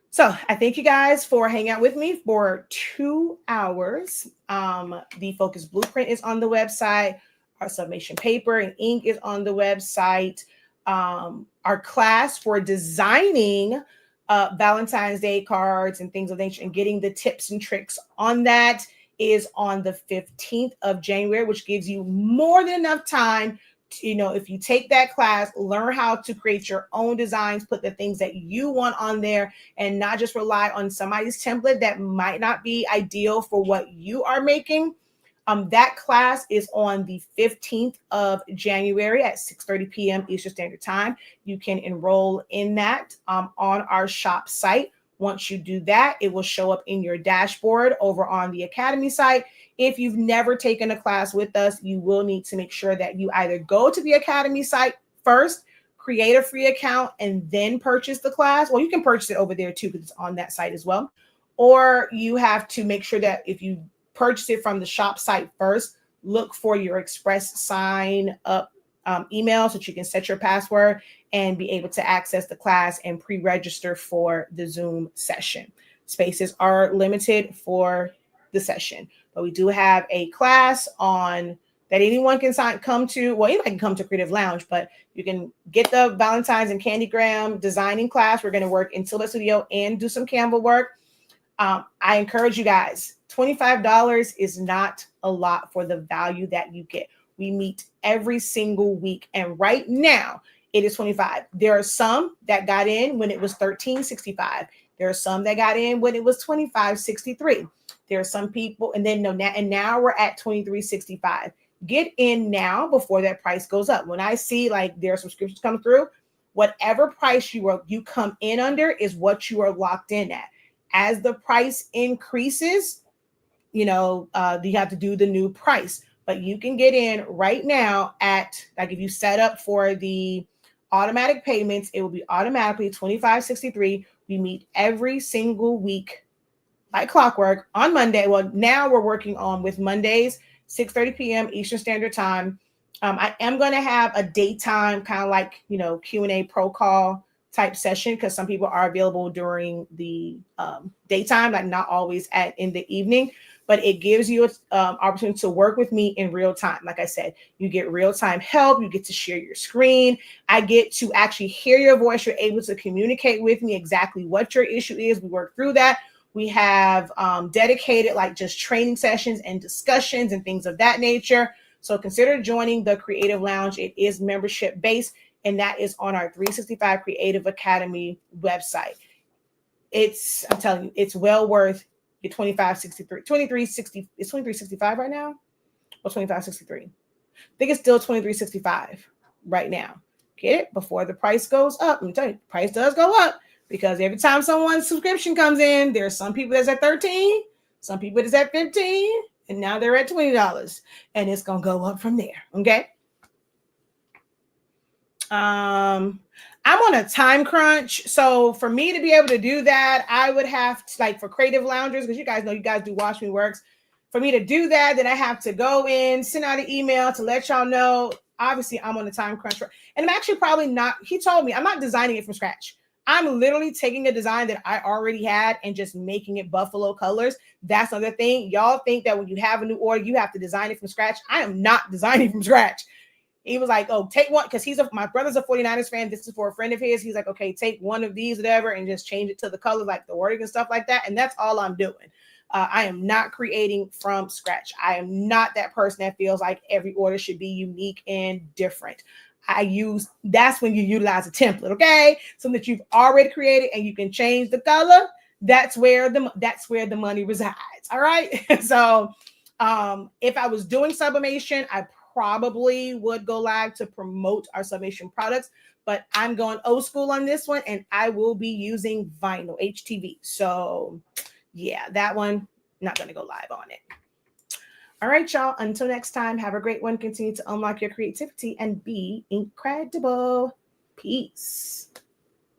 So I thank you guys for hanging out with me for 2 hours. The Focus Blueprint is on the website. Our sublimation paper and ink is on the website. Our class for designing Valentine's Day cards and things of that nature and getting the tips and tricks on that is on the 15th of January, which gives you more than enough time to, you know, if you take that class, learn how to create your own designs, put the things that you want on there and not just rely on somebody's template that might not be ideal for what you are making. That class is on the 15th of January at 6:30 p.m. Eastern Standard Time. You can enroll in that on our shop site. Once you do that, it will show up in your dashboard over on the Academy site. If you've never taken a class with us, you will need to make sure that you either go to the Academy site first, create a free account and then purchase the class. Well, you can purchase it over there too, because it's on that site as well. Or you have to make sure that if you purchase it from the shop site first, look for your express sign up email so that you can set your password and be able to access the class and pre-register for the Zoom session. Spaces are limited for the session, but we do have a class on that anyone can come to. Well, anybody can come to Creative Lounge, but you can get the Valentine's and Candygram designing class. We're going to work in Silhouette Studio and do some Canva work. I encourage you guys, $25 is not a lot for the value that you get. We meet every single week, and right now it is $25. There are some that got in when it was $13.65. There are some that got in when it was $25.63. There are some people, and now we're at $23.65. Get in now before that price goes up. When I see like there are subscriptions coming through, whatever price you come in under is what you are locked in at. As the price increases, you have to do the new price. But you can get in right now at, like, if you set up for the automatic payments, it will be automatically $25.63. We meet every single week like clockwork on Monday. Well, now we're working on with Mondays, 6:30 p.m. Eastern Standard Time. I am going to have a daytime kind of like, Q&A pro call type session, because some people are available during the daytime, like not always in the evening, but it gives you an opportunity to work with me in real time. Like I said, you get real-time help. You get to share your screen. I get to actually hear your voice. You're able to communicate with me exactly what your issue is. We work through that. We have dedicated like just training sessions and discussions and things of that nature. So consider joining the Creative Lounge. It is membership based, and that is on our 365 Creative Academy website. I'm telling you, it's well worth your $23.60. It's $23.65 right now, or $25.63. I think it's still $23.65 right now. Get it before the price goes up. I'm telling you, the price does go up, because every time someone's subscription comes in, there's some people that's at $13, some people that's at $15, and now they're at $20, and it's gonna go up from there. Okay. I'm on a time crunch, so for me to be able to do that, I would have to, like, for creative loungers, because you guys do Watch Me Works. For me to do that, then I have to go in, send out an email to let y'all know. Obviously, I'm on a time crunch, and I'm actually probably not. He told me I'm not designing it from scratch. I'm literally taking a design that I already had and just making it buffalo colors. That's another thing. Y'all think that when you have a new order, you have to design it from scratch. I am not designing from scratch. He was like, oh, take one, because my brother's a 49ers fan. This is for a friend of his. He's like, okay, take one of these, whatever, and just change it to the color, like the wording and stuff like that. And that's all I'm doing. I am not creating from scratch. I am not that person that feels like every order should be unique and different. That's when you utilize a template, okay? Something that you've already created and you can change the color. That's where the money resides. All right. So if I was doing sublimation, I probably would go live to promote our sublimation products, but I'm going old school on this one, and I will be using vinyl HTV. So yeah, that one, not going to go live on it. All right, y'all. Until next time, have a great one. Continue to unlock your creativity and be incredible. Peace.